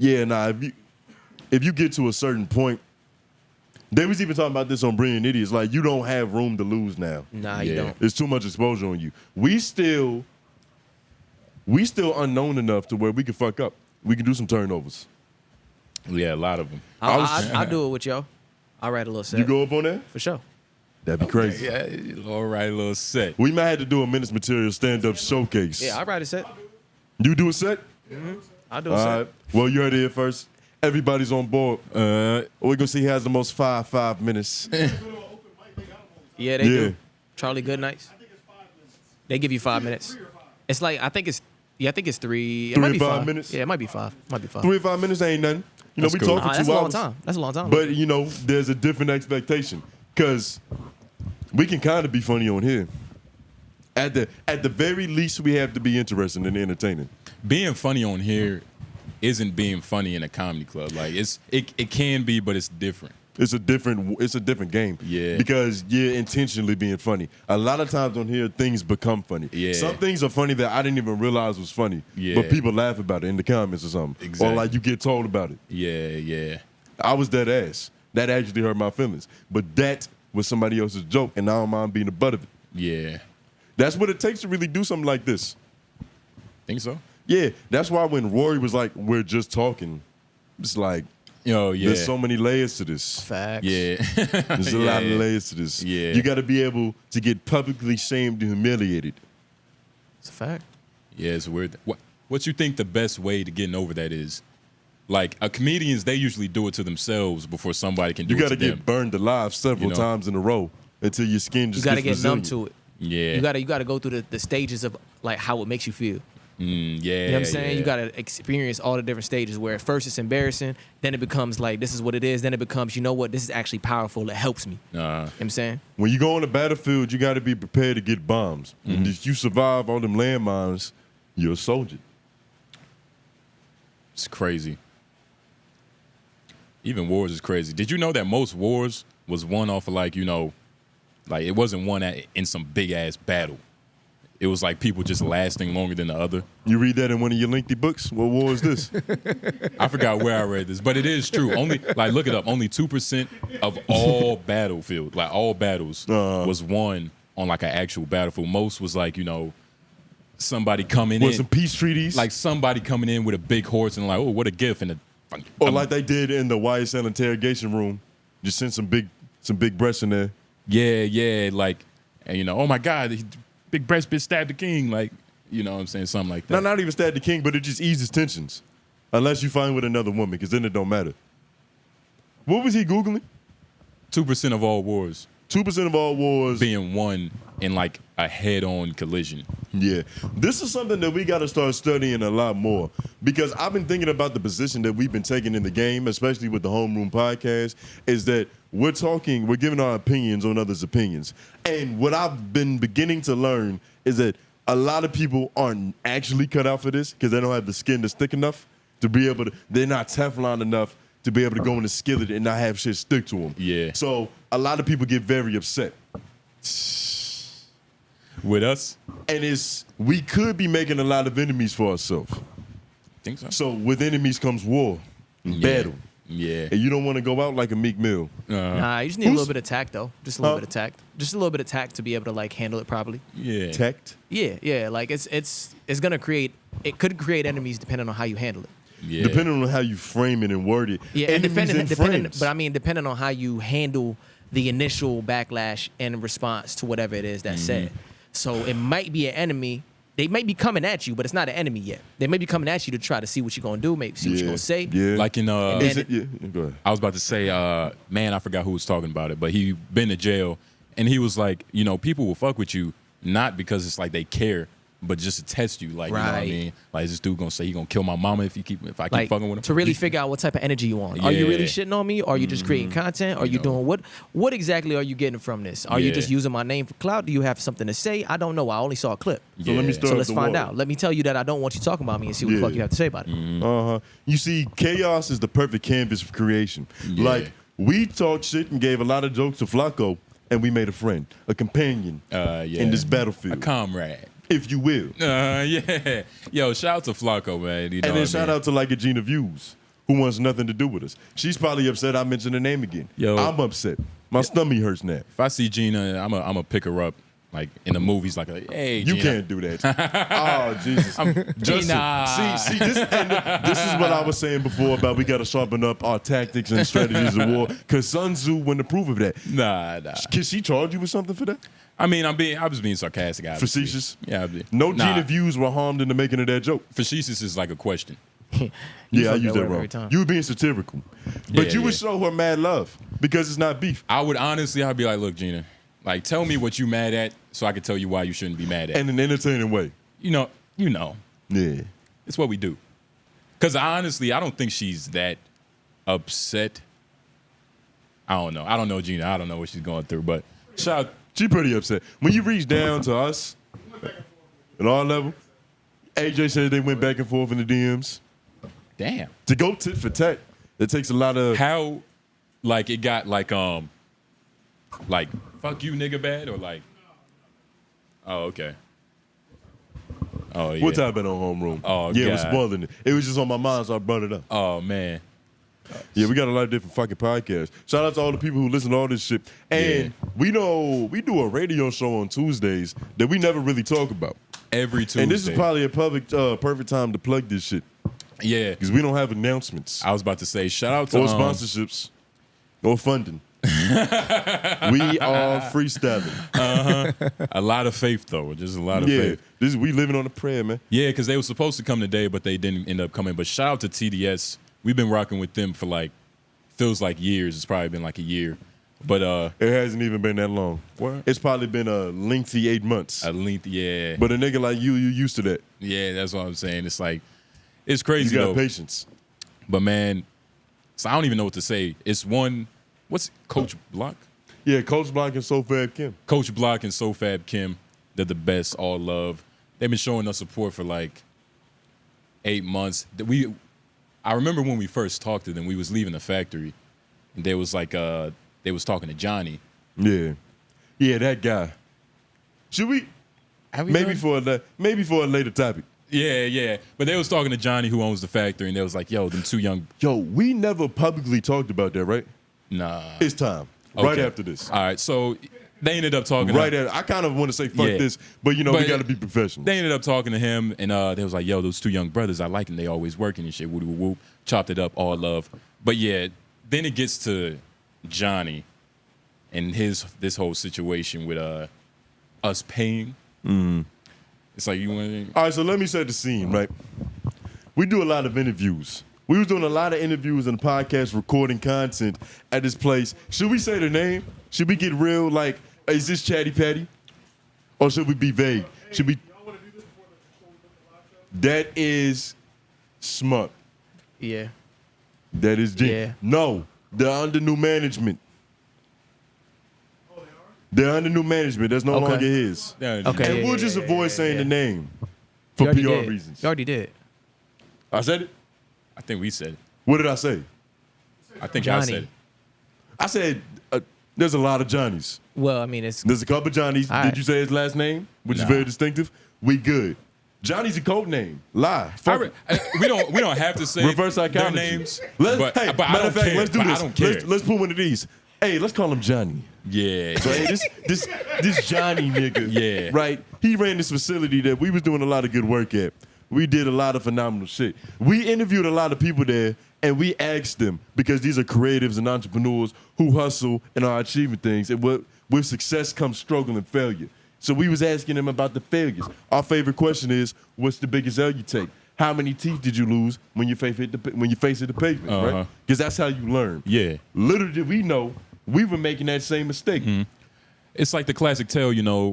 C: if you get to a certain point, they was even talking about this on Brilliant Idiots, like you don't have room to lose now.
A: Nah, you
B: Yeah.
A: don't.
C: There's too much exposure on you. We still unknown enough to where we can fuck up. We can do some turnovers.
B: Yeah, a lot of them.
A: I'll do it with y'all. I'll write a little set.
C: You go up on that?
A: For sure.
C: That'd be crazy.
B: Yeah, all right, little set.
C: We might have to do a Menace Material stand-up showcase.
A: Yeah, I'll write a set.
C: You do a set?
A: I'll do a
C: All
A: set.
C: right. Well, you heard it here first. Everybody's on board. We're going to see who has the most 5 minutes.
A: Yeah, they do. Charlie Goodnights. They give you 5 minutes. It's like I think it's 3. It
C: 3
A: might
C: or
A: be
C: 5
A: 5
C: minutes?
A: Yeah, it might be 5. Might be 5.
C: 3 or 5 minutes ain't nothing. You know,
B: That's
C: we
B: cool.
C: talk for 2
A: That's a long
C: hours.
A: time. That's a long time.
C: But, you know, there's a different expectation. Because we can kind of be funny on here. At the very least, we have to be interesting and entertaining.
B: Being funny on here isn't being funny in a comedy club. Like it can be, but it's different.
C: It's a different game.
B: Yeah.
C: Because you're intentionally being funny. A lot of times on here, things become funny.
B: Yeah.
C: Some things are funny that I didn't even realize was funny.
B: Yeah.
C: But people laugh about it in the comments or something.
B: Exactly.
C: Or like you get told about it.
B: Yeah.
C: I was dead ass. That actually hurt my feelings. But that was somebody else's joke, and I don't mind being the butt of it.
B: Yeah.
C: That's what it takes to really do something like this.
B: Think so?
C: Yeah. That's why when Rory was like, we're just talking, it's like,
B: Oh yeah.
C: there's so many layers to this.
A: Facts.
B: Yeah.
C: There's a lot of layers to this.
B: Yeah.
C: You got to be able to get publicly shamed and humiliated.
A: It's a fact.
B: Yeah, it's weird. What you think the best way to getting over that is? Like comedians, they usually do it to themselves before somebody can do
C: You
B: it
C: got
B: to
C: to
B: them.
C: get burned alive several
B: You know?
C: times in a row until your skin
A: You
C: just
A: got to
C: gets
A: get numb
C: resilient.
A: to it.
B: Yeah.
A: You got to go through the stages of like how it makes you feel.
B: Yeah.
A: You know what I'm saying?
B: Yeah.
A: You got to experience all the different stages where at first it's embarrassing, then it becomes like this is what it is, then it becomes, you know what, this is actually powerful, it helps me. You know what I'm saying?
C: When you go on the battlefield, you got to be prepared to get bombs.
B: Mm-hmm.
C: And if you survive all them landmines, you're a soldier.
B: It's crazy. Even wars is crazy. Did you know that most wars was won off of like, you know, like it wasn't won in some big ass battle. It was like people just lasting longer than the other.
C: You read that in one of your lengthy books? What war is this?
B: I forgot where I read this, but it is true. Only like look it up. Only 2% of all battlefield, like all battles, was won on like an actual battlefield. Most was like, you know, somebody coming
C: With
B: in,
C: some peace treaties?
B: like somebody coming in with a big horse and like, oh, what a gift, and
C: Or like they did in the YSL interrogation room. Just sent some big breasts in there.
B: yeah, like, and you know, oh my God, big breast bitch stabbed the king, like, you know what I'm saying, something like that.
C: Not even stab the king, but it just eases tensions. Unless you find with another woman, because then it don't matter. What was he Googling?
B: 2% of all wars
C: 2% of all wars.
B: being won in like a head-on collision.
C: Yeah. This is something that we got to start studying a lot more, because I've been thinking about the position that we've been taking in the game, especially with the Homeroom podcast, is that we're giving our opinions on others' opinions. And what I've been beginning to learn is that a lot of people aren't actually cut out for this because they don't have the skin that's thick enough to be able to. They're not Teflon enough to be able to go in the skillet and not have shit stick to them.
B: Yeah.
C: So a lot of people get very upset.
B: With us,
C: And we could be making a lot of enemies for ourselves.
B: think so.
C: So with enemies comes war and battle.
B: Yeah.
C: And you don't want to go out like a Meek Mill.
A: Nah, you just need a little bit of tact, though. Just a little bit of tact. Just a little bit of tact to be able to like handle it properly.
B: Yeah.
C: Tact.
A: Yeah. Like it's gonna create. It could create enemies depending on how you handle it.
B: Yeah.
C: Depending on how you frame it and word it.
A: Yeah, and depending on how you handle the initial backlash and response to whatever it is that's said. So it might be an enemy. They might be coming at you, but it's not an enemy yet. They may be coming at you to try to see what you're gonna do, maybe see what you're gonna say.
C: Yeah.
B: Like in
A: then
C: Go ahead.
B: I was about to say, man, I forgot who was talking about it, but he been to jail, and he was like, you know, people will fuck with you not because it's like they care, but just to test you, like, you know what I
A: Right.
B: mean? Like, is this dude gonna say he gonna kill my mama if I keep
A: Like
B: fucking with him?
A: to really figure out what type of energy you want. Are you really
B: Yeah.
A: shitting on me? Are you just creating content? Are you doing what exactly are you getting from this? Are you
B: Yeah.
A: just using my name for clout? Do you have something to say? I don't know. I only saw a clip.
C: So let me
B: Yeah.
C: start
A: So let's
C: the
A: find
C: water.
A: out. Let me tell you that I don't want you talking about me and see what the fuck you have to say about it.
C: You see, chaos is the perfect canvas for creation.
B: Yeah.
C: Like, we talked shit and gave a lot of jokes to Flacco, and we made a friend, a companion
B: Yeah.
C: in this battlefield,
B: A comrade.
C: if you will.
B: Yeah. Yo, shout out to Flacco, man. You know
C: And then shout out to like a Gina Views, who wants nothing to do with us. She's probably upset I mentioned her name again.
B: Yo.
C: I'm upset. My stomach hurts now.
B: If I see Gina, I'm a pick her up, like in the movies, like, hey,
C: You
B: Gina.
C: can't do that. Oh, Jesus.
B: Gina.
C: See, this is what I was saying before about we got to sharpen up our tactics and strategies of war, because Sun Tzu wouldn't approve of that.
B: Nah.
C: Can she charge you with something for that?
B: I mean, I was being sarcastic. Obviously.
C: Facetious?
B: Yeah.
C: No
B: Nah,
C: Gina Views were harmed in the making of that joke.
B: Facetious is like a question.
C: Yeah, I
A: fuck
C: used
A: that
C: that
A: word
C: wrong.
A: every time.
C: You were being satirical. But
B: Yeah,
C: you would
B: yeah.
C: show her mad love because it's not beef.
B: I would honestly, I'd be like, look, Gina, like, tell me what you mad at so I can tell you why you shouldn't be mad at.
C: In an entertaining way.
B: You know,
C: Yeah.
B: it's what we do. Because honestly, I don't think she's that upset. I don't know Gina. I don't know what she's going through, but shout out.
C: She pretty upset. When you reach down to us at our level, AJ said they went back and forth in the DMs.
B: Damn.
C: To go tit for tat, it takes a lot of.
B: How, like, it got like fuck you nigga bad or like, oh, okay. Oh, yeah.
C: What time been on homeroom?
B: Oh,
C: yeah, it was
B: God.
C: spoiling it. It was just on my mind, so I brought it up.
B: Oh, man.
C: Yeah, we got a lot of different fucking podcasts. Shout out to all the people who listen to all this shit. And we do a radio show on Tuesdays that we never really talk about.
B: Every Tuesday.
C: And this is probably a perfect time to plug this shit
B: Yeah.
C: because we don't have announcements
B: I was about to say, shout out to
C: or sponsorships or funding. We are freestyling.
B: a lot of faith, though. Just a lot of
C: Yeah,
B: faith.
C: we living on a prayer, man.
B: Yeah, because they were supposed to come today, but they didn't end up coming. But shout out to TDS. We've been rocking with them for like, feels like years. It's probably been like a year. But
C: It hasn't even been that long.
B: What?
C: It's probably been a lengthy 8 months.
B: at length, yeah.
C: But a nigga like you used to that.
B: Yeah, that's what I'm saying. It's like, it's
C: You
B: crazy,
C: got
B: though.
C: patience.
B: But man, so I don't even know what to say. It's what's Coach Block?
C: Yeah, Coach Block and SoFab Kim.
B: Coach Block and SoFab Kim, they're the best, all love. They've been showing us support for like 8 months. I remember when we first talked to them, we was leaving the factory, and they was like, they was talking to Johnny.
C: Yeah. Yeah, that guy. Should we? Maybe for a later topic.
B: Yeah. But they was talking to Johnny, who owns the factory, and they was like, yo, them two young.
C: Yo, we never publicly talked about that, right?
B: Nah.
C: It's time. Right
B: Okay.
C: after this.
B: All right, so they ended up talking.
C: Right after. I kind of want to say fuck
B: Yeah.
C: this, but we
B: But
C: got to be professional.
B: They ended up talking to him, and they was like, yo, those two young brothers, I like them. They always working and shit. Woo, woo, woo. Chopped it up, all love. But yeah, then it gets to Johnny and this whole situation with us paying. It's like, you want to...
C: All right, so let me set the scene, right? We do a lot of interviews. We was doing a lot of interviews and podcast recording content at this place. Should we say the name? Should we get real, like, is this Chatty Patty? Or should we be vague? Should we... That is Smut.
A: Yeah.
C: That is G.
A: Yeah.
C: No, they're under new management. They're under new management. That's no
A: Okay.
C: longer his.
B: Yeah,
A: Okay.
C: And we'll just avoid saying the name
A: You
C: for
A: already
C: PR
A: did.
C: reasons.
A: You already did.
C: I said it?
B: I think we said it.
C: What did I say?
B: I think I
A: Johnny.
B: said it.
C: I said there's a lot of Johnnies.
A: Well, I mean, it's
C: There's a couple Johnnies.
A: All
C: Did
A: right.
C: you say his last name? Which is
B: Nah.
C: very distinctive. We good. Johnny's a code name. Lie. Fuck it.
B: We don't have to say
C: Reverse
B: their
C: psychology.
B: names.
C: Let's,
B: but
C: hey,
B: but I
C: matter
B: don't
C: of fact,
B: care.
C: let's do
B: But
C: this.
B: I don't care.
C: Let's put one of these. Hey, let's call him Johnny.
B: Yeah.
C: So hey, this Johnny nigga,
B: Yeah.
C: right? He ran this facility that we was doing a lot of good work at. We did a lot of phenomenal shit. We interviewed a lot of people there, and we asked them, because these are creatives and entrepreneurs who hustle and are achieving things, and with success comes struggle and failure. So we was asking them about the failures. Our favorite question is, what's the biggest L you take? How many teeth did you lose when your face hit the pavement, right? Because that's how you learn.
B: Yeah.
C: Little did we know, we were making that same mistake.
B: It's like the classic tale,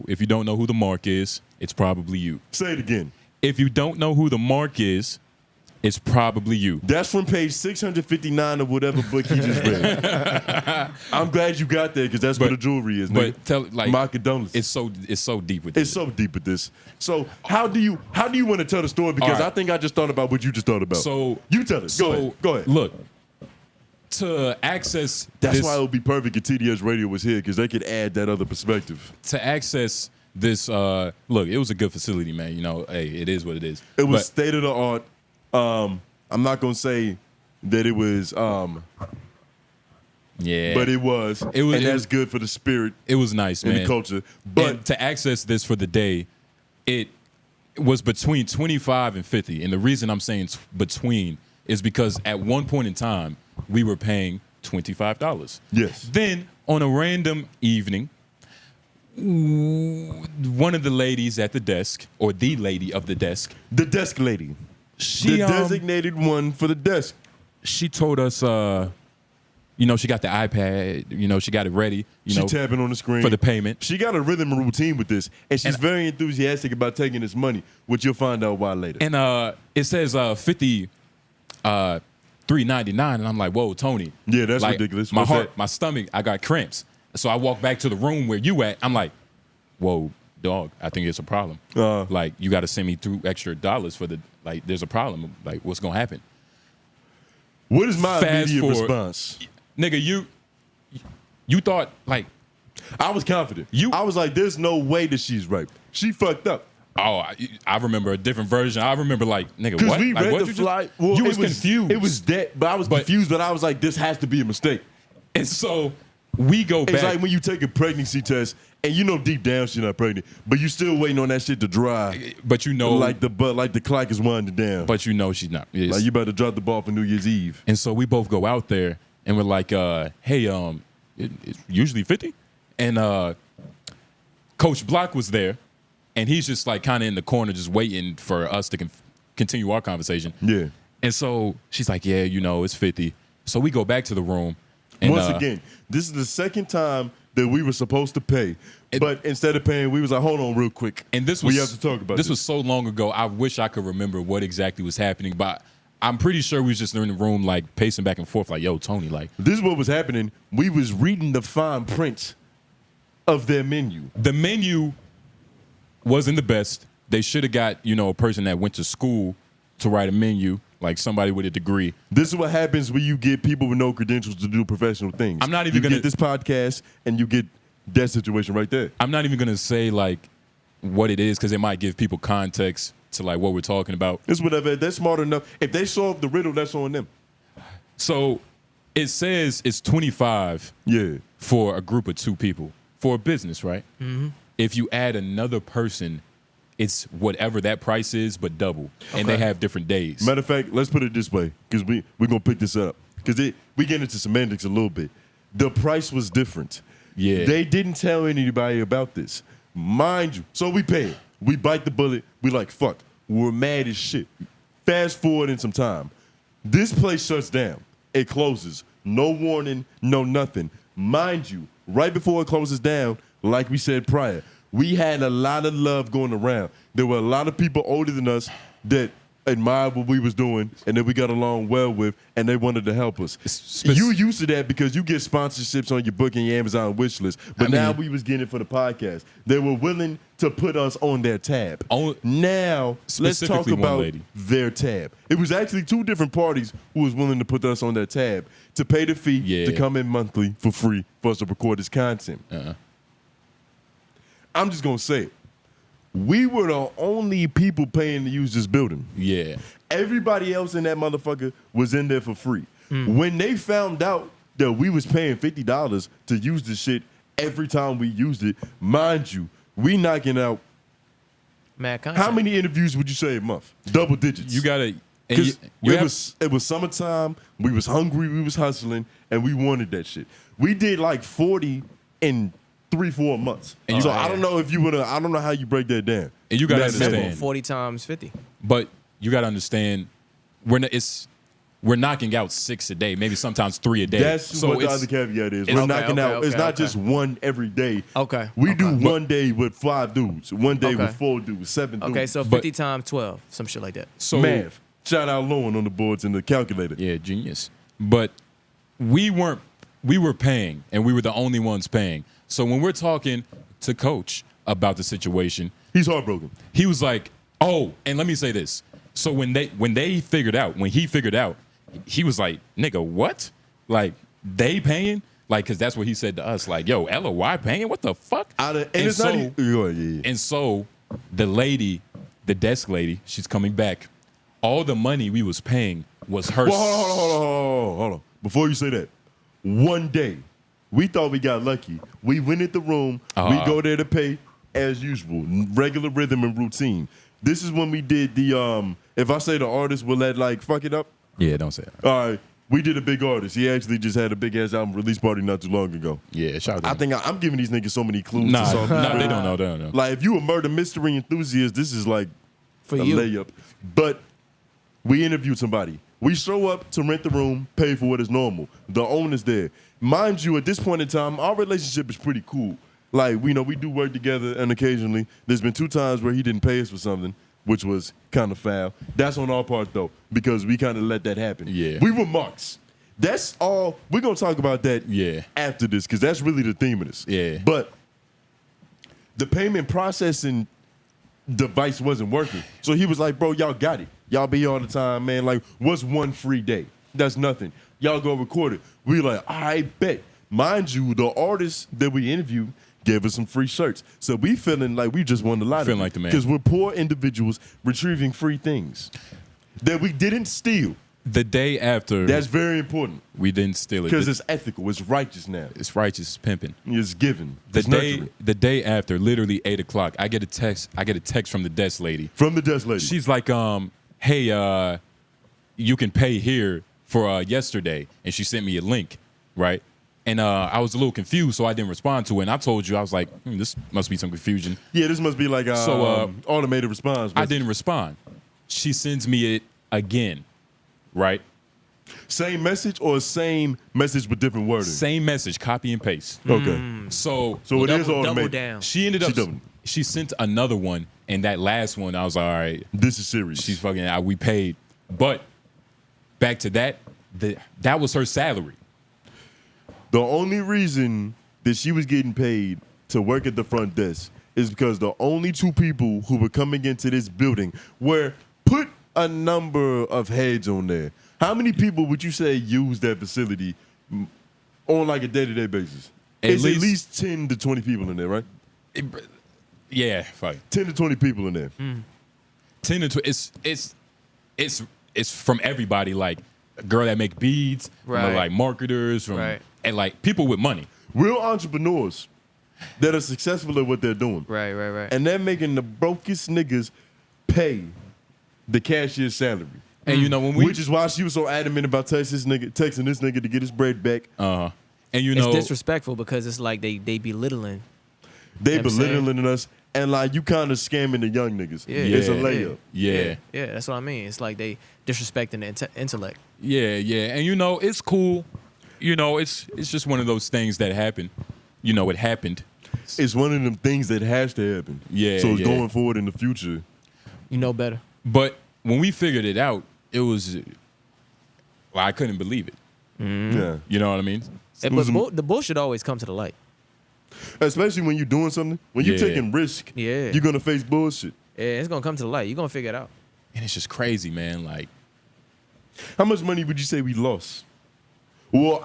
B: if you don't know who the mark is, it's probably you.
C: Say it again.
B: If you don't know who the mark is, it's probably you.
C: That's from page 659 of whatever book he just read. I'm glad you got there because that's where the jewelry is. Nigga.
B: But tell like
C: my condolences.
B: it's so deep with
C: It's
B: this.
C: so deep with this. So how do you want to tell the story? Because
B: All right.
C: I think I just thought about what you just thought about.
B: So
C: you tell us. Go ahead.
B: Look, to access
C: That's
B: this,
C: why it would be perfect if TDS Radio was here because they could add that other perspective.
B: to access this. Look, it was a good facility, man. Hey, it is what it is.
C: It was
B: But-
C: state of the art. I'm not gonna say that it was,
B: yeah,
C: but it was, and that's good for the spirit
B: It was nice,
C: and
B: man.
C: the culture. But
B: And to access this for the day, it was between 25 and 50. And the reason I'm saying between is because at one point in time, we were paying $25.
C: yes,
B: Then on a random evening, one of the ladies at the desk, or the lady of the desk,
C: the desk lady,
B: she
C: the designated one for the desk.
B: she told us, she got the iPad, she got it ready,
C: She tapping on the screen
B: for the payment.
C: She got a rhythm and routine with this, and she's very enthusiastic about taking this money, which you'll find out why later.
B: And it says $53.99, and I'm like, whoa, Tony.
C: Yeah, that's
B: like,
C: ridiculous.
B: My
C: What's
B: heart,
C: that?
B: my stomach, I got cramps. So I walk back to the room where you at. I'm like, whoa, dog, I think it's a problem. Like, you got to send me $2 extra for there's a problem. Like, what's going to happen?
C: What is my
B: Fast
C: immediate
B: forward.
C: response?
B: Nigga, you thought, like,
C: I was confident.
B: You-
C: I was like, there's no way that she's right. She fucked up.
B: oh, I remember a different version. I remember, like, nigga,
C: Because
B: what?
C: we
B: Like,
C: read
B: what
C: the
B: you
C: fly.
B: just,
C: Well,
B: you
C: it
B: was confused.
C: It was that, but I was confused, but I was like, this has to be a mistake.
B: And so we go
C: It's
B: back.
C: like when you take a pregnancy test and you know deep down she's not pregnant, but you still waiting on that shit to dry.
B: but
C: Like the clock is winding down.
B: but she's not. It's-
C: Like you better drop the ball for New Year's Eve.
B: And so we both go out there and we're like, hey, it's usually 50. And Coach Block was there, and he's just like kind of in the corner just waiting for us to continue our conversation.
C: Yeah.
B: And so she's like, yeah, it's 50. So we go back to the room. And,
C: Once again, this is the second time that we were supposed to pay. But instead of paying, we was like, hold on real quick.
B: And this was
C: we have to talk about this.
B: This was so long ago. I wish I could remember what exactly was happening, but I'm pretty sure we was just in the room like pacing back and forth, like, yo, Tony, like,
C: This is what was happening. We was reading the fine print of their menu.
B: the menu wasn't the best. They should have got, a person that went to school to write a menu, like somebody with a degree.
C: This is what happens when you get people with no credentials to do professional things.
B: I'm not even
C: you
B: gonna-
C: get this podcast and you get that situation right there.
B: I'm not even going to say like what it is because it might give people context to like what we're talking about.
C: It's whatever. They're smart enough. If they solve the riddle, that's on them.
B: So it says it's 25
C: Yeah.
B: for a group of 2 people for a business, right? Mm-hmm. If you add another person, it's whatever that price is, but double. And they have different days.
C: Matter of fact, let's put it this way, because we're going to pick this up. Because we get into semantics a little bit. The price was different.
B: Yeah.
C: They didn't tell anybody about this. Mind you. So we pay it. We bite the bullet. We like, fuck. We're mad as shit. Fast forward in some time. This place shuts down. It closes. No warning, no nothing. Mind you, right before it closes down, like we said prior, we had a lot of love going around. There were a lot of people older than us that admired what we was doing and that we got along well with, and they wanted to help us. You used to that because you get sponsorships on your book and your Amazon wish list, but now we was getting it for the podcast. They were willing to put us on their tab. Now, let's talk about their tab. It was actually 2 different parties who was willing to put us on their tab to pay the fee to come in monthly for free for us to record this content. I'm just going to say it. We were the only people paying to use this building.
B: Yeah.
C: Everybody else in that motherfucker was in there for free. When they found out that we was paying $50 to use this shit every time we used it, mind you, we knocking out
A: mad content.
C: How many interviews would you say a month? Double digits.
B: You gotta.
C: Because it was summertime, we was hungry, we was hustling, and we wanted that shit. We did like 40 in 3-4 months. And I don't know if you would. I don't know how you break that down.
B: And you gotta understand
A: 40 times 50.
B: But you gotta understand, we're knocking out 6 a day, maybe sometimes 3 a day.
C: That's what the other caveat is. We're knocking out. It's not just one every day. We do one day with 5 dudes, one day with 4 dudes, 7 dudes.
A: Okay, so 50 times 12, some shit like that.
C: So math. Shout out Lowen on the boards and the calculator.
B: Yeah, genius. But we were paying, and we were the only ones paying. So when we're talking to Coach about the situation,
C: he's heartbroken.
B: He was like, "Oh," and let me say this. So when he figured out, he was like, "Nigga, what? Like they paying? Like, cause that's what he said to us. Like, yo, LOI paying? What the fuck?" And so the lady, the desk lady, she's coming back. All the money we was paying was hers.
C: Hold on. Before you say that, one day, we thought we got lucky. We went in the room. We go there to pay as usual, regular rhythm and routine. This is when we did the if I say the artist, will that like fuck it up?
B: Yeah, don't say that.
C: All right. We did a big artist. He actually just had a big ass album release party not too long ago.
B: Yeah, shout out.
C: I think I'm giving these niggas so many clues.
B: Nah, they don't know. They don't know.
C: Like if you a murder mystery enthusiast, this is like
A: for
C: a layup. But we interviewed somebody. We show up to rent the room, pay for what is normal. The owner's there. Mind you, at this point in time, our relationship is pretty cool. Like, we do work together, and occasionally, there's been 2 times where he didn't pay us for something, which was kind of foul. That's on our part, though, because we kind of let that happen.
B: Yeah.
C: We were marks. That's all. We're going to talk about that after this, because that's really the theme of this.
B: Yeah.
C: But the payment processing device wasn't working. So he was like, bro, y'all got it. Y'all be here all the time, man. Like, what's one free day? That's nothing. Y'all go record it. We like, I bet. Mind you, the artist that we interviewed gave us some free shirts. So we feeling like we just won the lottery.
B: Feeling like the man.
C: Because we're poor individuals retrieving free things that we didn't steal.
B: The day after.
C: That's very important.
B: We didn't steal it.
C: Because it's ethical. It's righteous now.
B: It's righteous. It's pimping.
C: It's given.
B: The day after, literally 8 o'clock, I get a text from the desk lady.
C: From the desk lady.
B: She's like, hey, you can pay here for yesterday. And she sent me a link, right? And I was a little confused, so I didn't respond to it. And I told you, I was like, this must be some confusion.
C: Yeah, this must be like automated response.
B: I didn't respond. She sends me it again, right?
C: Same message or same message with different wording?
B: Same message, copy and paste.
C: Okay.
B: So
C: it is automated.
A: Double down.
B: She ended up, she sent another one, and that last one, I was like, all right.
C: This is serious.
B: She's fucking, we paid. But back to that, that was her salary.
C: The only reason that she was getting paid to work at the front desk is because the only 2 people who were coming into this building were put a number of heads on there. How many people would you say use that facility on like a day-to-day basis? It's at least 10 to 20 people in there, right?
B: Yeah, fine.
C: 10 to 20 people in there.
B: 10 to 20. It's from everybody, like a girl that make beads, from like marketers, from and like people with money.
C: Real entrepreneurs that are successful at what they're doing.
A: Right.
C: And they're making the brokest niggas pay the cashier's salary.
B: And
C: which is why she was so adamant about texting this nigga to get his bread back.
B: And
A: it's disrespectful because it's like they belittling.
C: They belittling us, and like you kind of scamming the young niggas.
A: Yeah.
C: It's a layup.
B: Yeah,
A: that's what I mean. It's like they disrespecting the intellect.
B: Yeah, and it's cool. It's just one of those things that happen. It happened.
C: It's one of them things that has to happen.
B: Yeah.
C: So it's going forward in the future.
A: You know better.
B: But when we figured it out, it was, well, I couldn't believe it.
C: Yeah.
B: You know what I mean?
A: But the bullshit always comes to the light.
C: Especially when you're doing something. When you're taking risk,
A: Yeah.
C: you're going to face bullshit.
A: Yeah, it's gonna come to the light. You're gonna figure it out.
B: And it's just crazy, man. Like,
C: How much money would you say we lost? Well,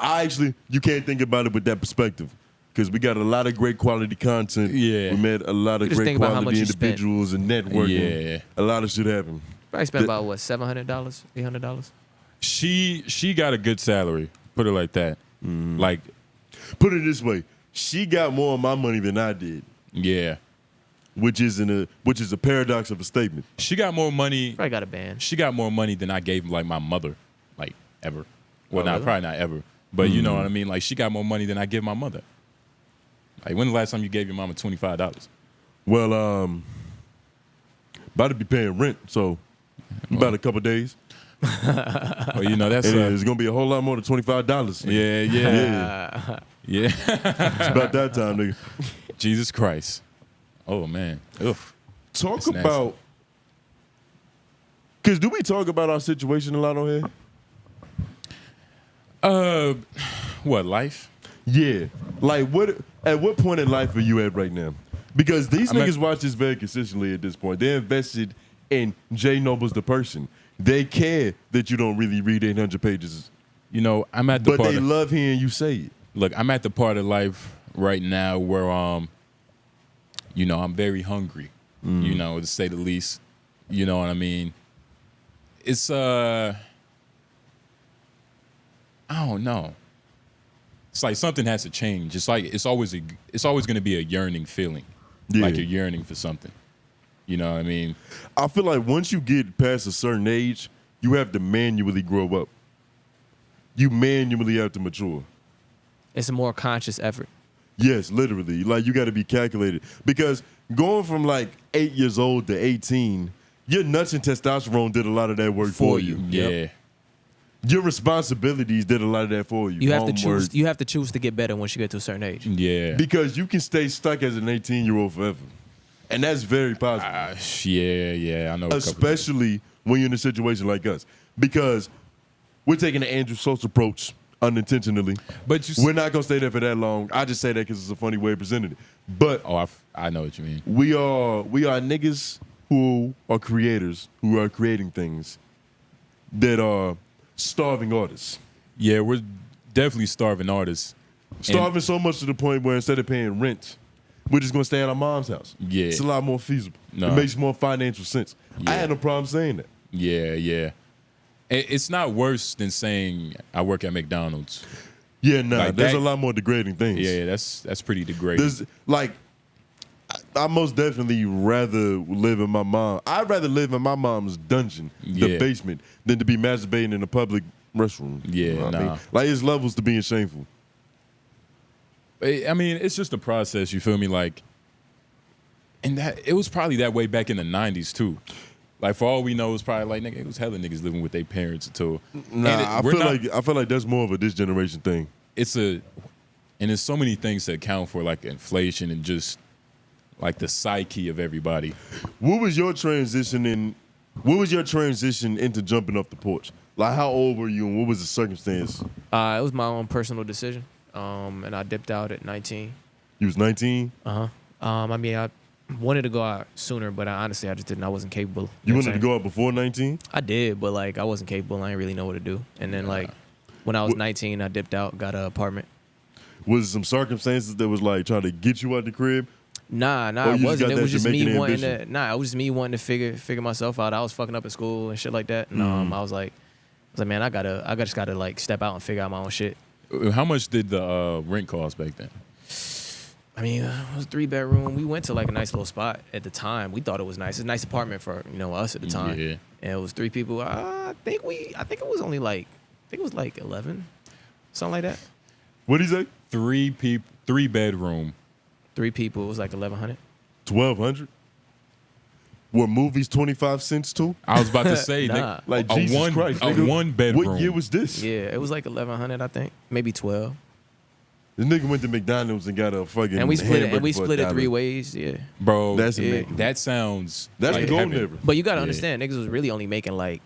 C: you can't think about it with that perspective. Because we got a lot of great quality content.
B: Yeah.
C: We met a lot of
A: You just
C: great
A: think about how
C: quality
A: much you spent.
C: individuals and networking.
B: Yeah.
C: A lot of shit happened.
A: Probably spent about what, $700, $800.
B: she got a good salary. Put it like that. Like,
C: Put it this way. She got more of my money than I did.
B: yeah.
C: Which is a paradox of a statement.
B: She got more money.
A: Probably got a band.
B: She got more money than I gave like my mother, like ever. Well,
A: Oh, really?
B: probably not ever, but you know what I mean. Like she got more money than I give my mother. Like when the last time you gave your mama $25?
C: Well, about to be paying rent, so about a couple days.
B: Well, you know that's
C: And it's gonna be a whole lot more than $25.
B: yeah.
C: It's about that time, nigga.
B: Jesus Christ. Oh man. Oof.
C: Talk
B: That's nasty.
C: about, cause do we talk about our situation a lot on here?
B: What life?
C: Yeah. Like at what point in life are you at right now? Because these niggas watch this very consistently at this point. They're invested in J Noblez the person. They care that you don't really read 800 pages.
B: You know, I'm at the
C: But
B: part.
C: they love hearing you say it.
B: Look, I'm at the part of life right now where you know, I'm very hungry. You know, to say the least. You know what I mean? It's I don't know. It's like something has to change. It's like it's always going to be a yearning feeling.
C: Yeah.
B: Like you're yearning for something. You know what I mean?
C: I feel like once you get past a certain age, you have to manually grow up. You manually have to mature.
A: It's a more conscious effort.
C: Yes, literally. Like you got to be calculated because going from like 8 years old to 18, your nuts and testosterone did a lot of that work for you.
B: Yeah.
C: Your responsibilities did a lot of that for you.
A: You have to
C: Homework.
A: choose. You have to choose to get better once you get to a certain age.
B: Yeah.
C: Because you can stay stuck as an 18-year-old forever, and that's very positive.
B: Yeah. I know.
C: Especially when you're in a situation like us, because we're taking the Andrew Schultz approach unintentionally.
B: But
C: We're not gonna stay there for that long. I just say that because it's a funny way of presenting it. But
B: I know what you mean.
C: we are niggas who are creators, who are creating things that are starving artists.
B: Yeah, we're definitely starving artists.
C: Starving so much to the point where instead of paying rent, we're just gonna stay at our mom's house.
B: Yeah.
C: It's a lot more feasible.
B: No.
C: It makes more financial sense.
B: Yeah.
C: I had no problem saying that.
B: Yeah. It's not worse than saying I work at McDonald's.
C: Yeah, nah.
B: Like
C: there's
B: that-
C: a lot more degrading things.
B: Yeah, that's pretty degrading.
C: There's like I most definitely rather live in my mom. I'd rather live in my mom's dungeon, the
B: Yeah.
C: basement, than to be masturbating in a public restroom.
B: Yeah,
C: You know what I
B: nah.
C: mean? Like it's levels to being shameful.
B: I mean, it's just a process. You feel me? Like, and that it was probably that way back in the '90s too. Like for all we know, it was probably like nigga, it was hella niggas living with their parents until.
C: Nah, I feel like that's more of a this generation thing.
B: And there's so many things that account for like inflation and just like the psyche of everybody.
C: What was your transition into jumping off the porch? Like how old were you and what was the circumstance?
A: It was my own personal decision, and I dipped out at 19.
C: You was 19?
A: I mean, I wanted to go out sooner, but honestly, I just didn't. I wasn't capable.
C: You
A: know what
C: wanted to
A: I'm
C: go out before 19?
A: I did, but like I wasn't capable. I didn't really know what to do. And then like when I was 19, I dipped out, got an apartment.
C: Was it some circumstances that was like trying to get you out the crib?
A: Nah,
C: Or
A: it
C: you just
A: wasn't.
C: got
A: It was
C: that
A: just me
C: Jamaican
A: wanting
C: ambition?
A: to. It was just me wanting to figure myself out. I was fucking up at school and shit like that. And I was like, man, I just gotta like step out and figure out my own shit.
B: How much did the rent cost back then?
A: I mean, it was 3-bedroom. We went to like a nice little spot at the time. We thought it was nice. It's a nice apartment for us at the time.
B: Yeah.
A: And it was 3 people. I think it was only like 11, something like that.
C: What did he say?
B: 3 bedroom.
A: 3 people. It was like 1,100.
C: 1,200? Were movies 25 cents too?
B: I was about to say,
A: Nah.
B: nigga,
C: Like
B: a
C: Jesus
B: one,
C: Christ,
B: a
C: nigga.
B: 1 bedroom.
C: What year was this?
A: Yeah, it was like 1,100, I think, maybe 12.
C: The nigga went to McDonald's and got a fucking
A: And we split it. And we
C: hamburger for
A: split it
C: $1.
A: 3 ways. Yeah.
B: Bro,
C: That's amazing.
B: that sounds
C: That's
B: like
C: the goal
B: heaven.
C: never.
A: But you gotta understand, niggas was really only making like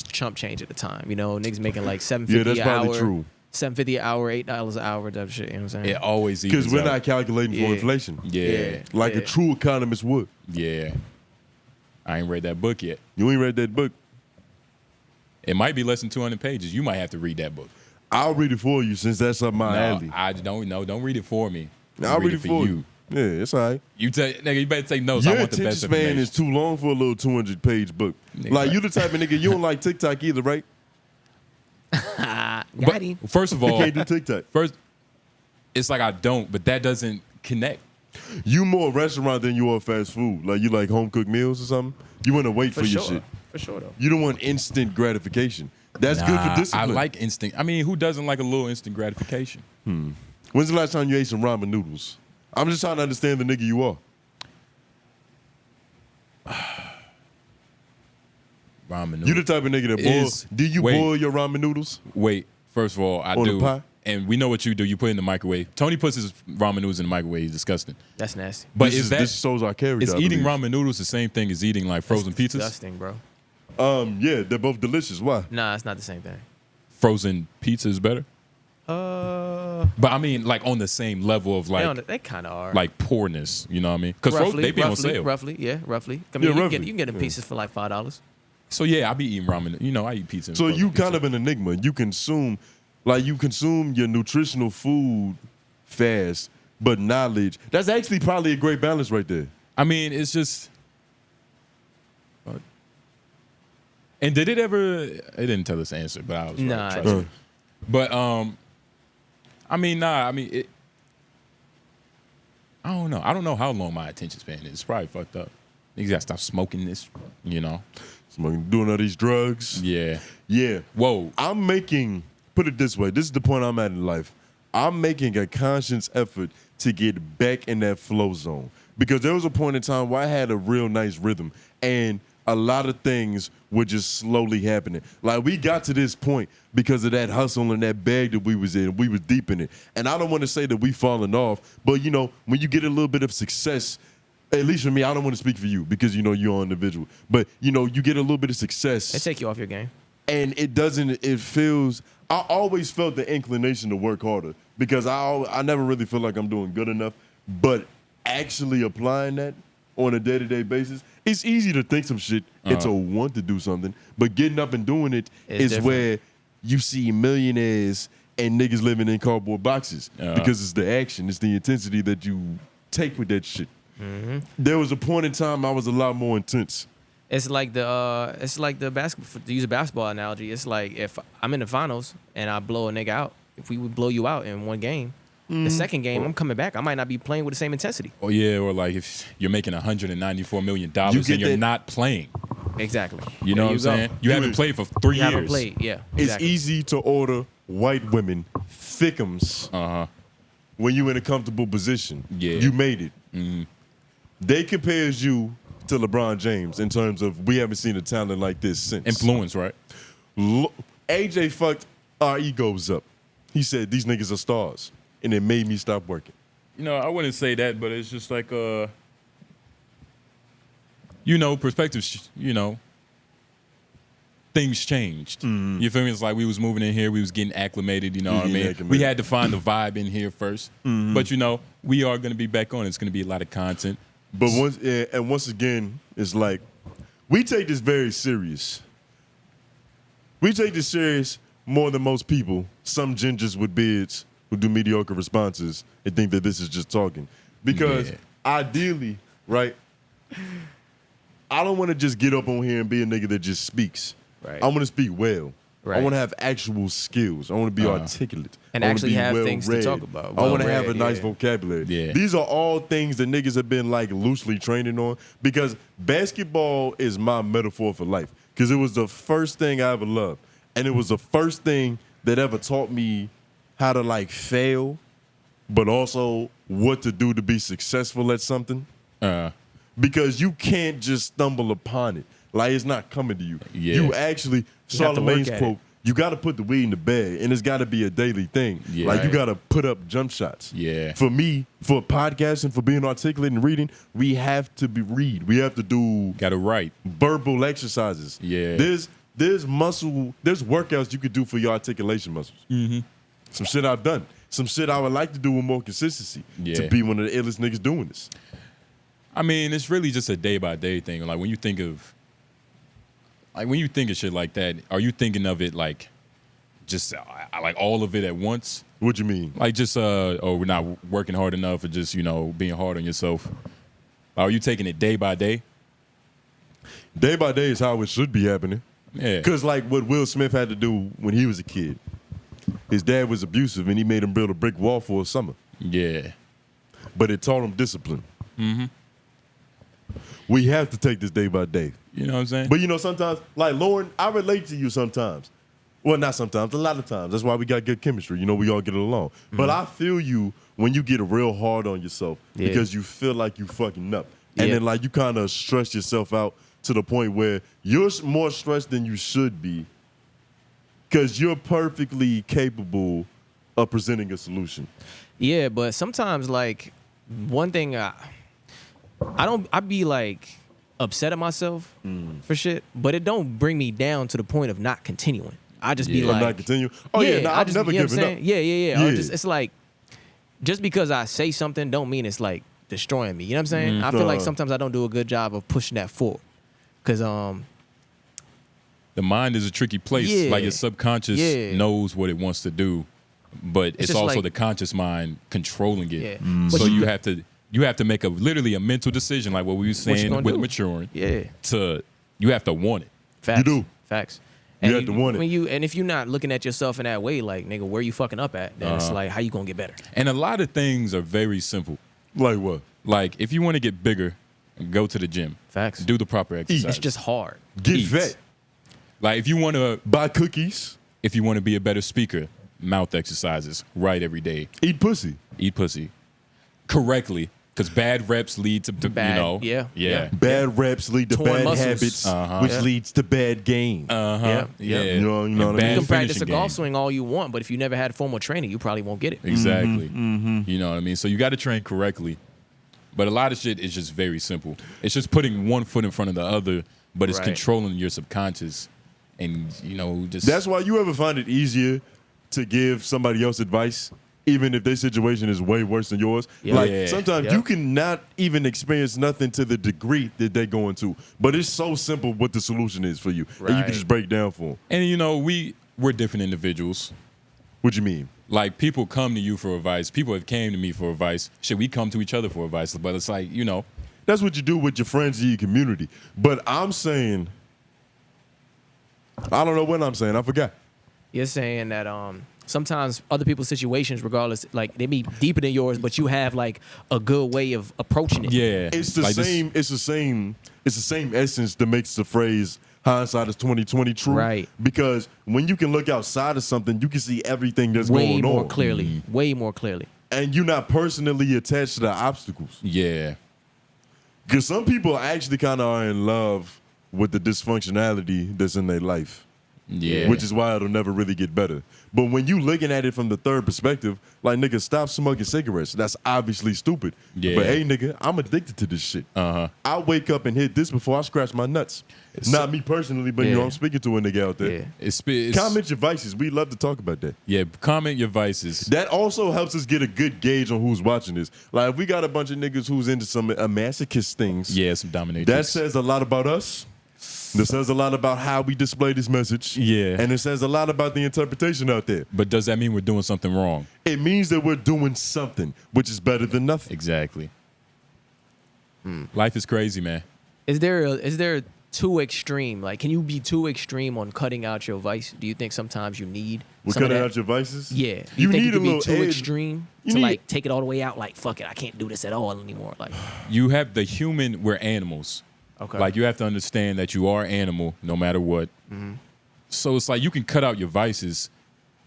A: chump change at the time. You know, niggas making like $7.50
C: Yeah, that's
A: an
C: probably
A: hour,
C: true.
A: $7.50 an hour, $8 an hour, type shit. You know what I'm saying?
B: It always
C: Because
B: evens
C: we're
B: out.
C: not calculating for
A: Yeah.
C: inflation.
B: Yeah.
C: Like a true economist would.
B: Yeah. I ain't read that book yet.
C: You ain't read that book.
B: It might be less than 200 pages. You might have to read that book.
C: I'll read it for you since that's up my alley.
B: I don't know. Don't read it for me.
C: I'll read it for you. Yeah, it's all right.
B: Nigga, you better take notes.
C: Your
B: I want the
C: attention
B: best
C: span
B: information.
C: is too long for a little 200-page book.
B: Nigga,
C: Like,
B: right.
C: you the type of nigga, you don't like TikTok either, right?
B: But first of
C: You
B: all,
C: can't do TikTok.
B: first, it's like I don't, but that doesn't connect.
C: You more restaurant than you are fast food. Like, you like home-cooked meals or something? You want to wait for your shit.
A: For sure, though.
C: You don't want instant gratification. That's good for
B: Nah,
C: discipline.
B: I like instant. I mean, who doesn't like a little instant gratification?
C: When's the last time you ate some ramen noodles? I'm just trying to understand the nigga you are.
B: Ramen noodles.
C: You the type of nigga that boils. Do you
B: wait.
C: boil your ramen noodles?
B: Wait, first of all, I
C: On the
B: do.
C: pie?
B: And we know what you do. You put it in the microwave. Tony puts his ramen noodles in the microwave. It's disgusting.
A: That's nasty.
B: But
C: This shows our character.
B: is
C: I
B: eating
C: believe.
B: ramen noodles the same thing as eating like frozen pizzas?
A: Disgusting, bro.
C: Yeah, they're both delicious. Why?
A: Nah, it's not the same thing.
B: Frozen pizza is better. But I mean, like on the same level of like
A: they kind of are.
B: like poorness. You know what I mean? Because they be on sale.
A: Roughly. I mean,
C: Yeah,
A: you
C: roughly.
A: can get them pieces for like $5.
B: So yeah, I be eating ramen. You know, I eat pizza. and
C: So
B: frozen
C: you
B: pizza.
C: kind of an enigma. You consume your nutritional food fast, but knowledge. That's actually probably a great balance right there.
B: I mean, it's just. And did it ever? It didn't tell us the answer, but I was
A: Nah,
B: right, trust me. But I mean, nah. I mean, I don't know. I don't know how long my attention span is. It's probably fucked up. Niggas gotta stop smoking this. You know?
C: Smoking, doing all these drugs.
B: Yeah.
C: Yeah.
B: Whoa.
C: I'm making. Put it this way. This is the point I'm at in life. I'm making a conscious effort to get back in that flow zone because there was a point in time where I had a real nice rhythm and a lot of things were just slowly happening. Like we got to this point because of that hustle and that bag that we was in. We was deep in it. And I don't want to say that we falling off, but you know, when you get a little bit of success, at least for me, I don't want to speak for you because you know you're an individual. But you know, you get a little bit of success.
A: They take you off your game.
C: And it feels, I always felt the inclination to work harder because I never really feel like I'm doing good enough, but actually applying that on a day-to-day basis, it's easy to think some shit and to want to do something, but getting up and doing it is
A: different.
C: where you see millionaires and niggas living in cardboard boxes because it's the action, it's the intensity that you take with that shit. There was a point in time I was a lot more intense.
A: It's like the basketball. To use a basketball analogy, it's like if I'm in the finals and I blow a nigga out. If we would blow you out in one game, the second game I'm coming back. I might not be playing with the same intensity.
B: Or yeah, or like if you're making $194 million
C: You
B: and
C: get
B: you're
C: that-
B: not playing.
A: Exactly.
B: You know what I'm saying? You haven't played for 3
A: You
B: years.
A: haven't played. Yeah.
C: It's
A: Exactly.
C: easy to order white women thickums when you're in a comfortable position.
B: Yeah.
C: You made it. They compares you to LeBron James in terms of we haven't seen a talent like this since.
B: Influence, right?
C: AJ fucked our egos up. He said these niggas are stars, and it made me stop working.
B: You know, I wouldn't say that, but it's just like you know, perspectives, you know, things changed. You feel me? It's like we was moving in here, we was getting acclimated, you know what I mean?
C: Acclimated.
B: We had to find the vibe in here first. But you know, we are gonna be back on. It's gonna be a lot of content.
C: But once again, it's like we take this very serious. We take this serious more than most people. Some gingers with beards who do mediocre responses and think that this is just talking. Because
B: Yeah.
C: ideally, right, I don't want to just get up on here and be a nigga that just speaks.
A: Right.
C: I want to speak well. I
A: Right.
C: want to have actual skills. I want to be articulate.
A: And
C: I wanna
A: actually
C: be
A: have things to
C: well-read.
A: talk about.
C: I want to have a
A: Well-read,
C: nice
A: yeah.
C: vocabulary.
B: Yeah.
C: These are all things that niggas have been like loosely training on because basketball is my metaphor for life because it was the first thing I ever loved. And it was the first thing that ever taught me how to like fail, but also what to do to be successful at something. Because you can't just stumble upon it. Like it's not coming to you.
B: Yeah.
C: You actually,
A: You have to work
C: Charlemagne's
A: at
C: quote, you got to put the weed in the bag, and it's got to be a daily thing.
B: Yeah.
C: Like, you got to put up jump shots.
B: Yeah.
C: For me, for podcasting, for being articulate and reading, we have to read. We have to do
B: Got to write.
C: verbal exercises.
B: Yeah.
C: There's workouts you could do for your articulation muscles. Mm-hmm. Some shit I've done. Some shit I would like to do with more consistency to be one of the illest niggas doing this.
B: I mean, it's really just a day-by-day thing. Like, when you think of shit like that, are you thinking of it like just like all of it at once?
C: What you mean?
B: Like just we're not working hard enough, or just being hard on yourself? Are you taking it day by day?
C: Day by day is how it should be happening.
B: Yeah.
C: Because like what Will Smith had to do when he was a kid, his dad was abusive and he made him build a brick wall for a summer.
B: Yeah.
C: But it taught him discipline. Mm-hmm. We have to take this day by day.
B: You know what I'm saying?
C: But sometimes, like Lauren, I relate to you sometimes. Well, not sometimes, a lot of times. That's why we got good chemistry. We all get along. Mm-hmm. But I feel you when you get real hard on yourself because you feel like you fucking up. And then like you kind of stress yourself out to the point where you're more stressed than you should be because you're perfectly capable of presenting a solution.
A: Yeah, but sometimes like one thing I'd be like upset at myself for shit, but it don't bring me down to the point of not continuing. I just be like,
C: not continue. Oh yeah, I've never given up.
A: Yeah. It's like just because I say something don't mean it's like destroying me. You know what I'm saying? I feel like sometimes I don't do a good job of pushing that forward, because
B: the mind is a tricky place.
A: Yeah.
B: Like your subconscious knows what it wants to do, but it's also like the conscious mind controlling it.
A: Yeah.
B: So you have to make literally a mental decision, like what we were saying with maturing.
A: Yeah.
B: You have to want it.
A: Facts.
C: You do.
A: Facts.
C: You have to want it.
A: And if you're not looking at yourself in that way, like, nigga, where you fucking up at? Then it's like, how you gonna get better?
B: And a lot of things are very simple.
C: Like what?
B: Like if you want to get bigger, go to the gym.
A: Facts.
B: Do the proper exercise.
A: It's just hard.
C: Get
B: Eat.
C: fat.
B: Like if you want to
C: Buy cookies.
B: If you want to be a better speaker, mouth exercises. Write every day.
C: Eat pussy.
B: Eat pussy correctly, because bad reps lead to
A: bad. Yeah.
C: Bad reps lead to
A: Torn
C: bad
A: muscles.
C: habits, which leads to bad game.
A: Yeah.
C: You know what I mean?
A: You
B: Bad
A: can practice a
B: finishing
A: golf
B: game.
A: swing all you want, but if you never had formal training, you probably won't get it.
B: Exactly. You know what I mean? So you got to train correctly. But a lot of shit is just very simple. It's just putting one foot in front of the other, but it's controlling your subconscious. And, just...
C: That's why you ever find it easier to give somebody else advice, even if their situation is way worse than yours.
A: Yeah.
C: Like, sometimes you can not even experience nothing to the degree that they're going to. But it's so simple what the solution is for you. And you can just break it down for them.
B: And, we're different individuals.
C: What you mean?
B: Like, people come to you for advice. People have came to me for advice. Should we come to each other for advice? But it's like,
C: That's what you do with your friends in your community. But I'm saying, I don't know what I'm saying. I forgot.
A: You're saying that sometimes other people's situations, regardless, like they be deeper than yours, but you have like a good way of approaching it.
B: Yeah.
C: It's the same. It's the same essence that makes the phrase hindsight is 20/20 true.
A: Right.
C: Because when you can look outside of something, you can see everything that's
A: way
C: going on.
A: more clearly. Way more clearly.
C: And you're not personally attached to the obstacles.
B: Yeah.
C: Because some people actually kind of are in love with the dysfunctionality that's in their life.
B: Yeah.
C: Which is why it'll never really get better. But when you looking at it from the third perspective, like, nigga, stop smoking cigarettes. That's obviously stupid.
B: Yeah.
C: But hey, nigga, I'm addicted to this shit. I wake up and hit this before I scratch my nuts. Not me personally, but I'm speaking to a nigga out there.
A: Yeah.
C: Comment your vices. We love to talk about that.
B: Yeah, comment your vices.
C: That also helps us get a good gauge on who's watching this. Like, if we got a bunch of niggas who's into some masochist things.
B: Yeah, some dominatrix.
C: That says a lot about us. That says a lot about how we display this message.
B: Yeah.
C: And it says a lot about the interpretation out there.
B: But does that mean we're doing something wrong?
C: It means that we're doing something, which is better than nothing.
B: Exactly. Life is crazy, man.
A: Is there too extreme? Like, can you be too extreme on cutting out your vice? Do you think sometimes you need
C: We're
A: some of
C: cutting
A: that?
C: out your vices?
A: Yeah. Do
C: You
A: think
C: need
A: you can
C: a
A: be
C: little
A: too
C: edge.
A: extreme
C: You
A: to
C: need-
A: like take it all the way out? Like, fuck it, I can't do this at all anymore. Like,
B: You have the human, we're animals.
A: okay.
B: Like, you have to understand that you are animal no matter what. So it's like you can cut out your vices,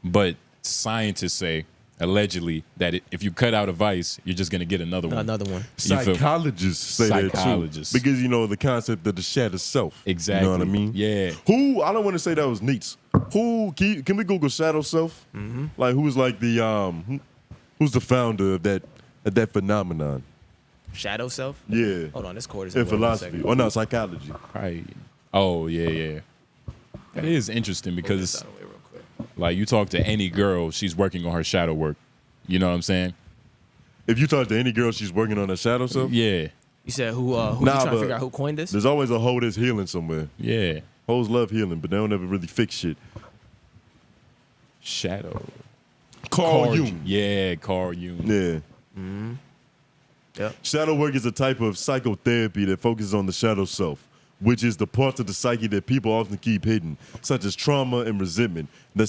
B: but scientists say allegedly that if you cut out a vice, you're just gonna get another one.
A: Another one.
B: You feel-
C: Psychologists say
B: Psychologists.
C: that too. Because, you know, the concept of the shadow self.
B: Exactly.
C: You know what I mean?
B: Yeah.
C: Who, I don't want to say that was Nietzsche. Who, can we Google shadow self? Like, who's like the, who's the founder of that phenomenon?
A: Shadow self?
C: Yeah.
A: Hold on, this chord is
C: In
A: in
C: philosophy. Or not, psychology.
B: Right. Oh yeah. That is interesting because like you talk to any girl, she's working on her shadow work. You know what I'm saying?
C: If you talk to any girl, she's working on her shadow self?
B: Yeah.
A: You said who you trying
C: Nah,
A: to
C: but
A: figure out who coined this?
C: There's always a hoe that's healing somewhere.
B: Yeah.
C: Hoes love healing, but they don't ever really fix shit.
B: Shadow.
C: Carl Jung.
B: Yeah, Carl Jung.
C: Yeah.
A: Yep.
C: Shadow work is a type of psychotherapy that focuses on the shadow self, which is the parts of the psyche that people often keep hidden, such as trauma and resentment. The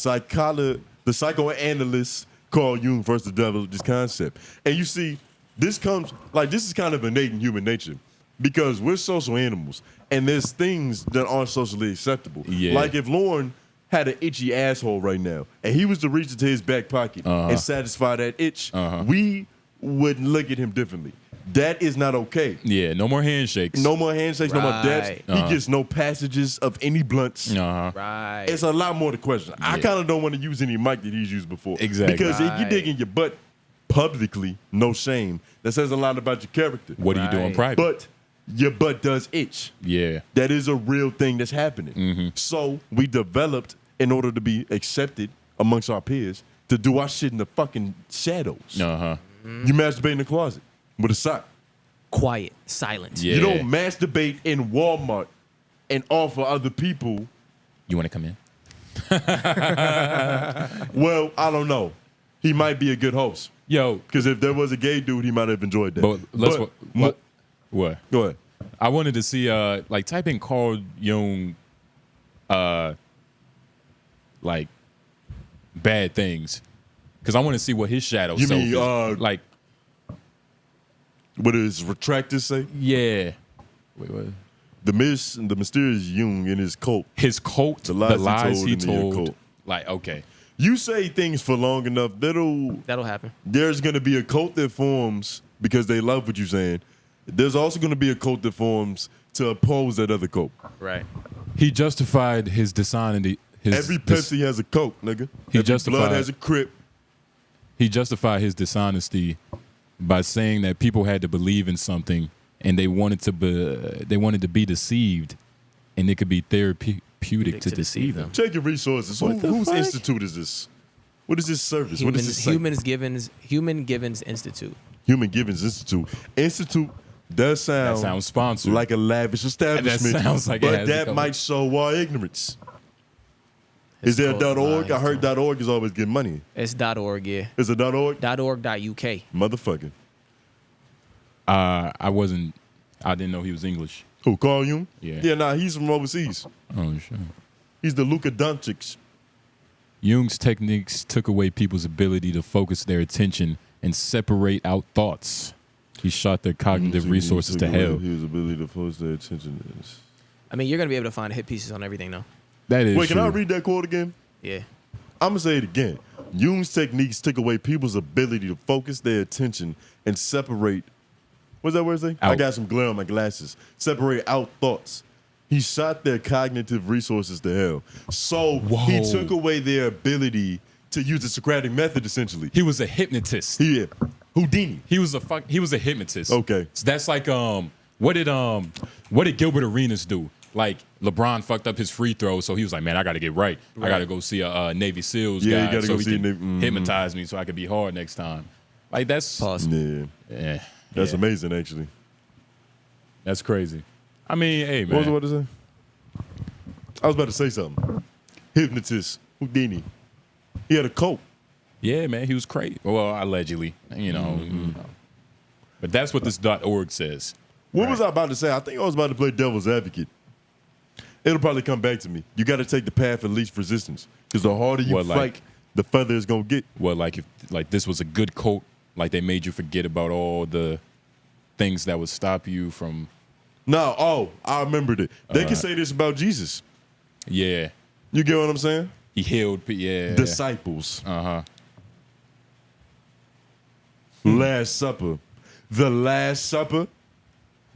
C: psychoanalyst Carl Jung first developed this concept. And you see, this is kind of innate in human nature because we're social animals and there's things that aren't socially acceptable.
B: Yeah.
C: Like if Lauren had an itchy asshole right now and he was to reach into his back pocket and satisfy that itch, we would look at him differently. That is not okay.
B: Yeah, no more handshakes.
C: No more handshakes, no more dabs.
A: Right.
C: He gets no passages of any blunts.
A: Right.
C: It's a lot more to question. I kind of don't want to use any mic that he's used before.
B: Exactly.
C: Because if you
A: Right.
C: dig in your butt publicly, no shame, that says a lot about your character.
B: What are you doing
A: Right.
B: private?
C: But your butt does itch.
B: Yeah.
C: That is a real thing that's happening. So we developed, in order to be accepted amongst our peers, to do our shit in the fucking shadows. You masturbate in the closet with a sock.
A: Quiet, silent.
B: Yeah.
C: You don't masturbate in Walmart and offer other people.
B: You want to come in?
C: Well, I don't know. He might be a good host.
B: Yo,
C: Because if there was a gay dude, he might have enjoyed that.
B: but let's
C: But-
B: what?
C: Go ahead.
B: I wanted to see like type in Carl Jung like bad things. Cause I want to see what his shadow
C: You
B: self
C: mean,
B: is. Like,
C: What does retractors say?
B: yeah. Wait, what?
C: The mysterious Jung and his cult.
B: His cult, the lies he
C: in the
B: told.
C: occult.
B: Like, okay.
C: You say things for long enough,
A: That'll happen.
C: there's going to be a cult that forms because they love what you're saying. There's also going to be a cult that forms to oppose that other cult.
A: Right.
B: He justified his dishonesty.
C: Every Pepsi has a Coke, nigga.
B: He
C: Every
B: justified-
C: blood has a Crip.
B: He justified his dishonesty by saying that people had to believe in something and they wanted to be deceived, and it could be therapeutic to deceive them.
C: Check your resources. Whose institute is this? What is this service? What is this site?
A: Human Givens Institute.
C: Human Givens Institute. Institute does
B: That sounds sponsored.
C: like a lavish establishment.
B: That sounds like it
C: but
B: has
C: that
B: a couple-
C: might show our ignorance.
A: It's
C: Is there a
A: called
C: .org? I
A: Lies,
C: heard .org is always getting money.
A: It's .org, yeah.
C: Is it .org?
A: .org.uk.
C: Motherfucker.
B: I didn't know he was English.
C: Who, Carl Jung?
B: Yeah.
C: Yeah, nah, he's from overseas.
B: Oh, sure.
C: He's the Luka Doncic.
B: Jung's techniques took away people's ability to focus their attention and separate out thoughts. He shot their cognitive resources to hell.
C: His ability to focus their attention is.
A: I mean, you're going to be able to find hit pieces on everything, though.
B: That is
C: Wait,
B: true.
C: can I read that quote again?
A: Yeah.
C: I'm going to say it again. Jung's techniques took away people's ability to focus their attention and separate. What's that word say?
B: Out.
C: I got some glare on my glasses. Separate out thoughts. He shot their cognitive resources to hell. So he
B: Whoa.
C: took away their ability to use the Socratic method, essentially.
B: He was a hypnotist.
C: Yeah. Houdini.
B: He was a hypnotist.
C: Okay.
B: So that's like what did Gilbert Arenas do? Like LeBron fucked up his free throw, so he was like, man, I got to get right. I got to go see a Navy SEALs
C: Yeah, you
B: guy
C: gotta
B: so
C: go
B: he
C: see
B: can hypnotize me so I could be hard next time. Like that's
A: Pause.
C: Yeah. That's
B: yeah.
C: amazing, actually.
B: That's crazy. I mean, hey
C: What was
B: man.
C: I about to say? I was about to say something. Hypnotist. Houdini. He had a cult.
B: Yeah, man, he was crazy. Well, allegedly, you know. But that's what this .org says.
C: What was I about to say? I think I was about to play devil's advocate. It'll probably come back to me. You got to take the path of least resistance. Because the harder you
B: What, like-
C: fight, the further it's going to get.
B: Well, like if this was a good cult, like they made you forget about all the things that would stop you from.
C: No, I remembered it. They can say this about Jesus.
B: Yeah,
C: You get what I'm saying?
B: he healed. Yeah,
C: Disciples. Last Supper. The Last Supper.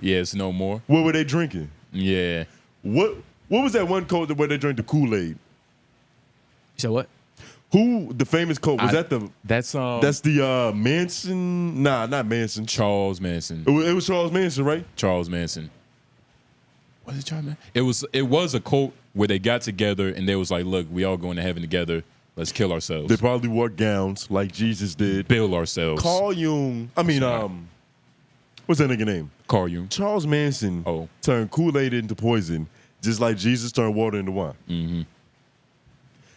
B: Yeah, it's no more.
C: What were they drinking?
B: Yeah.
C: What was that one cult where they drank the Kool-Aid?
A: So what?
C: Who the famous cult was? That's the Manson? Nah, not Manson.
B: Charles Manson.
C: It was Charles Manson, right?
B: Charles Manson. Was it Charles Manson? It was a cult where they got together and they was like, look, we all going to heaven together. Let's kill ourselves.
C: They probably wore gowns like Jesus did.
B: Build ourselves.
C: Carl Jung. What's that nigga name?
B: Carl Jung.
C: Charles Manson turned Kool-Aid into poison, just like Jesus turned water into wine.
B: Mm-hmm.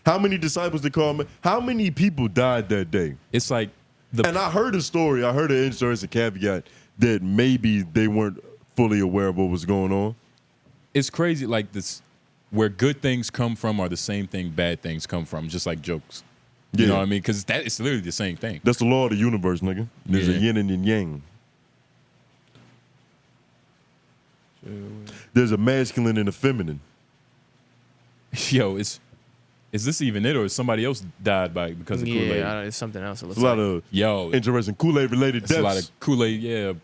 C: How many disciples did Carl? How many people died that day?
B: It's like
C: and I heard a story. I heard an insurance caveat that maybe they weren't fully aware of what was going on.
B: It's crazy, like this, where good things come from are the same thing bad things come from, just like jokes. You know what I mean? Because it's literally the same thing.
C: That's the law of the universe, nigga. There's a yin and a yang. There's a masculine and a feminine.
B: Yo, is this even it, or is somebody else died because of Kool-Aid?
A: Yeah, it's something else. It looks
C: It's a lot of interesting Kool-Aid related deaths.
B: A lot of Kool-Aid,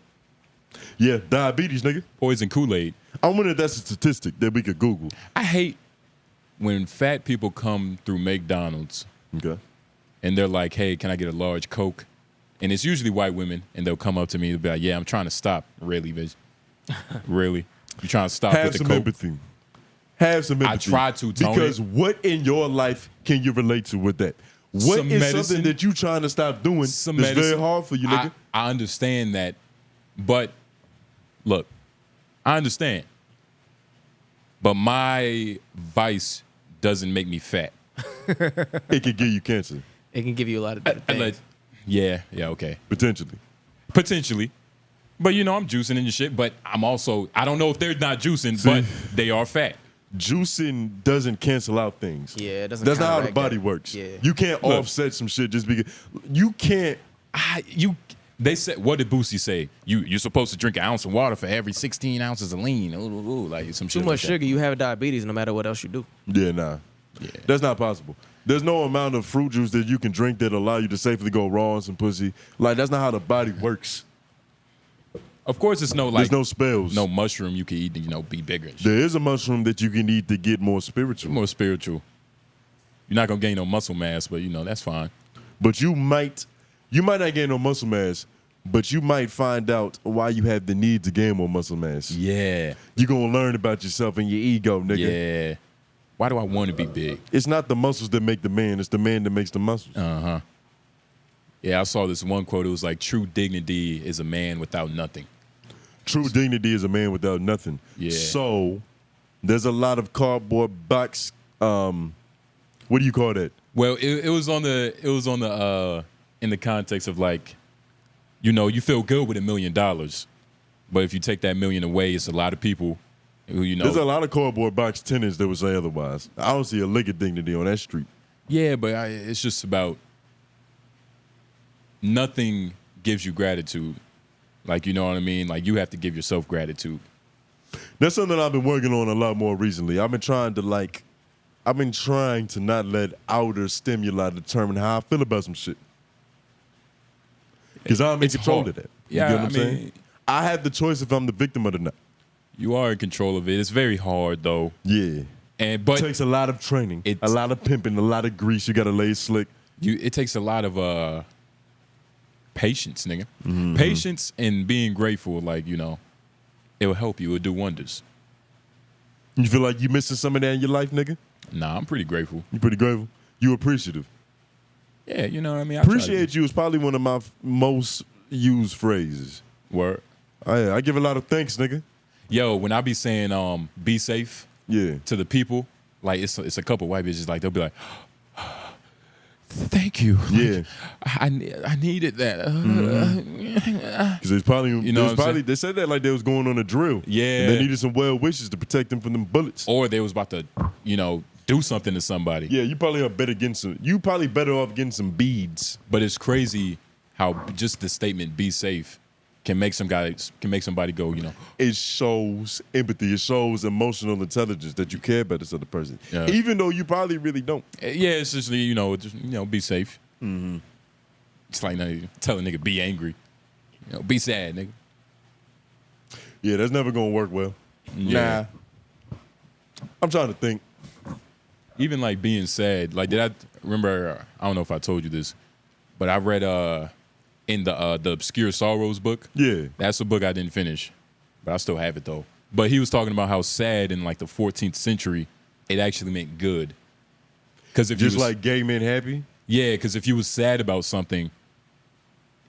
C: yeah, diabetes, nigga.
B: Poison Kool-Aid.
C: I wonder if that's a statistic that we could Google.
B: I hate when fat people come through McDonald's.
C: Okay.
B: And they're like, hey, can I get a large Coke? And it's usually white women, and they'll come up to me and be like, yeah, I'm trying to stop. Really, bitch? Really? You trying to stop with the Coke?
C: Have some empathy.
B: I try to, Tony.
C: Because what in your life can you relate to with that? What is something that you trying to stop doing that's very hard for you, nigga?
B: I understand that, but look, I understand. But my vice doesn't make me fat.
C: It can give you cancer.
A: It can give you a lot of different things.
B: Yeah, okay.
C: Potentially.
B: But you know, I'm juicing in your shit, but I don't know if they're not juicing, but they are fat.
C: Juicing doesn't cancel out things.
A: Yeah, it doesn't.
C: That's not how the body works.
A: Yeah.
C: You can't offset some shit just because you can't.
B: They said, what did Boosie say? You're supposed to drink an ounce of water for every 16 ounces of lean. Ooh, like some shit.
A: Too much sugar, you have diabetes no matter what else you do.
C: Yeah, nah. Yeah. That's not possible. There's no amount of fruit juice that you can drink that allow you to safely go raw on some pussy. Like, that's not how the body works.
B: Of course, there's
C: no spells.
B: No mushroom you can eat to, be bigger. And shit.
C: There is a mushroom that you can eat to get more spiritual.
B: More spiritual. You're not gonna gain no muscle mass, but that's fine.
C: But you might not gain no muscle mass, but you might find out why you have the need to gain more muscle mass.
B: Yeah.
C: You're gonna learn about yourself and your ego, nigga.
B: Yeah. Why do I want to be big?
C: It's not the muscles that make the man, it's the man that makes the muscles.
B: Uh-huh. Yeah, I saw this one quote. It was like, true dignity is a man without nothing.
C: True dignity is a man without nothing.
B: Yeah.
C: So there's a lot of cardboard box. What do you call that?
B: Well, it was on the in the context of like, you feel good with $1 million, but if you take that million away, it's a lot of people who
C: There's a lot of cardboard box tenants that would say otherwise. I don't see a lick of dignity on that street.
B: Yeah, but it's just about nothing gives you gratitude. Like, you know what I mean? Like, you have to give yourself gratitude.
C: That's something I've been working on a lot more recently. I've been trying to not let outer stimuli determine how I feel about some shit. Because I'm in control of that. You get what I'm saying? I have the choice if I'm the victim or not.
B: You are in control of it. It's very hard, though.
C: Yeah.
B: But
C: it takes a lot of training, a lot of pimping, a lot of grease. You got to lay slick.
B: It takes a lot of patience, nigga. Mm-hmm. Patience and being grateful, like, it will help you. It will do wonders.
C: You feel like you missing some of that in your life, nigga?
B: Nah, I'm pretty grateful.
C: You pretty grateful? You appreciative?
B: Yeah, you know what I mean?
C: Appreciate you is probably one of my most used phrases.
B: Word.
C: I give a lot of thanks, nigga.
B: Yo, when I be saying be safe to the people, like it's a couple white bitches, like they'll be like, thank you.
C: Yeah.
B: I needed that.
C: Because it's probably, they said that like they was going on a drill.
B: Yeah.
C: And they needed some well wishes to protect them from them bullets.
B: Or they was about to, do something to somebody.
C: Yeah, you probably better off getting some beads.
B: But it's crazy how just the statement "be safe" can make somebody go,
C: It shows empathy. It shows emotional intelligence that you care about this other person, even though you probably really don't.
B: Yeah, it's just be safe.
C: Mm-hmm.
B: It's like tell a nigga be angry. You know, be sad, nigga.
C: Yeah, that's never gonna work well.
B: Yeah.
C: Nah. I'm trying to think.
B: Even like being sad, like did I remember? I don't know if I told you this, but I read in the Obscure Sorrows book.
C: Yeah,
B: that's a book I didn't finish, but I still have it though. But he was talking about how sad in like the 14th century, it actually meant good. Because if
C: just
B: you was,
C: like gay men happy.
B: Yeah, because if you was sad about something,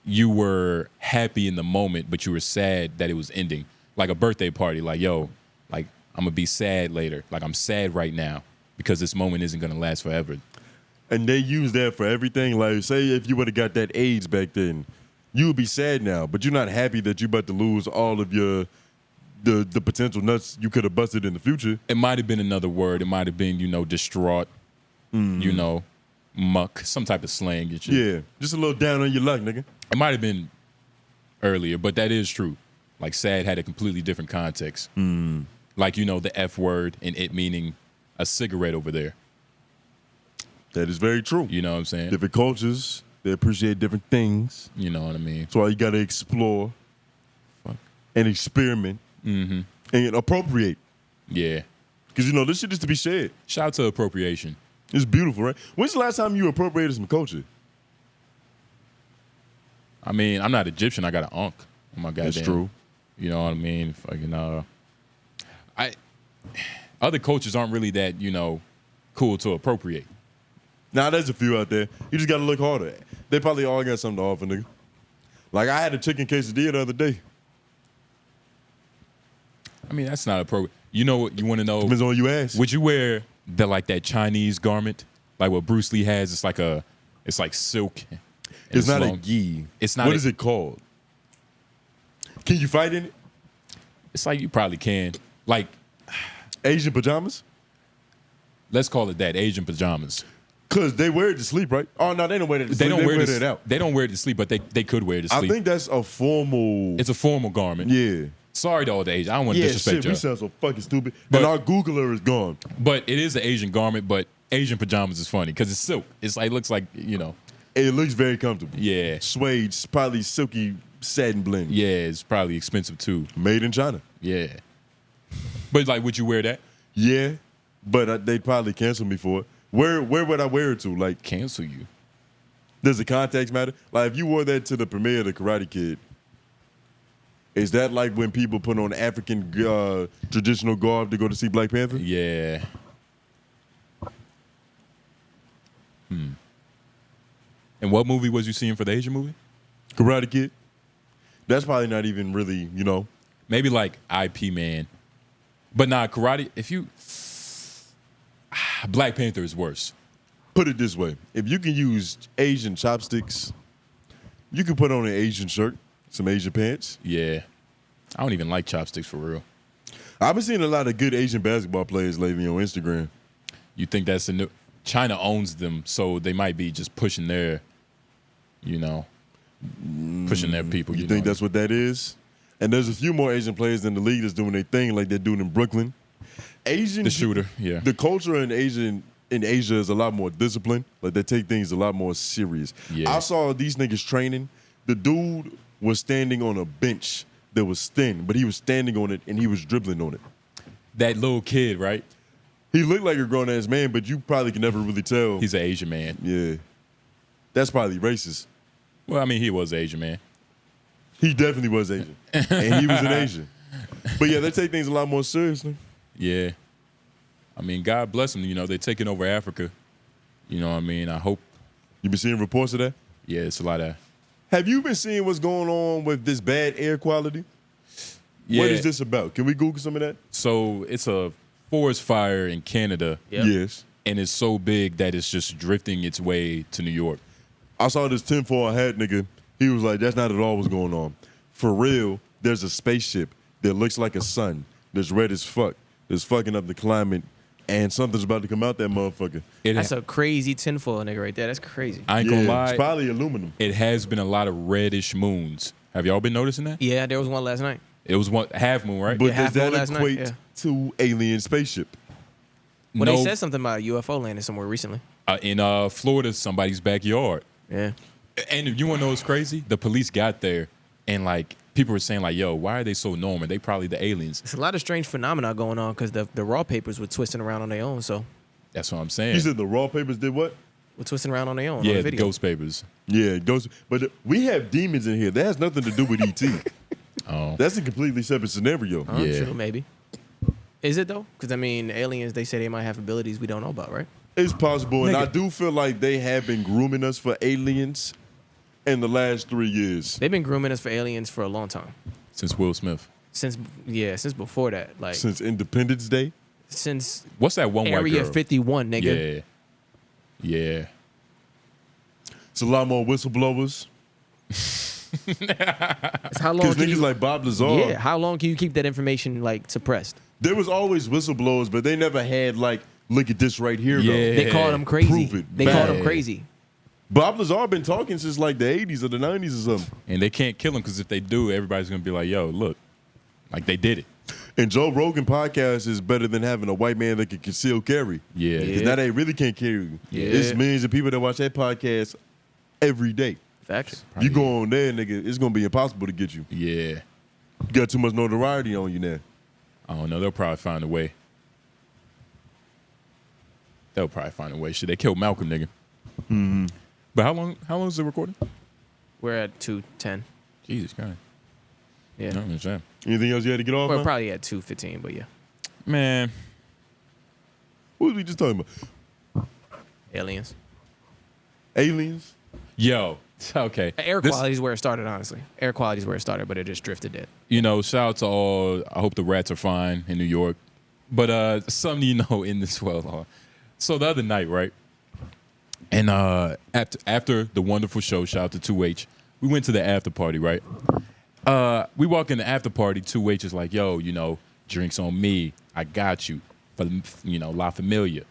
B: you were happy in the moment, but you were sad that it was ending. Like a birthday party, like, yo, like, I'm going to be sad later. Like, I'm sad right now because this moment isn't going to last forever.
C: And they use that for everything. Like, say if you would have got that AIDS back then, you would be sad now, but you're not happy that you're about to lose all of your the potential nuts you could have busted in the future.
B: It might have been another word. It might have been, distraught, muck, some type of slang. And shit.
C: Yeah, just a little down on your luck, nigga.
B: It might have been earlier, but that is true. Like, sad had a completely different context. Like, the F word and it meaning a cigarette over there.
C: That is very true.
B: You know what I'm saying?
C: Different cultures, they appreciate different things.
B: You know what I mean?
C: So you got to explore and experiment and appropriate.
B: Yeah.
C: Because, this shit is to be shared.
B: Shout out to appropriation.
C: It's beautiful, right? When's the last time you appropriated some culture?
B: I mean, I'm not Egyptian. I got an ankh. Oh my goddamn.
C: That's true.
B: You know what I mean? Fucking, other cultures aren't really that, cool to appropriate.
C: Nah, there's a few out there. You just got to look harder. They probably all got something to offer, nigga. Like, I had a chicken quesadilla the other day.
B: I mean, that's not appropriate. You know what you want to know?
C: Depends on what you ask.
B: Would you wear that Chinese garment? Like what Bruce Lee has? It's like silk.
C: It's not a gi.
B: It's not.
C: What is it called? Can you fight in it?
B: It's like you probably can. Like
C: Asian pajamas?
B: Let's call it that. Asian pajamas.
C: Because they wear it to sleep, right? Oh, no, they don't wear it to sleep. They wear it out.
B: They don't wear it to sleep, but they could wear it to sleep.
C: I think that's a formal...
B: It's a formal garment.
C: Yeah.
B: Sorry to all the Asians. I don't want to disrespect
C: you.
B: y'all.
C: We sound so fucking stupid. And our Googler is gone.
B: But it is an Asian garment, but Asian pajamas is funny because it's silk. It's like, it looks like,
C: It looks very comfortable.
B: Yeah.
C: Suede, probably silky satin blend.
B: Yeah, it's probably expensive too.
C: Made in China.
B: Yeah. But like, would you wear that?
C: Yeah, but they'd probably cancel me for it. Where would I wear it to? Like,
B: cancel you?
C: Does the context matter? Like, if you wore that to the premiere of The Karate Kid, is that like when people put on African traditional garb to go to see Black Panther?
B: Yeah. And what movie was you seeing for the Asian movie?
C: Karate Kid. That's probably not even really,
B: Maybe like IP Man. But nah, karate, if you... Black Panther is worse.
C: Put it this way. If you can use Asian chopsticks, you can put on an Asian shirt, some Asian pants.
B: Yeah. I don't even like chopsticks for real.
C: I've been seeing a lot of good Asian basketball players lately on Instagram.
B: You think that's the new... China owns them, so they might be just pushing their, pushing their people.
C: You think that's what that is? And there's a few more Asian players in the league that's doing their thing like they're doing in Brooklyn.
B: The shooter, yeah.
C: The culture in Asia is a lot more disciplined. Like, they take things a lot more serious.
B: Yeah.
C: I saw these niggas training. The dude was standing on a bench that was thin, but he was standing on it and he was dribbling on it.
B: That little kid, right?
C: He looked like a grown-ass man, but you probably can never really tell.
B: He's an Asian man.
C: Yeah. That's probably racist.
B: Well, I mean, he was an Asian man.
C: He definitely was Asian. And he was an Asian. But yeah, they take things a lot more seriously.
B: Yeah. I mean, God bless them. They're taking over Africa. You know what I mean? I hope.
C: You been seeing reports of that?
B: Yeah, it's a lot of...
C: Have you been seeing what's going on with this bad air quality?
B: Yeah.
C: What is this about? Can we Google some of that?
B: So it's a forest fire in Canada.
A: Yep.
C: Yes.
B: And it's so big that it's just drifting its way to New York.
C: I saw this tinfoil hat nigga. He was like, that's not at all what's going on. For real, there's a spaceship that looks like a sun that's red as fuck. That's fucking up the climate. And something's about to come out that motherfucker.
A: That's a crazy tinfoil nigga right there. That's crazy.
B: I ain't gonna lie.
C: It's probably aluminum.
B: It has been a lot of reddish moons. Have y'all been noticing that?
A: Yeah, there was one last night.
B: It was one half moon, right?
C: But
A: Yeah,
C: does that
A: half moon last
C: equate
A: night,
C: to alien spaceship?
A: Well,
B: No.
A: they said something about a UFO landing somewhere recently.
B: In Florida, somebody's backyard.
A: Yeah.
B: And you want to know what's crazy? The police got there, and like people were saying, like, "Yo, why are they so normal? They probably the aliens."
A: It's a lot of strange phenomena going on because the raw papers were twisting around on their own. So
B: That's what I'm saying.
C: You said the raw papers did what?
A: we're twisting around on their own. on
B: Yeah,
A: the
B: the
A: video.
B: ghost papers.
C: Yeah, ghost. But we have demons in here. That has nothing to do with ET.
B: Oh,
C: That's a completely separate scenario.
A: I'm
B: Yeah.
A: sure, maybe. Is it though? Because I mean, aliens. They say they might have abilities we don't know about, right?
C: It's possible, and
A: Nigga.
C: I do feel like they have been grooming us for aliens in the last 3 years.
A: They've been grooming us for aliens for a long time.
B: since Will Smith.
A: Since before that, like
C: Since Independence Day.
A: since
B: What's that one white
A: Area
B: girl?
A: 51, nigga.
B: Yeah, yeah.
C: It's a lot more whistleblowers.
A: It's how long?
C: Because
A: Can
C: niggas
A: you,
C: like Bob Lazar.
A: yeah, how long can you keep that information like suppressed?
C: There was always whistleblowers, but they never had like, look at this right here.
B: Yeah.
C: Though.
A: They called him crazy.
C: Prove it.
A: They called him
B: Bad.
A: crazy.
C: Bob Lazar been talking since like the 80s or the 90s or something.
B: And they can't kill him because if they do, everybody's gonna be like, "Yo, look, like they did it."
C: And Joe Rogan podcast is better than having a white man that can conceal carry.
B: Yeah,
C: Because
A: Yeah.
C: now they really can't carry you.
B: Yeah.
C: It's millions of people that watch that podcast every day.
A: Facts.
C: You go on there, nigga, it's gonna be impossible to get you.
B: yeah.
C: You got too much notoriety on you now.
B: I don't know. They'll probably find a way. They'll probably find a way. Should they kill Malcolm, nigga? Mm-hmm. But how long? How long is the recording?
A: We're at 2:10.
B: Jesus Christ.
A: Yeah.
B: I don't understand.
C: Anything else you had to get off?
A: We're
C: man?
A: probably at 2:15, but yeah.
B: Man,
C: What was we just talking about?
A: Aliens.
C: Aliens?
B: yo, okay.
A: Air
B: This-
A: quality is where it started, honestly. Air quality is where it started, but it just drifted it.
B: You know, shout out to all. I hope the rats are fine in New York. But something you know in this world. So the other night, right? And after the wonderful show, shout out to 2H, we went to the after party, right? We walk in the after party. 2H is like, "Yo, you know, drinks on me. I got you. For you know, La Familia."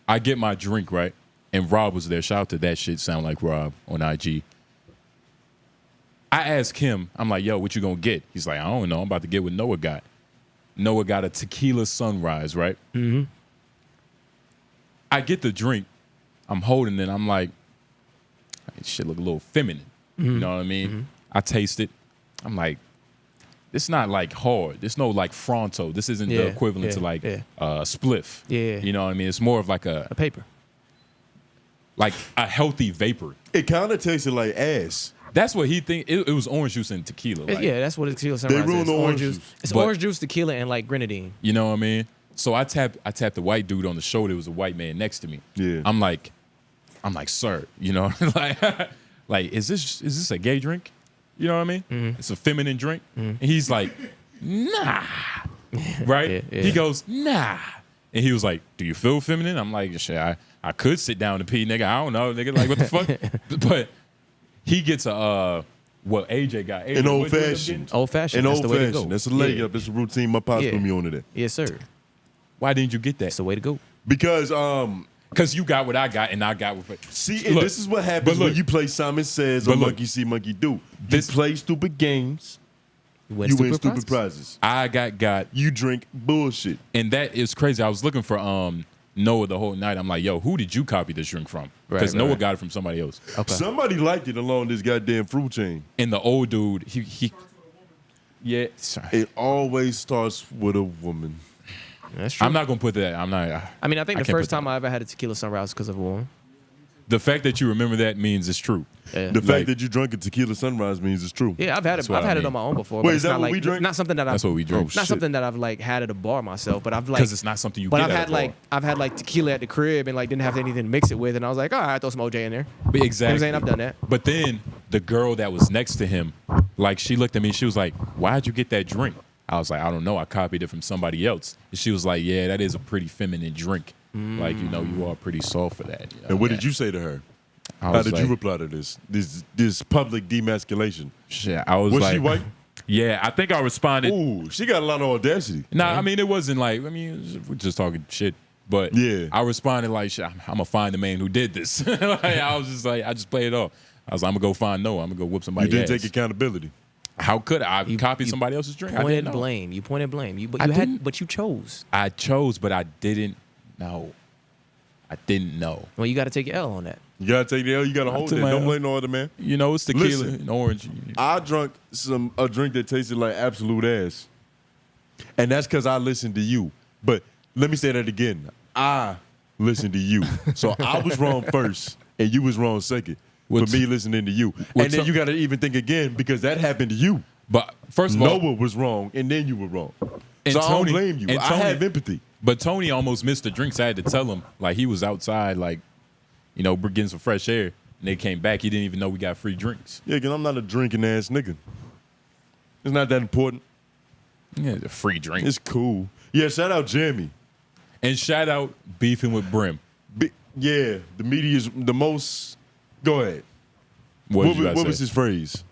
B: I get my drink, right? And Rob was there. Shout out to that shit. Sound like Rob on IG. I asked him, I'm like, "Yo, what you gonna get?" He's like, "I don't know. I'm about to get what Noah got." Noah got a tequila sunrise, right? Mm-hmm. I get the drink. I'm holding it. I'm like, this shit look a little feminine. You know what I mean?
A: Mm-hmm.
B: I taste it. I'm like, this not like hard. This no like Fronto. This isn't the
A: Yeah,
B: equivalent to
A: yeah,
B: like
A: yeah.
B: spliff.
A: Yeah.
B: You know what I mean? It's more of like
A: A paper.
B: a healthy vapor.
C: It kind of tasted like ass.
B: That's what he think. It was orange juice and tequila. Like,
A: Yeah, that's what tequila sunrise
C: ruined
A: is.
C: the
A: Orange
C: orange
A: juice.
C: juice.
A: It's
B: But-
A: orange juice, tequila, and like grenadine.
B: You know what I mean? So I tapped the white dude on the shoulder. It was a white man next to me.
C: Yeah.
B: I'm like, sir, you know, like is this a gay drink? You know what I mean?
A: Mm-hmm.
B: It's a feminine drink. And he's like, nah. Right?
A: Yeah, yeah.
B: He goes, nah. And he was like, do you feel feminine? I'm like, shit, I could sit down and pee, nigga. I don't know, nigga. Like, what the fuck? But he gets what AJ got. AJ,
C: An
B: what
C: old
B: you end up
C: fashioned.
B: getting?
A: Old fashioned.
C: An
A: That's
C: old
A: the way to go.
C: fashioned. That's a leg
A: Yeah.
C: up. It's a routine. My pops
A: Yeah.
C: put me on to that.
A: Yes, sir.
B: Why didn't you get
A: That's
B: that?
A: the way to go.
C: Because
B: Because you got what I got, and I got what.
C: see, and
B: Look,
C: this is what happens
B: but look,
C: when you play Simon Says or
B: but look,
C: Monkey See, Monkey Do. You
B: this-
C: play stupid games.
A: You win
C: You win
A: stupid
C: stupid
A: prizes.
C: prizes.
B: I got,
C: You drink bullshit.
B: and that is crazy. I was looking for Noah the whole night. I'm like, yo, who did you copy this drink from? Because
A: Right,
B: Noah
A: right.
B: got it from somebody else.
A: Okay.
C: Somebody liked it along this goddamn fruit chain.
B: And the old dude, he yeah. Sorry.
C: It always starts with a woman.
A: That's true.
B: I'm not gonna put that. I'm not.
A: I mean, I think the
B: can't
A: first
B: put
A: time I ever had a tequila sunrise was because of a woman.
B: The fact that you remember that means it's true.
A: Yeah.
C: The
B: Like-
C: fact that you drunk a tequila sunrise means it's true.
A: Yeah, I've had it.
B: That's what
A: I've
B: I
A: had it
B: mean.
A: on my own before.
C: Wait,
A: but
C: is
A: it's
C: that
A: not
C: what
A: like
C: we drink?
A: not something that I've
B: That's what we drink.
A: not
C: shit.
A: something that I've like had at a bar myself. But I've like
B: Because it's not something you
A: But
B: get
A: I've
B: at
A: had
B: a
A: like
B: bar.
A: I've had like tequila at the crib and like didn't have anything to mix it with, and I was like, all right, throw some OJ in there.
B: But
A: You know what
B: exactly.
A: I'm saying? I've done that.
B: But then the girl that was next to him, like she looked at me, she was like, why'd you get that drink? I was like, I don't know. I copied it from somebody else. And she was like, yeah, that is a pretty feminine drink. Like, you know, you are pretty soft for that. You know?
C: And what did you say to her?
B: I
C: How
B: was
C: did
B: like,
C: you reply to this public demasculation?
B: Shit, I was
C: Was
B: like,
C: she white?
B: Yeah, I think I responded.
C: Ooh, she got a lot of audacity.
B: Nah, I mean, it wasn't like, I mean, we're just talking shit. But
C: Yeah.
B: I responded like, shit, I'm going to find the man who did this. Like, I was just like, I just played it off. I was like, I'm going to go find Noah. I'm going to go whoop
C: You
B: somebody
C: didn't
B: ass.
C: take accountability.
B: How could I? I copied
A: you
B: somebody else's drink. I
A: Pointed
B: didn't know.
A: blame. You pointed blame.
B: I didn't.
A: But you chose.
B: I chose, but I didn't know. I didn't know.
A: Well, you got to take your L on that.
C: You gotta take the L. You gotta hold it. Don't blame no other man.
B: You know, it's tequila
C: Listen,
B: and orange.
C: I drunk a drink that tasted like absolute ass, and that's because I listened to you. But let me say that again. I listened to you, so I was wrong first, and you was wrong second for me listening to you. And then you gotta even think again because that happened to you.
B: But first of all,
C: Noah was wrong, and then you were wrong.
B: And
C: So I don't
B: Tony-
C: blame you.
B: and
C: I
B: Tony-
C: have empathy.
B: But Tony almost missed the drinks. I had to tell him, like, he was outside, like, you know, getting some fresh air, and they came back. He didn't even know we got free drinks.
C: Yeah, because I'm not a drinking ass nigga. It's not that important.
B: Yeah, the free drink.
C: It's cool. Yeah, shout out Jeremy.
B: And shout out Beefing with Brim.
C: Yeah, the media is the most. Go ahead.
B: What
C: was his phrase?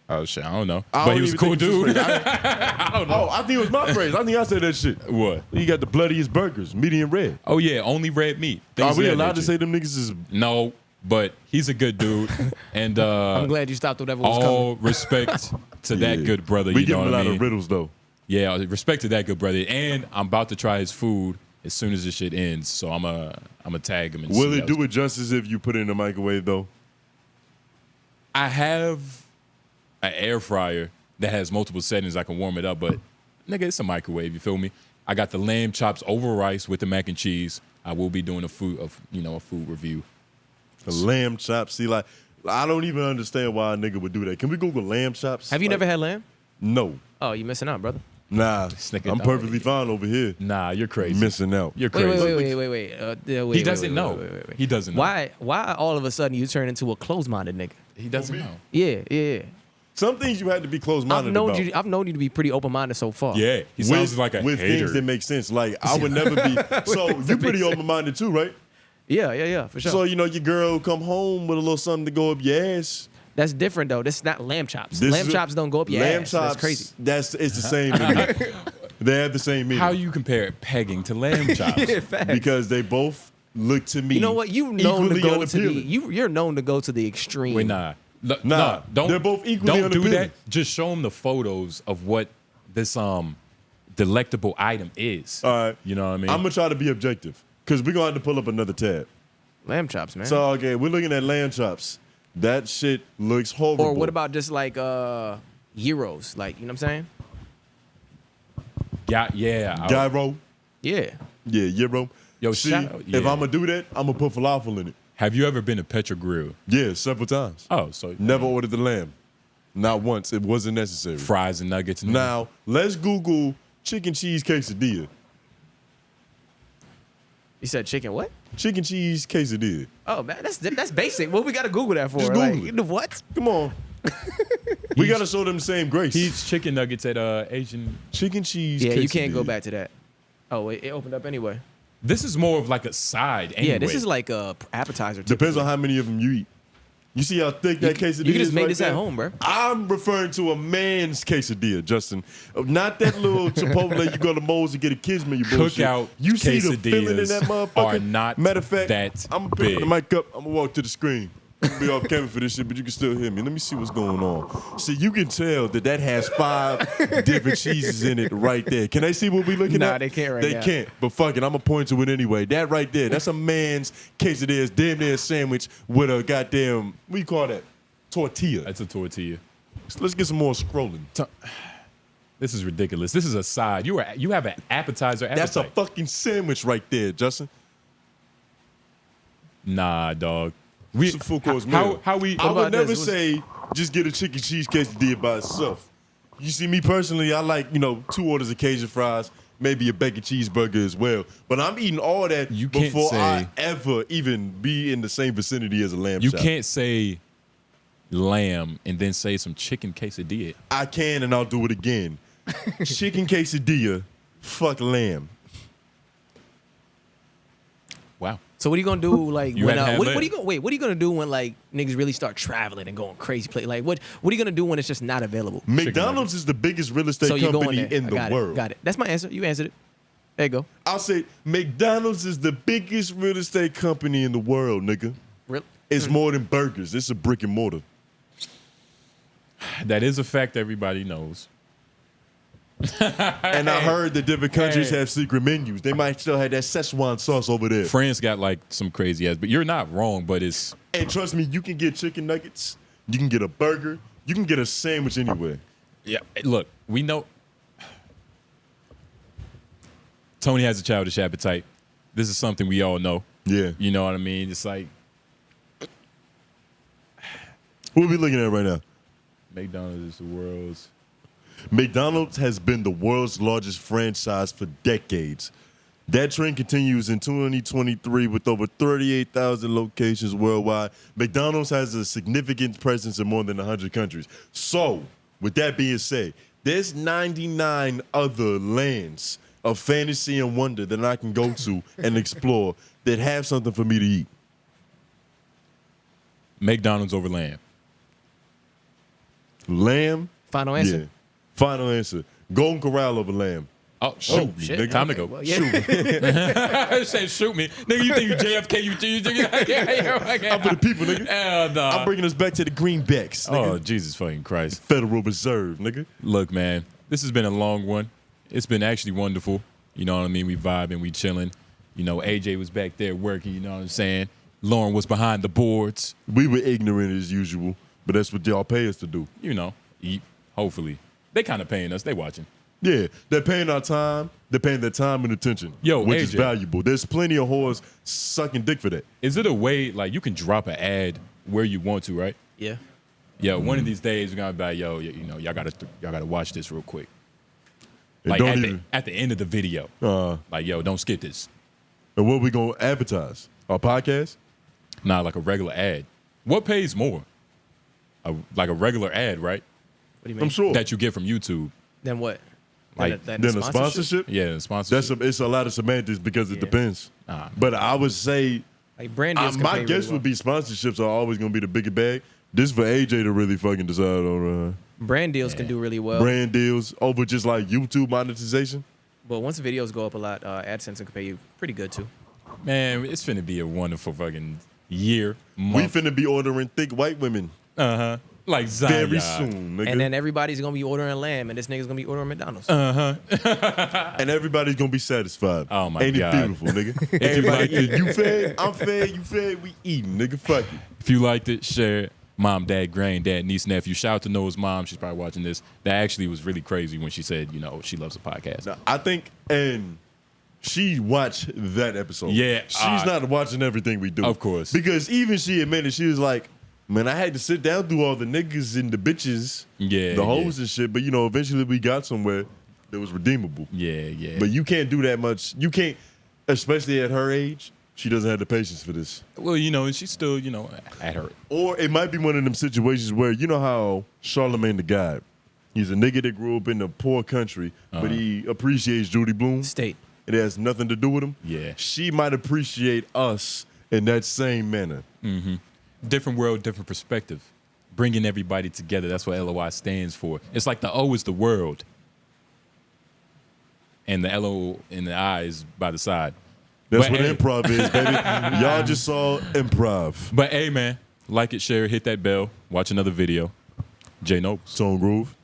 B: Oh, shit, I don't know.
C: I
B: But
C: don't
B: he was a
C: even
B: cool
C: think it was
B: dude.
C: his phrase. I don't know. Oh, I think it was my phrase. I think I said that shit.
B: What?
C: You got the bloodiest burgers, medium red.
B: Oh, yeah, only red meat.
C: Are
B: Things
C: we
B: of that
C: allowed to
B: nature.
C: say them niggas is
B: No, but he's a good dude. And
A: I'm glad you stopped whatever was coming.
B: all respect to that
C: Yeah.
B: good brother.
C: We
B: You
C: give
B: know
C: him a
B: what I
C: lot
B: mean?
C: of riddles though.
B: Yeah, respect to that good brother. And I'm about to try his food as soon as this shit ends. So I'm a tag him. And
C: Will
B: see
C: it
B: how
C: do it justice if you put it in the microwave though?
B: I have an air fryer that has multiple settings. I can warm it up, but nigga, it's a microwave. You feel me? I got the lamb chops over rice with the mac and cheese. I will be doing a food review.
C: The lamb chops. See, like I don't even understand why a nigga would do that. Can we Google lamb chops?
A: Have you never had lamb?
C: No.
A: Oh, you missing out, brother.
C: Nah.
B: nigga
C: I'm
B: don't.
C: perfectly fine over here.
B: Nah, you're crazy.
C: Missing out.
B: You're
A: Wait,
B: crazy.
A: wait.
B: He doesn't know. He doesn't know.
A: Why all of a sudden you turn into a closed-minded nigga?
B: He doesn't know.
A: Yeah.
C: Some things you had to be closed-minded about.
A: I've known you to be pretty open-minded so far.
B: Yeah, he sounds like a
C: with
B: hater.
C: things that make sense. Like I would never be. So you pretty open-minded too, right?
A: Yeah, for sure.
C: So you know your girl come home with a little something to go up your ass.
A: That's different though. This is not lamb chops.
C: This
A: Lamb
C: is-
A: chops don't go up your
C: lamb
A: ass.
C: chops.
A: That's crazy.
C: It's the same to me. They have the same meaning.
B: How you compare pegging to lamb chops?
A: Yeah, facts.
C: Because they both look to me.
A: You know what? You're known to
C: equally
A: go to the
C: unappealing.
A: you're known to go to the extreme.
B: Wait, nah.
C: Nah,
B: No, don't.
C: they're both equally
B: Don't do
C: unappealing.
B: that. Just show them the photos of what this delectable item is.
C: All right.
B: You know what I mean?
C: I'm gonna try to be objective because we're gonna have to pull up another tab.
A: Lamb chops, man.
C: So okay, we're looking at lamb chops. That shit looks horrible.
A: or what about just like gyros? Like, you know what I'm saying?
B: yeah.
C: gyro?
A: Yeah.
C: Yeah, gyro.
B: Yo,
C: See,
B: shout out-
C: if
B: yeah.
C: I'm gonna do that, I'm gonna put falafel in it.
B: Have you ever been to Petra Grill?
C: Yeah, several times.
B: Oh, so
C: Never ordered the lamb. Not once. It wasn't necessary.
B: fries and nuggets. And
C: Now let's Google chicken cheese quesadilla.
A: You said chicken what?
C: Chicken cheese quesadilla.
A: Oh man, that's basic. What we gotta Google that for?
C: Just
A: Like,
C: Google it.
A: you know what?
C: Come on. We gotta show them the same grace.
B: he eats chicken nuggets at Asian.
C: chicken cheese.
A: Yeah, you can't go
C: quesadilla.
A: back to that. Oh wait, it opened up anyway.
B: This is more of like a side. Anyway.
A: Yeah, this is like a appetizer.
C: Depends
A: typically.
C: on how many of them you eat. You see how thick that quesadilla is?
A: You can just make
C: right
A: this at
C: there?
A: home, bro.
C: I'm referring to a man's quesadilla, Justin. Not that little Chipotle you go to Moe's to get a kids menu bullshit.
B: Cookout
C: You see the filling in that
B: quesadillas
C: motherfucker?
B: are not
C: Matter of fact,
B: that
C: I'm gonna pick
B: big.
C: the mic up. I'm gonna walk to the screen. I'm gonna be off camera for this shit, but you can still hear me. Let me see what's going on. See, you can tell that has 5 different cheeses in it right there. Can they see what we looking at?
A: Nah, they can't right
C: They
A: now.
C: can't. But fuck it, I'm gonna point to it anyway. That right there, that's a man's quesadilla. It's damn near a sandwich with a goddamn, what you call that? Tortilla.
B: That's a tortilla.
C: Let's get some more scrolling.
B: This is ridiculous. This is a side. You have an appetizer.
C: That's a
B: appetite.
C: fucking sandwich right there, Justin.
B: Nah, dog.
C: It's a full course meal.
B: How we?
C: I would
A: about
C: never
A: this?
C: say just get a chicken cheese quesadilla by itself. You see, me personally, I like 2 orders of Cajun fries, maybe a bacon cheeseburger as well. But I'm eating all that
B: You can't
C: before I
B: say-
C: ever even be in the same vicinity as a lamb
B: You
C: chop.
B: can't say lamb and then say some chicken quesadilla.
C: I can, and I'll do it again. Chicken quesadilla, fuck lamb.
B: Wow.
A: So what are you gonna do? Like
B: You
A: when
B: haven't had
A: what
B: lamb.
A: are you gonna what are you gonna do when like niggas really start traveling and going crazy? Like what are you gonna do when it's just not available?
C: McDonald's is the biggest real estate
A: So you're going
C: company
A: there.
C: in
A: I
C: the
A: got
C: world.
A: It. Got it. That's my answer. You answered it. There you go.
C: I'll say McDonald's is the biggest real estate company in the world, nigga.
A: Really?
C: It's more than burgers. It's a brick and mortar.
B: That is a fact everybody knows.
C: And I heard that different countries have secret menus. They might still have that Szechuan sauce over there.
B: France got like some crazy ass, but you're not wrong. But it's
C: And trust me, you can get chicken nuggets, you can get a burger, you can get a sandwich anywhere.
B: yeah. Look, we know Tony has a childish appetite. This is something we all know.
C: Yeah.
B: You know what I mean? It's like
C: What are we looking at right now?
B: McDonald's is the world's.
C: McDonald's has been the world's largest franchise for decades. That trend continues in 2023 with over 38,000 locations worldwide. McDonald's has a significant presence in more than 100 countries. So, with that being said, there's 99 other lands of fantasy and wonder that I can go to and explore that have something for me to eat.
B: McDonald's over lamb.
C: Lamb?
A: Final answer.
C: Yeah. Final answer. Golden Corral over lamb.
B: Oh, shoot me,
A: shit.
B: nigga. Time to go.
A: Well, yeah.
C: Shoot me.
B: Say shoot me, nigga. You think you JFK?
C: I'm for the people, nigga.
B: Hell no.
C: I'm bringing us back to the greenbacks, nigga.
B: Oh, Jesus fucking Christ.
C: Federal Reserve, nigga.
B: Look, man, this has been a long one. It's been actually wonderful. You know what I mean? We vibing, we chilling. You know, AJ was back there working, you know what I'm saying? Lauren was behind the boards.
C: We were ignorant as usual, but that's what y'all pay us to do.
B: You know, hopefully. They kind of paying us. They watching.
C: Yeah, they're paying our time. They're paying their time and attention,
B: Yo,
C: which is
B: AJ.
C: valuable. There's plenty of whores sucking dick for that.
B: Is it a way, like, you can drop an ad where you want to, right?
A: Yeah.
B: Yo, one of these days we're gonna be like, yo, you know, y'all gotta watch this real quick.
C: And
B: Like
C: don't
B: at,
C: even.
B: at the end of the video. Like, yo, don't skip this.
C: And what we gonna advertise? Our podcast?
B: Nah, like a regular ad. What pays more? Like a regular ad, right?
A: What do you mean?
C: I'm sure.
B: That you get from YouTube.
A: Then what?
B: Like,
A: Then
C: Then a sponsorship?
B: Yeah, sponsorship.
C: It's a lot of semantics because it
A: Yeah.
C: depends.
B: Nah.
C: But I would say
A: Like brand deals. can
C: my
A: pay
C: guess
A: really well.
C: would be sponsorships are always gonna be the bigger bag. This is for AJ to really fucking decide on
A: brand deals can do really well.
C: brand deals over just like YouTube monetization.
A: But once videos go up a lot, AdSense can pay you pretty good too.
B: Man, it's finna be a wonderful fucking year.
C: We
B: Month.
C: finna be ordering thick white women
B: Like Zion.
C: very soon, nigga.
A: And then everybody's gonna be ordering lamb, and this nigga's gonna be ordering McDonald's.
C: And everybody's gonna be satisfied.
B: Oh, my
C: Ain't
B: God.
C: it beautiful, nigga?
B: you
C: Everybody
B: liked
C: eat.
B: it-
C: You fed, I'm fed, you fed, we eating, nigga. Fuck it.
B: If you liked it, share it. Mom, dad, granddad, niece, nephew. Shout out to Noah's mom. She's probably watching this. That actually was really crazy when she said, you know, she loves a podcast.
C: Now, I think, and she watched that episode.
B: Yeah,
C: She's not watching everything we do.
B: Of course.
C: Because even she admitted, she was like, man, I had to sit down through all the niggas and the bitches,
B: Yeah,
C: the hoes and shit. But, you know, eventually we got somewhere that was redeemable.
B: Yeah.
C: But you can't do that much. You can't, especially at her age, she doesn't have the patience for this.
B: Well, you know, and she's still, you know, at her.
C: Or it might be one of them situations where, you know how 𝙬𝔦𝔐𝔓 the guy, he's a nigga that grew up in a poor country, but he appreciates Judy Blume.
A: State.
C: It has nothing to do with him.
B: Yeah.
C: She might appreciate us in that same manner.
B: Different world, different perspective. Bringing everybody together. That's what LOI stands for. It's like the O is the world. And the LO in the I is by the side.
C: That's
B: But
C: what
B: hey.
C: improv is, baby. Y'all just saw improv.
B: But hey, man, like it, share it, hit that bell, watch another video. J Noblez.
C: Tone Groove.